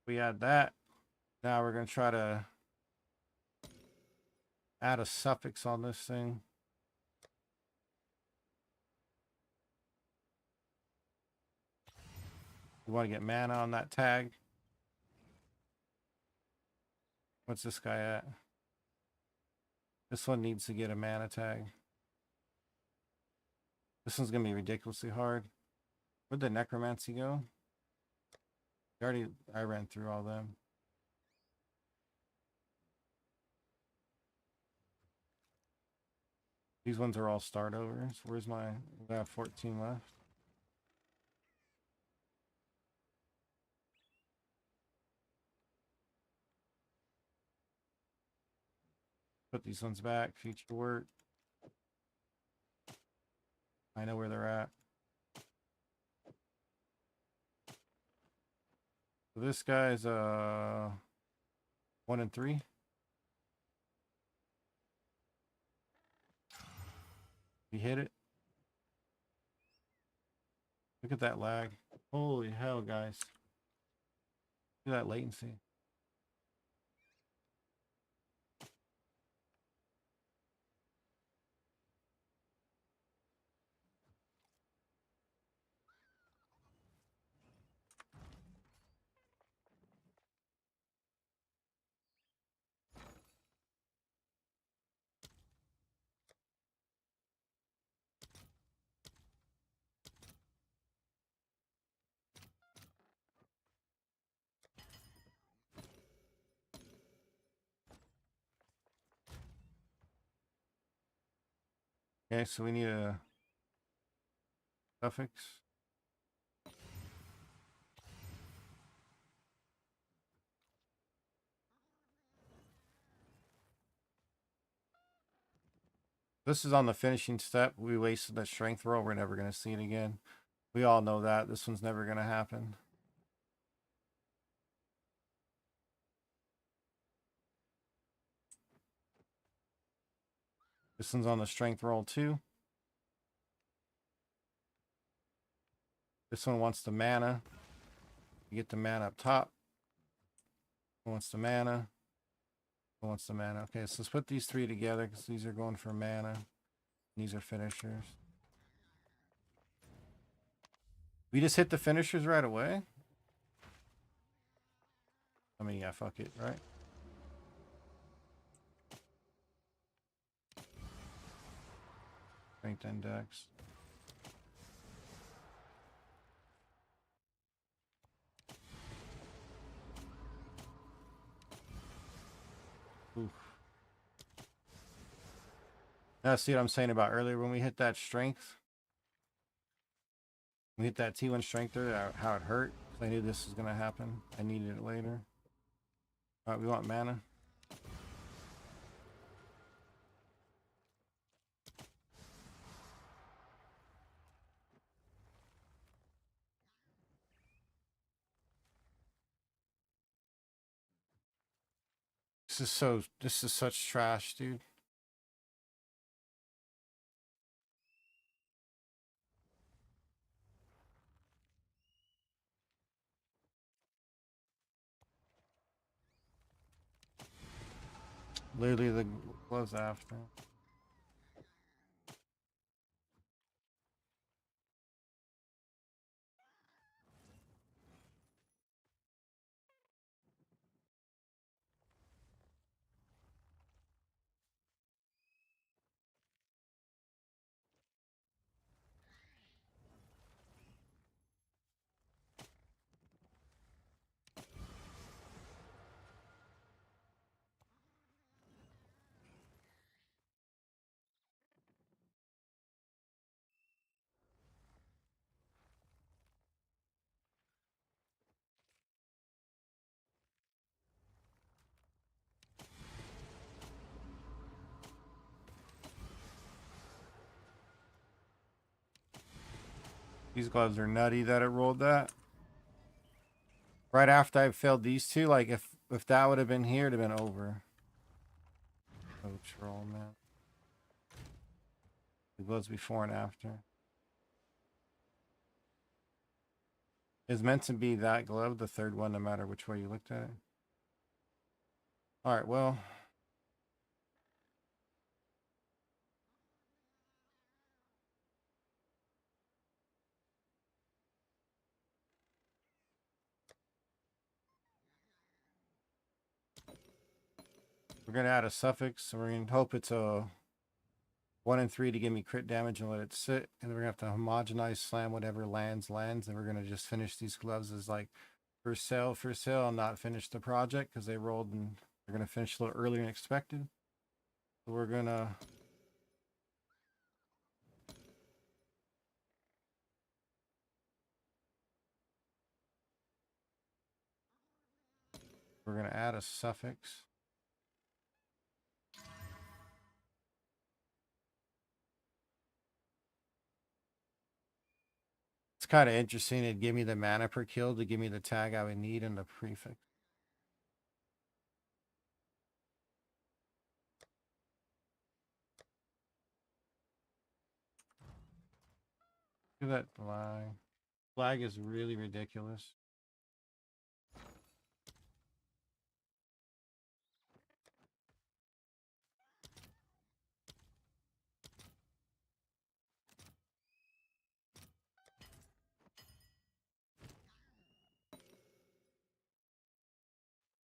[SPEAKER 1] We add that. Now we're going to try to add a suffix on this thing. We want to get mana on that tag. What's this guy at? This one needs to get a mana tag. This one's going to be ridiculously hard. Where'd the necromancy go? I ran through all them. These ones are all start overs. Where's my... I have 14 left. Put these ones back. Future work. I know where they're at. So this guy's 1 and 3. We hit it. Look at that lag. Holy hell, guys. Look at that latency. Okay, so we need a suffix. This is on the finishing step. We wasted that strength roll. We're never going to see it again. We all know that. This one's never going to happen. This one's on the strength roll too. This one wants the mana. You get the mana up top. Who wants the mana? Who wants the mana? Okay, so let's put these three together because these are going for mana. These are finishers. We just hit the finishers right away? I mean, yeah, fuck it, right? Strength index. Oof. Now, see what I'm saying about earlier when we hit that strength? We hit that T1 strength there, how it hurt. I knew this was going to happen. I needed it later. All right, we want mana. This is such trash, dude. Literally the gloves after. These gloves are nutty that it rolled that. Right after I failed these two, like if that would have been here, it'd have been over. Oh, troll, man. The gloves before and after. It's meant to be that glove, the third one, no matter which way you looked at it. All right, well. We're going to add a suffix. So we're going to hope it's a 1 and 3 to give me crit damage and let it sit. And we're going to have to homogenize slam whatever lands. And we're going to just finish these gloves as like for sale, and not finish the project because they rolled and they're going to finish a little earlier than expected. So we're going to... We're going to add a suffix. It's kind of interesting. It'd give me the mana per kill to give me the tag I would need and the prefix. Look at that flag. Flag is really ridiculous.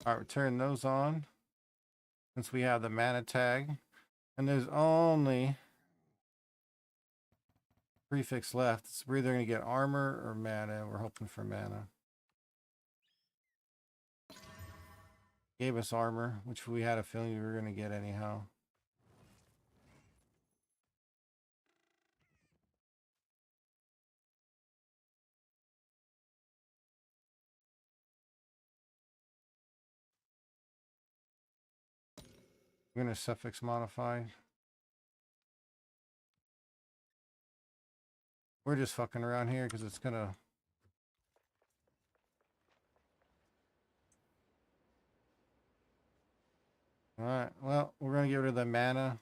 [SPEAKER 1] All right, return those on. Since we have the mana tag. And there's only prefix left. So we're either going to get armor or mana. We're hoping for mana. Gave us armor, which we had a feeling we were going to get anyhow. We're going to suffix modify. We're just fucking around here because it's gonna... Alright, well, we're gonna get rid of the mana.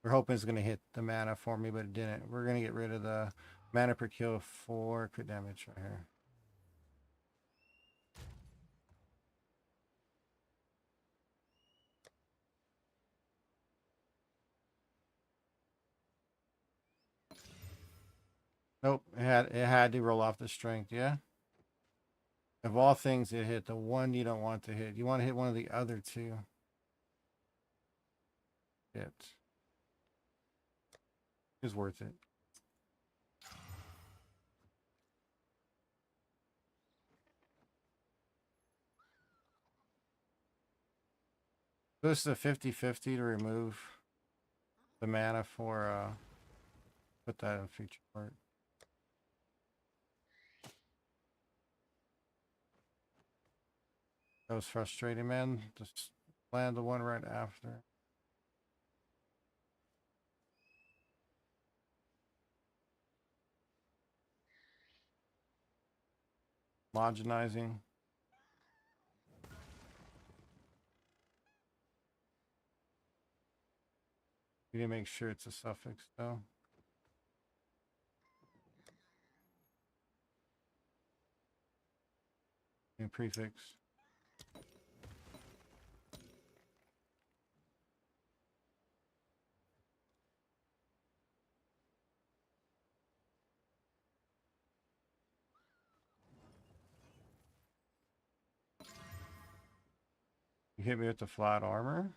[SPEAKER 1] We're hoping it's gonna hit the mana for me, but it didn't. We're gonna get rid of the mana per kill for crit damage right here. Nope, it had to roll off the strength, yeah? Of all things, it hit the one you don't want to hit. You want to hit one of the other two. It is worth it. This is a 50-50 to remove the mana for put that in feature part. That was frustrating, man. Just land the one right after. Homogenizing. You need to make sure it's a suffix though. And prefix. You hit me with the flat armor.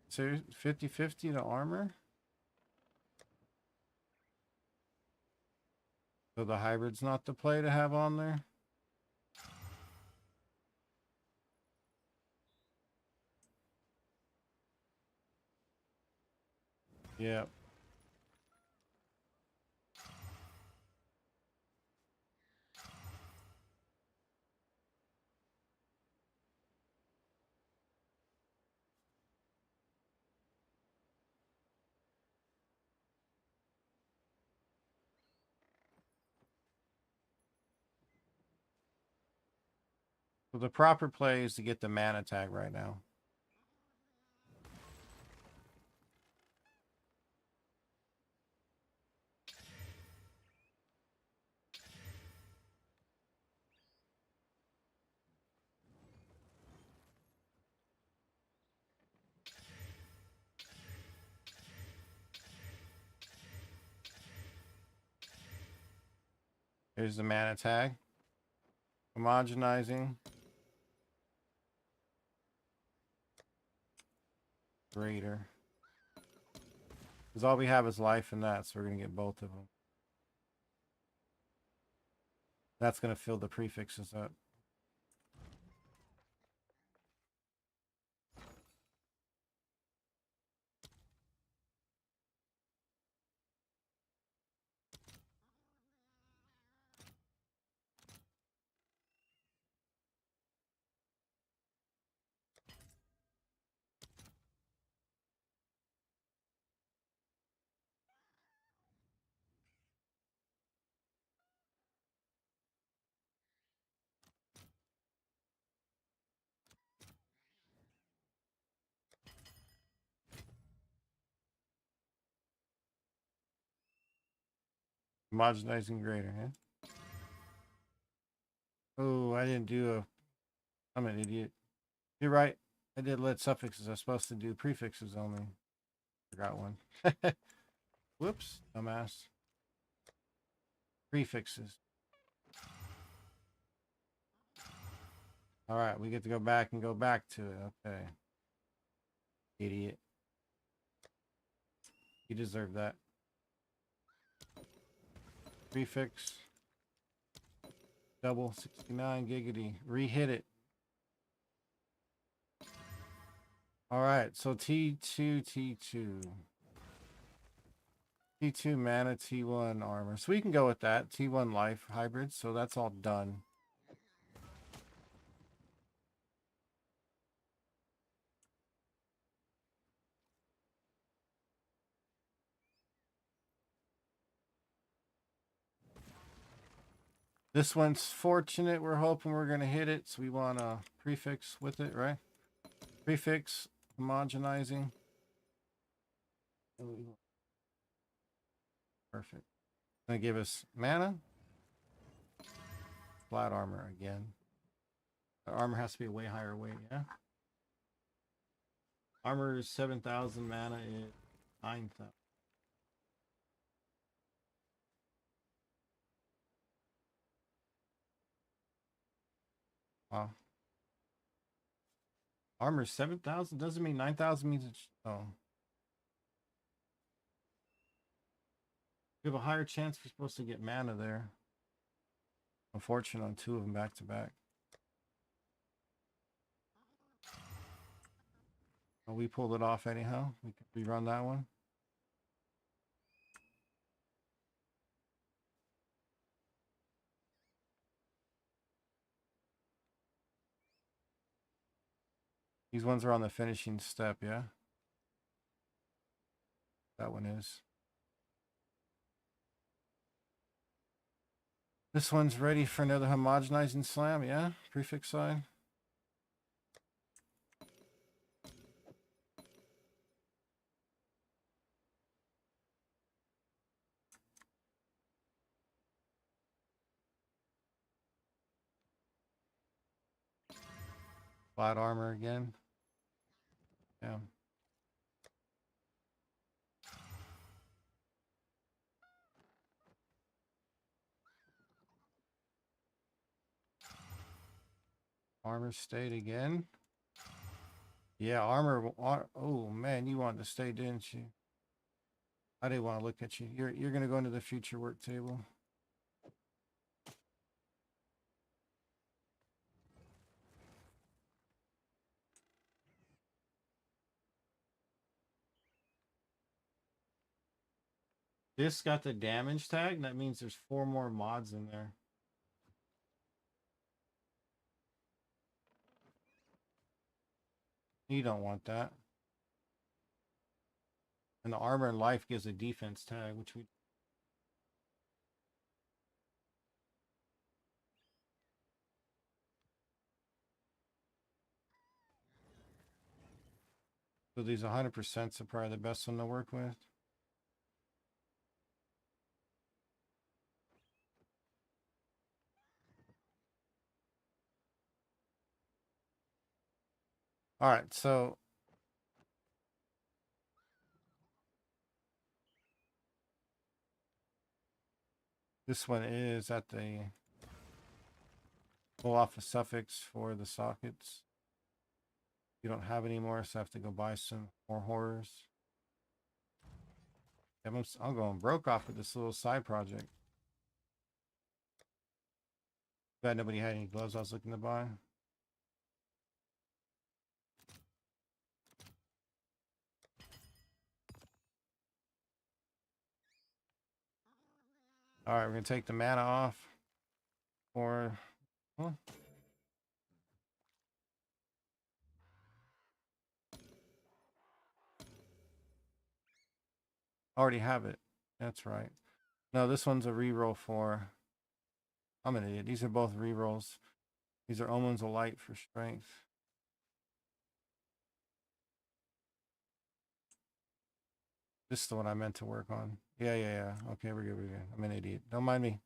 [SPEAKER 1] So 50-50 to armor. So the hybrid's not the play to have on there. Yep. So the proper play is to get the mana tag right now. Here's the mana tag. Homogenizing. Greater. Because all we have is life and that, so we're going to get both of them. That's going to fill the prefixes up. Homogenizing greater, huh? Oh, I didn't do a... I'm an idiot. You're right. I did let suffixes. I was supposed to do prefixes only. Forgot one. Whoops, dumbass. Prefixes. All right, we get to go back and go back to it. Okay. Idiot. You deserve that. Prefix. Double 69 giggity. Re-hit it. All right, so T2. T2 mana, T1 armor. So we can go with that. T1 life hybrid. So that's all done. This one's fortunate. We're hoping we're going to hit it. So we want a prefix with it, right? Prefix, homogenizing. Perfect. Going to give us mana. Flat armor again. The armor has to be a way higher weight, yeah? Armor is 7,000, mana is 9,000. Wow. Armor 7,000 doesn't mean 9,000 means it's. Oh. We have a higher chance we're supposed to get mana there. Unfortunate on 2 of them back to back. Well, we pulled it off anyhow. We can rerun that one. These ones are on the finishing step, yeah? That one is. This one's ready for another homogenizing slam, yeah? Prefix side. Flat armor again. Yeah. Armor stayed again. Yeah, armor. Oh man, you wanted to stay, didn't you? I didn't want to look at you. You're gonna go into the future work table. This got the damage tag. That means there's 4 more mods in there. You don't want that. And the armor and life gives a defense tag, which we. So these 100% are probably the best one to work with. All right, so this one is at the pull off a suffix for the sockets. You don't have any more, so I have to go buy some more horrors. I'm going broke off with this little side project. Glad nobody had any gloves I was looking to buy. All right, we're gonna take the mana off. Or, huh? Already have it. That's right. No, this one's a reroll for. I'm an idiot. These are both rerolls. These are omens of light for strength. This is the one I meant to work on. Yeah. Okay, we're good. I'm an idiot. Don't mind me.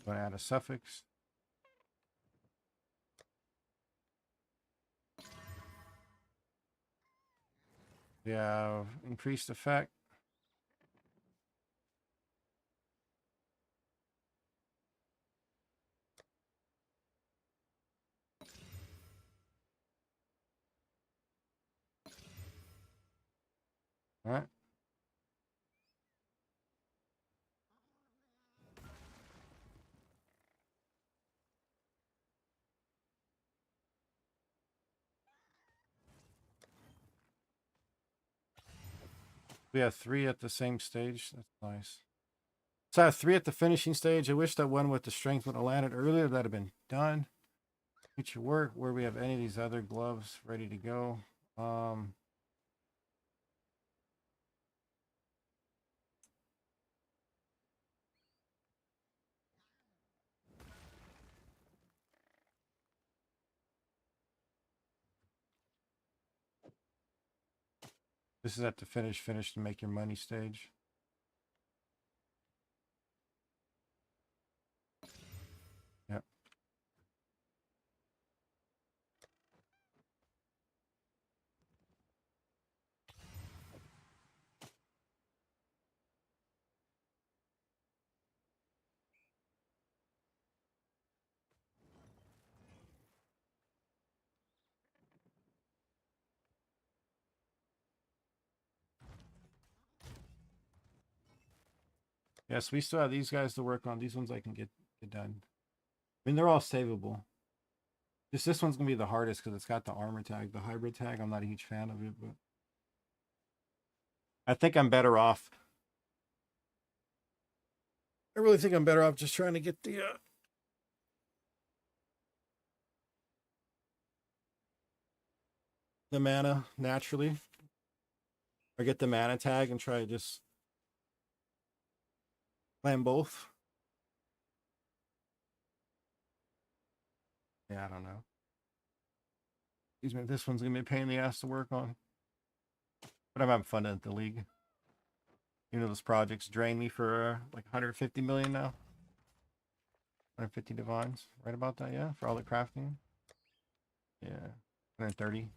[SPEAKER 1] Going to add a suffix. We have increased effect. All right. We have 3 at the same stage. That's nice. So I have 3 at the finishing stage. I wish that one with the strength would have landed earlier. That'd have been done. Future work, where we have any of these other gloves ready to go. This is at the finish to make your money stage. Yep. Yes, we still have these guys to work on. These ones I can get done. I mean, they're all savable. Just this one's gonna be the hardest because it's got the armor tag, the hybrid tag. I'm not a huge fan of it, but I think I'm better off. I really think I'm better off just trying to get the mana naturally, or get the mana tag and try to just plan both. Yeah, I don't know. This one's gonna be a pain in the ass to work on, but I'm having fun at the league. You know, those projects drain me for like 150 million now. 150 divines, right about that, yeah, for all the crafting. Yeah, 130.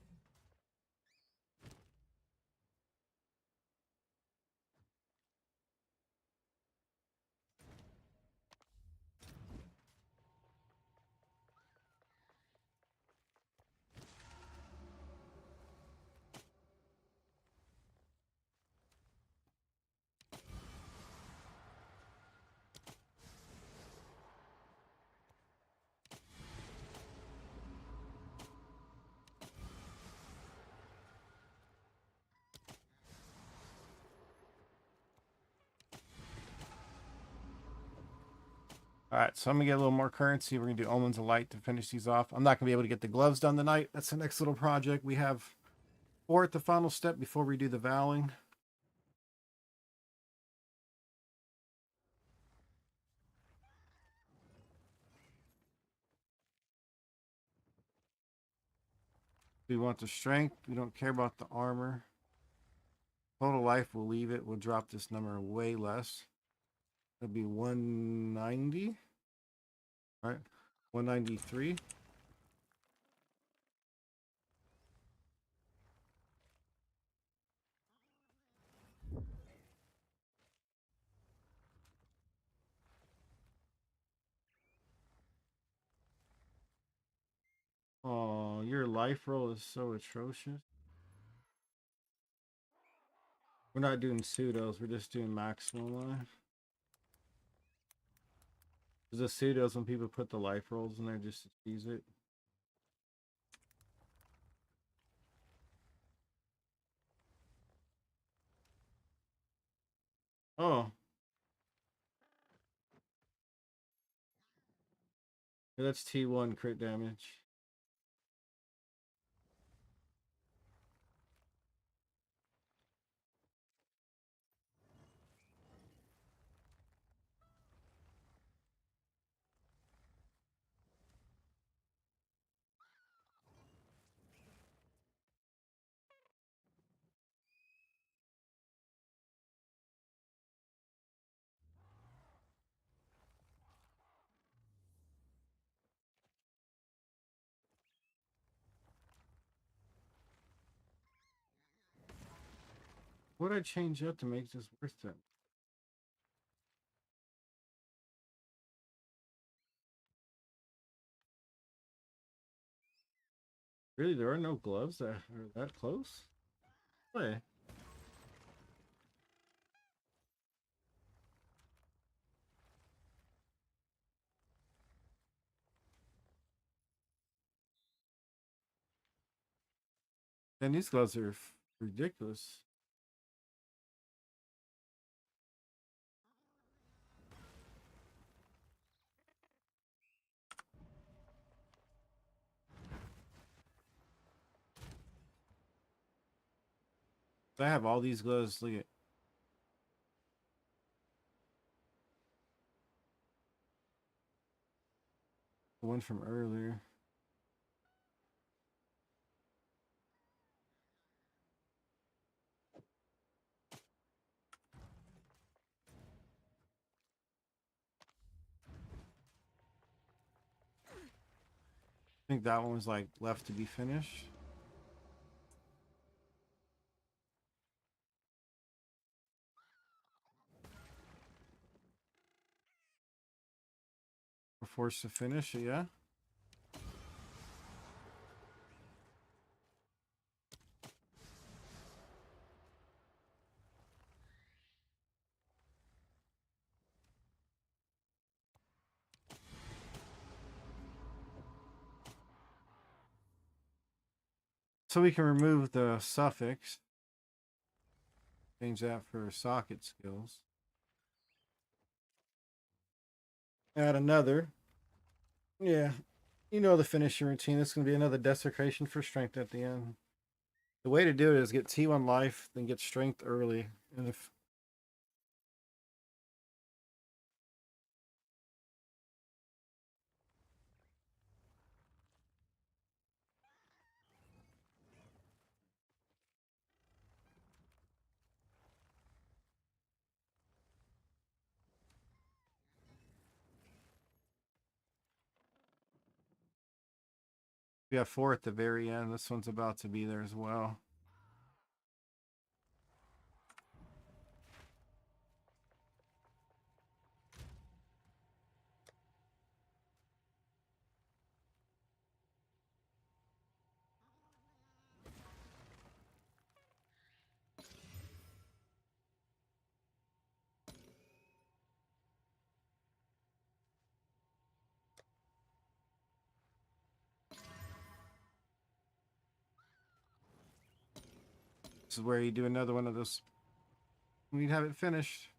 [SPEAKER 1] All right, so I'm gonna get a little more currency. We're gonna do Omens of Light to finish these off. I'm not gonna be able to get the gloves done tonight. That's the next little project. We have 4 at the final step before we do the vows. We want the strength. We don't care about the armor. Total life, we'll leave it. We'll drop this number way less. It'll be 190. All right, 193. Oh, your life roll is so atrocious. We're not doing pseudos. We're just doing maximum life. There's a pseudos when people put the life rolls in there just to tease it. Oh. That's T1 crit damage. What did I change up to make this worth it? Really, there are no gloves that are that close? Play. And these gloves are ridiculous. I have all these gloves. Look at the one from earlier. I think that one was like left to be finished. We're forced to finish it, yeah. So we can remove the suffix. Change that for socket skills. Add another. Yeah. You know the finishing routine. This is going to be another desecration for strength at the end. The way to do it is get T1 life, then get strength early. And if we have 4 at the very end, this one's about to be there as well. This is where you do another one of those. We'd have it finished.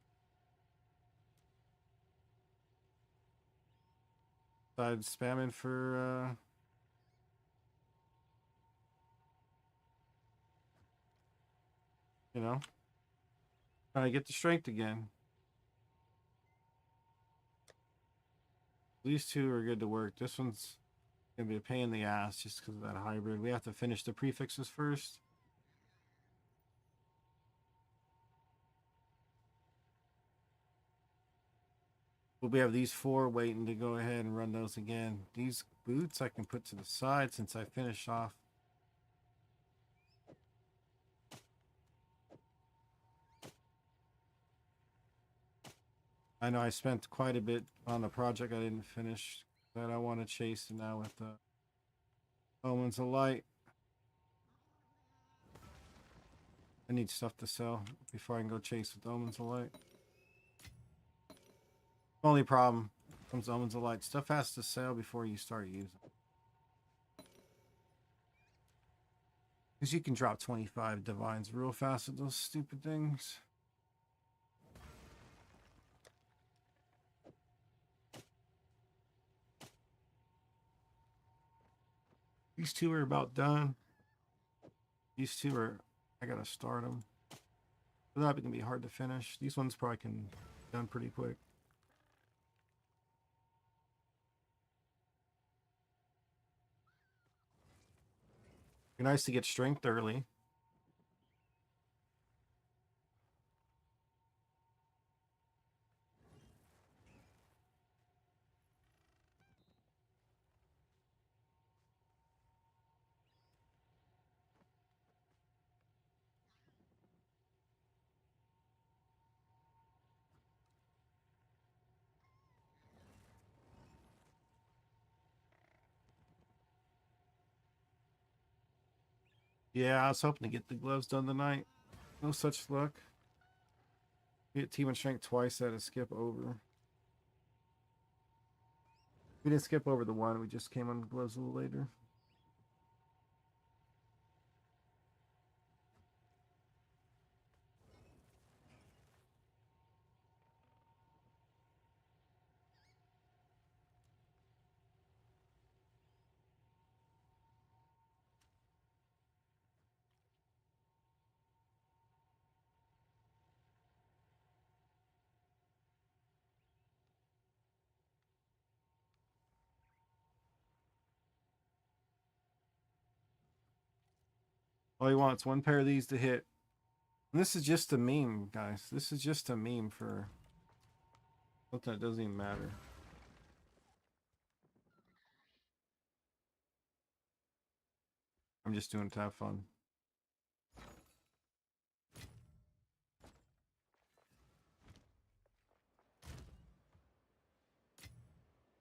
[SPEAKER 1] Started spamming for you know, trying to get the strength again. These two are good to work. This one's gonna be a pain in the ass just because of that hybrid. We have to finish the prefixes first. But we have these 4 waiting to go ahead and run those again. These boots I can put to the side since I finished off. I know I spent quite a bit on the project I didn't finish that I want to chase now with the Omens of Light. I need stuff to sell before I can go chase with Omens of Light. Only problem comes Omens of Light. Stuff has to sell before you start using it. Because you can drop 25 divines real fast with those stupid things. These 2 are about done. These 2 are, I gotta start them. But that'll be hard to finish. These ones probably can be done pretty quick. Be nice to get strength early. Yeah, I was hoping to get the gloves done tonight. No such luck. We hit T1 strength twice at a skip over. We didn't skip over the one, we just came on the gloves a little later. All he wants one pair of these to hit. And this is just a meme, guys. This is just a meme for something that doesn't even matter. I'm just doing it to have fun.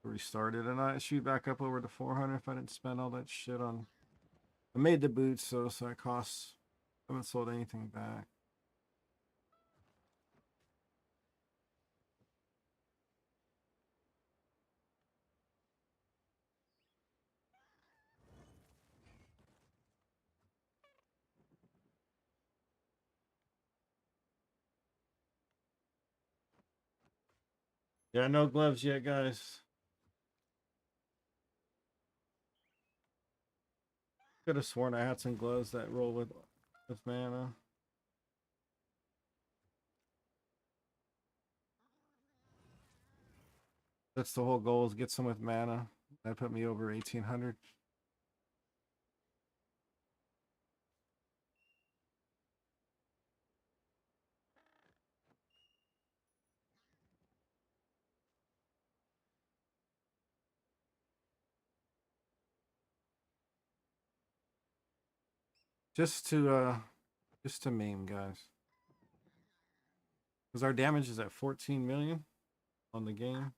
[SPEAKER 1] Restarted, and I shoot back up over to 400 if I didn't spend all that shit on. I made the boots, so it costs. I haven't sold anything back. Yeah, no gloves yet, guys. Could have sworn I had some gloves that roll with mana. That's the whole goal, is get some with mana. That put me over 1800. Just to meme, guys. Because our damage is at 14 million on the game.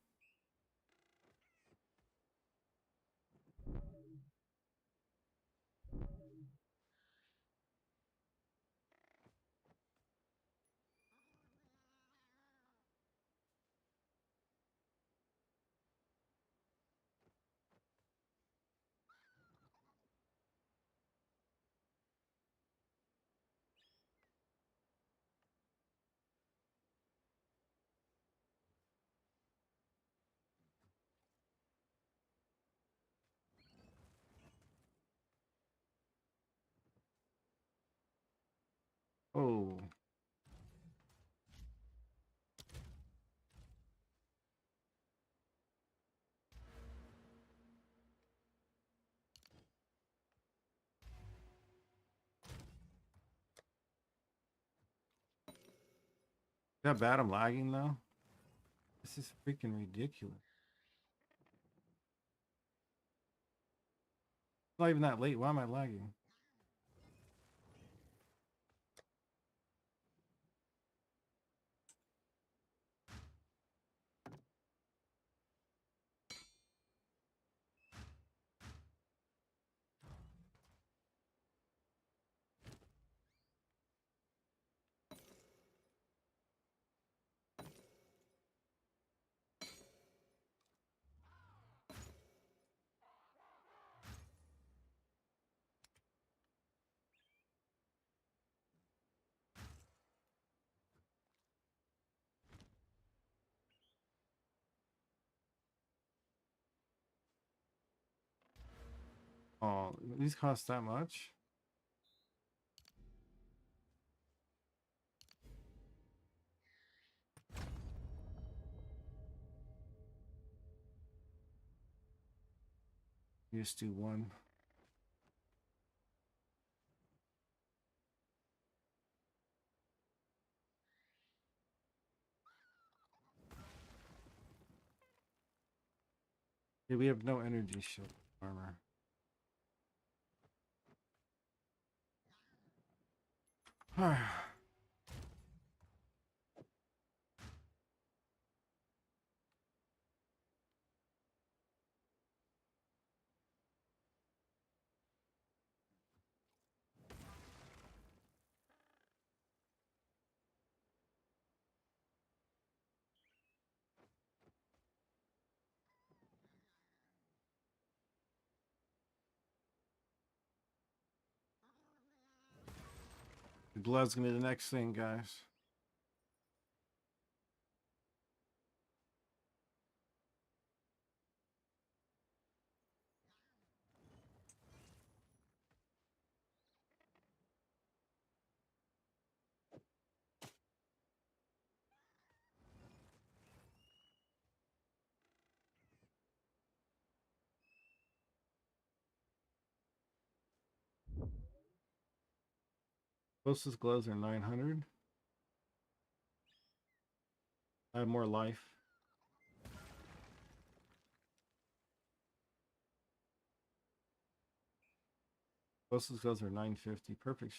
[SPEAKER 1] Oh. How bad I'm lagging though? This is freaking ridiculous. It's not even that late. Why am I lagging? Oh, these cost that much? You just do one. Yeah, we have no energy shield armor. The glove's gonna be the next thing, guys. Closest gloves are 900. I have more life. Closest gloves are 950. Perfect.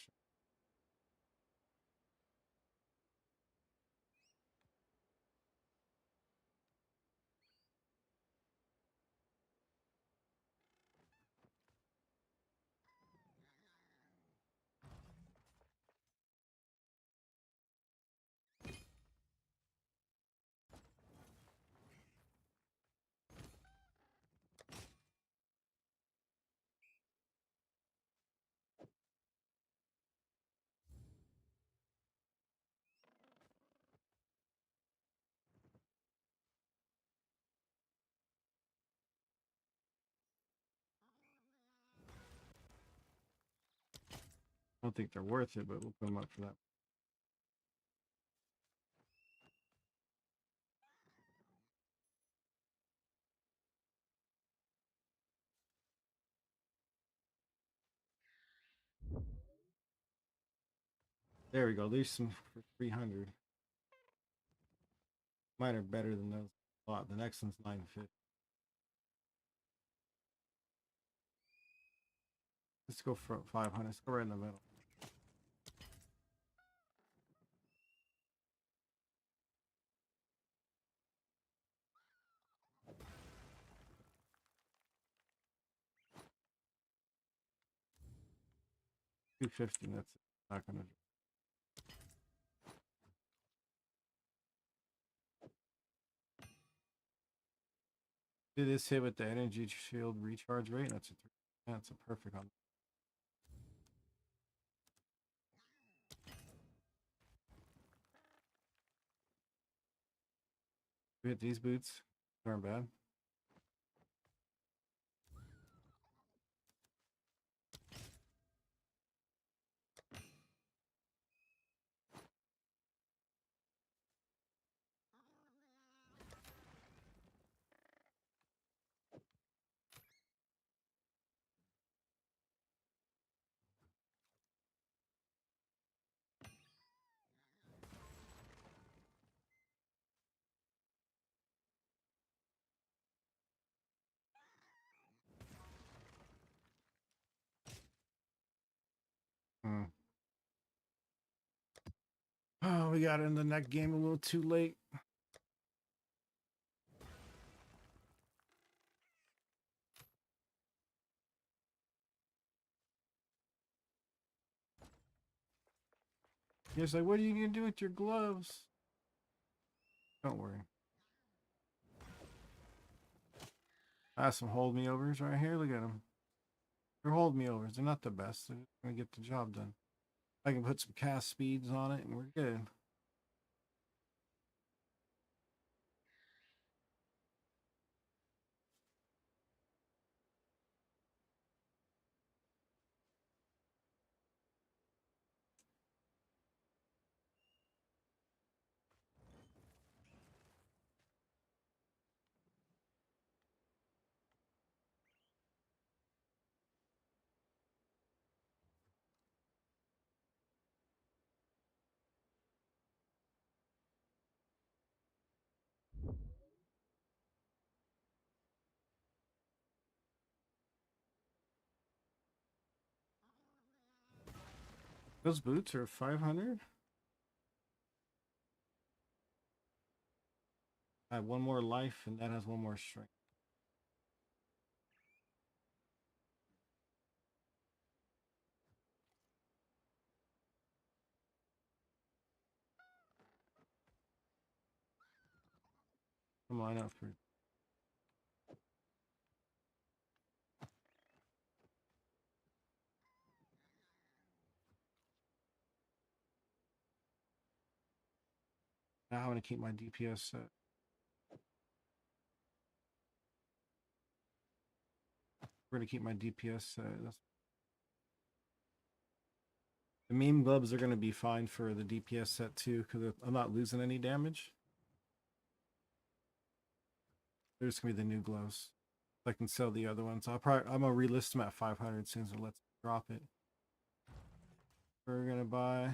[SPEAKER 1] I don't think they're worth it, but we'll put them up for that. There we go. There's some for 300. Mine are better than those. A lot. The next one's 950. Let's go for 500. Let's go right in the middle. $250. That's it. Not gonna. Do this hit with the energy shield recharge rate. That's a 3. That's a perfect on. We hit these boots. They aren't bad. Hmm. Oh, we got in the next game a little too late. He's like, what are you gonna do with your gloves? Don't worry. I have some hold me overs right here. Look at them. They're hold me overs. They're not the best. They're gonna get the job done. I can put some cast speeds on it and we're good. Those boots are 500. I have one more life and that has one more strength. Come on up for. Now I'm gonna keep my DPS set. We're gonna keep my DPS set. The meme gloves are gonna be fine for the DPS set too, because I'm not losing any damage. They're just gonna be the new gloves. I can sell the other ones. I'm gonna relist them at 500 as soon as it lets me drop it. We're gonna buy.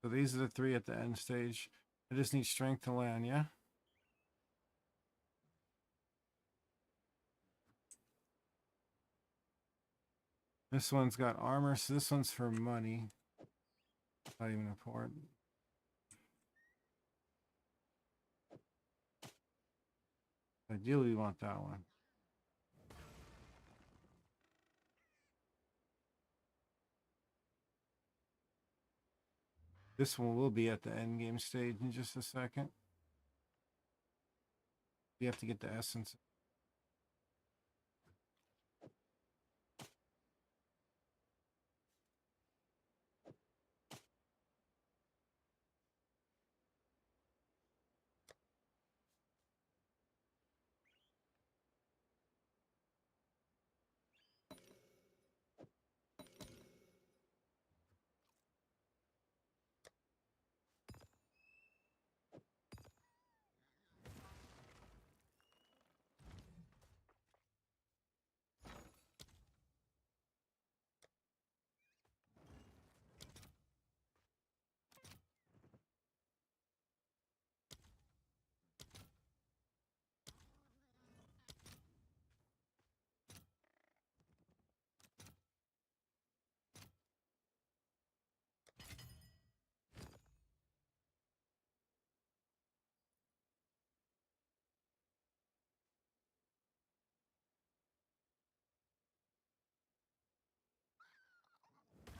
[SPEAKER 1] So these are the 3 at the end stage. I just need strength to land, yeah? This one's got armor, so this one's for money. Not even important. Ideally, we want that one. This one will be at the end game stage in just a second. You have to get the essence.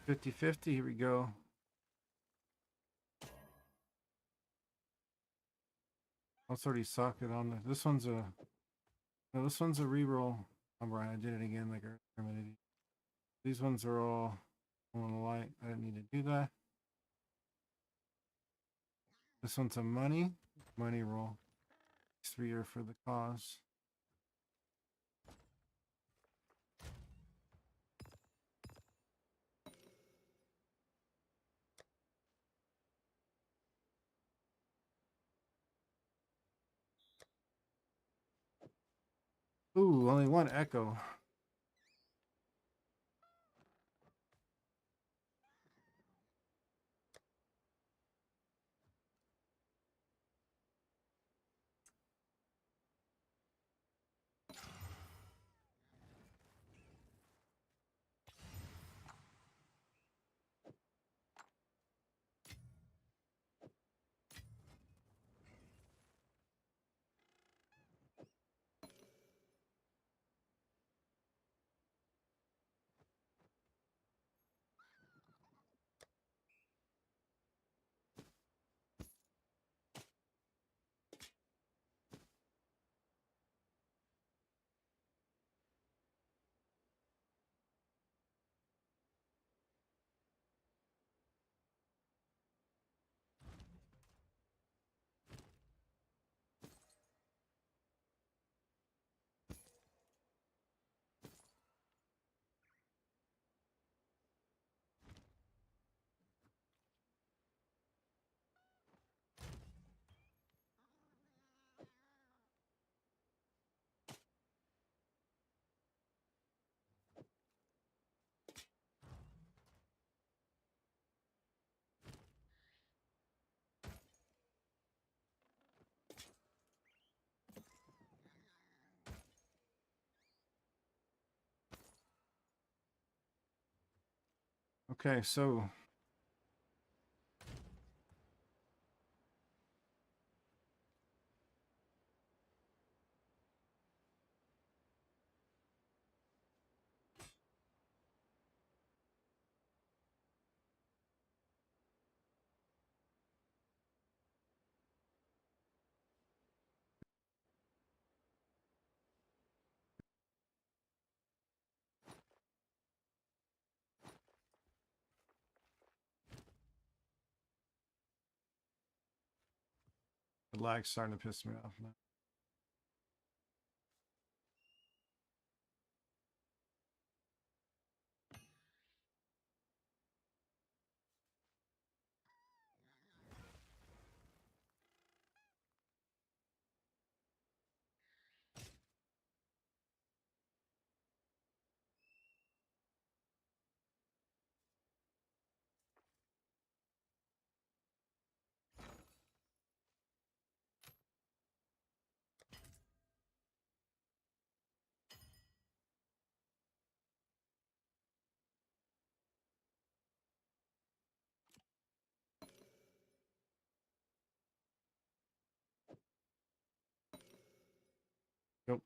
[SPEAKER 1] $50-50, here we go. Let's already socket on the, this one's a, no, this one's a reroll. I'm right, I did it again like earlier. These ones are all on the light. I didn't need to do that. This one's a money roll. These 3 are for the cause. Ooh, only 1 echo. Okay, so The lag's starting to piss me off now. Nope.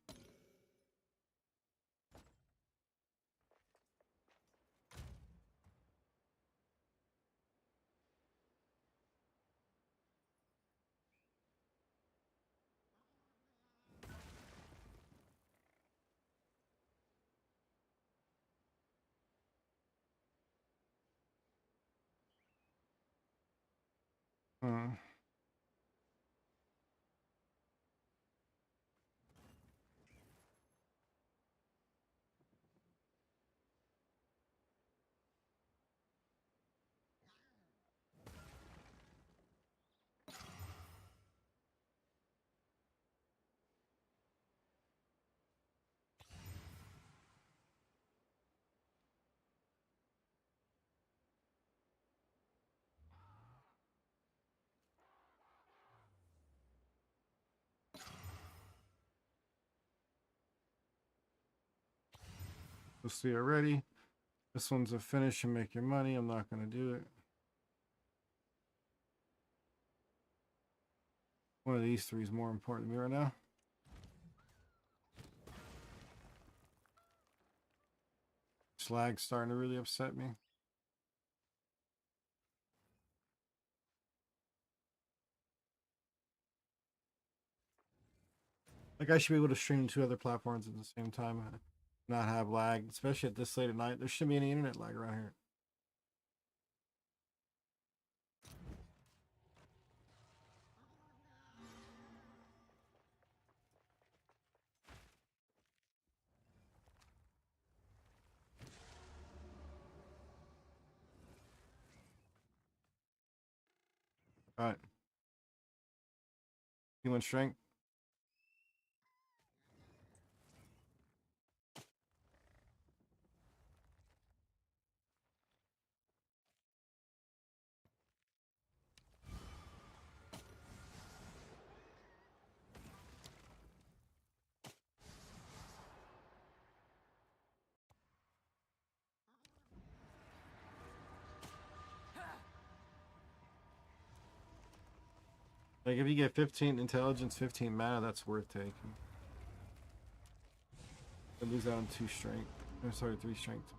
[SPEAKER 1] Hmm. We'll see already. This one's a finish and make your money. I'm not going to do it. One of these three is more important to me right now. Slag's starting to really upset me. Like, I should be able to stream 2 other platforms at the same time, not have lag, especially at this late at night. There shouldn't be any internet lag around here. All right. Healing strength. Like, if you get 15 intelligence, 15 mana, that's worth taking. I lose out on 2 strength. I'm sorry, 3 strength.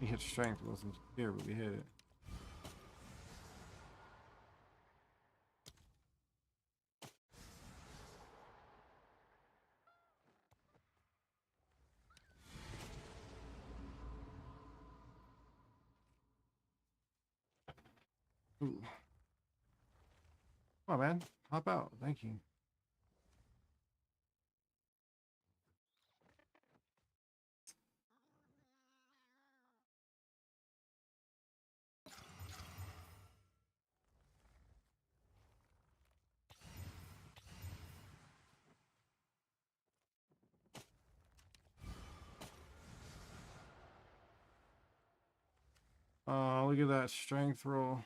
[SPEAKER 1] We hit strength, it wasn't here, but we hit it. Ooh. Come on, man. Hop out. Thank you. Oh, look at that strength roll.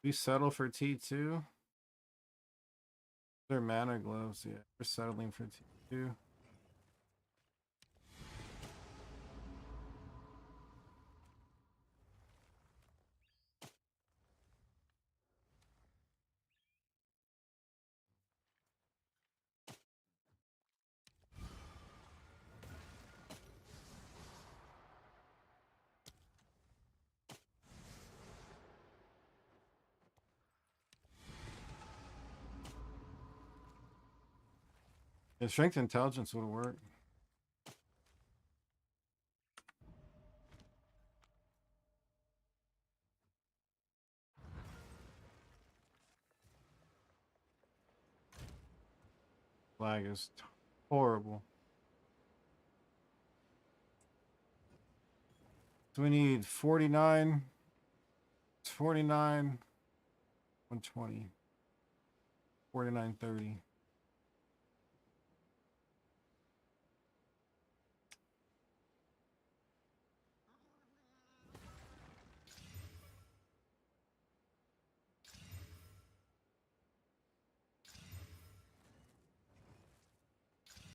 [SPEAKER 1] We settle for T2. They're mana gloves, yeah. We're settling for T2. Yeah, strength and intelligence would work. Lag is horrible. So we need 49. It's 49. 120. 49.30.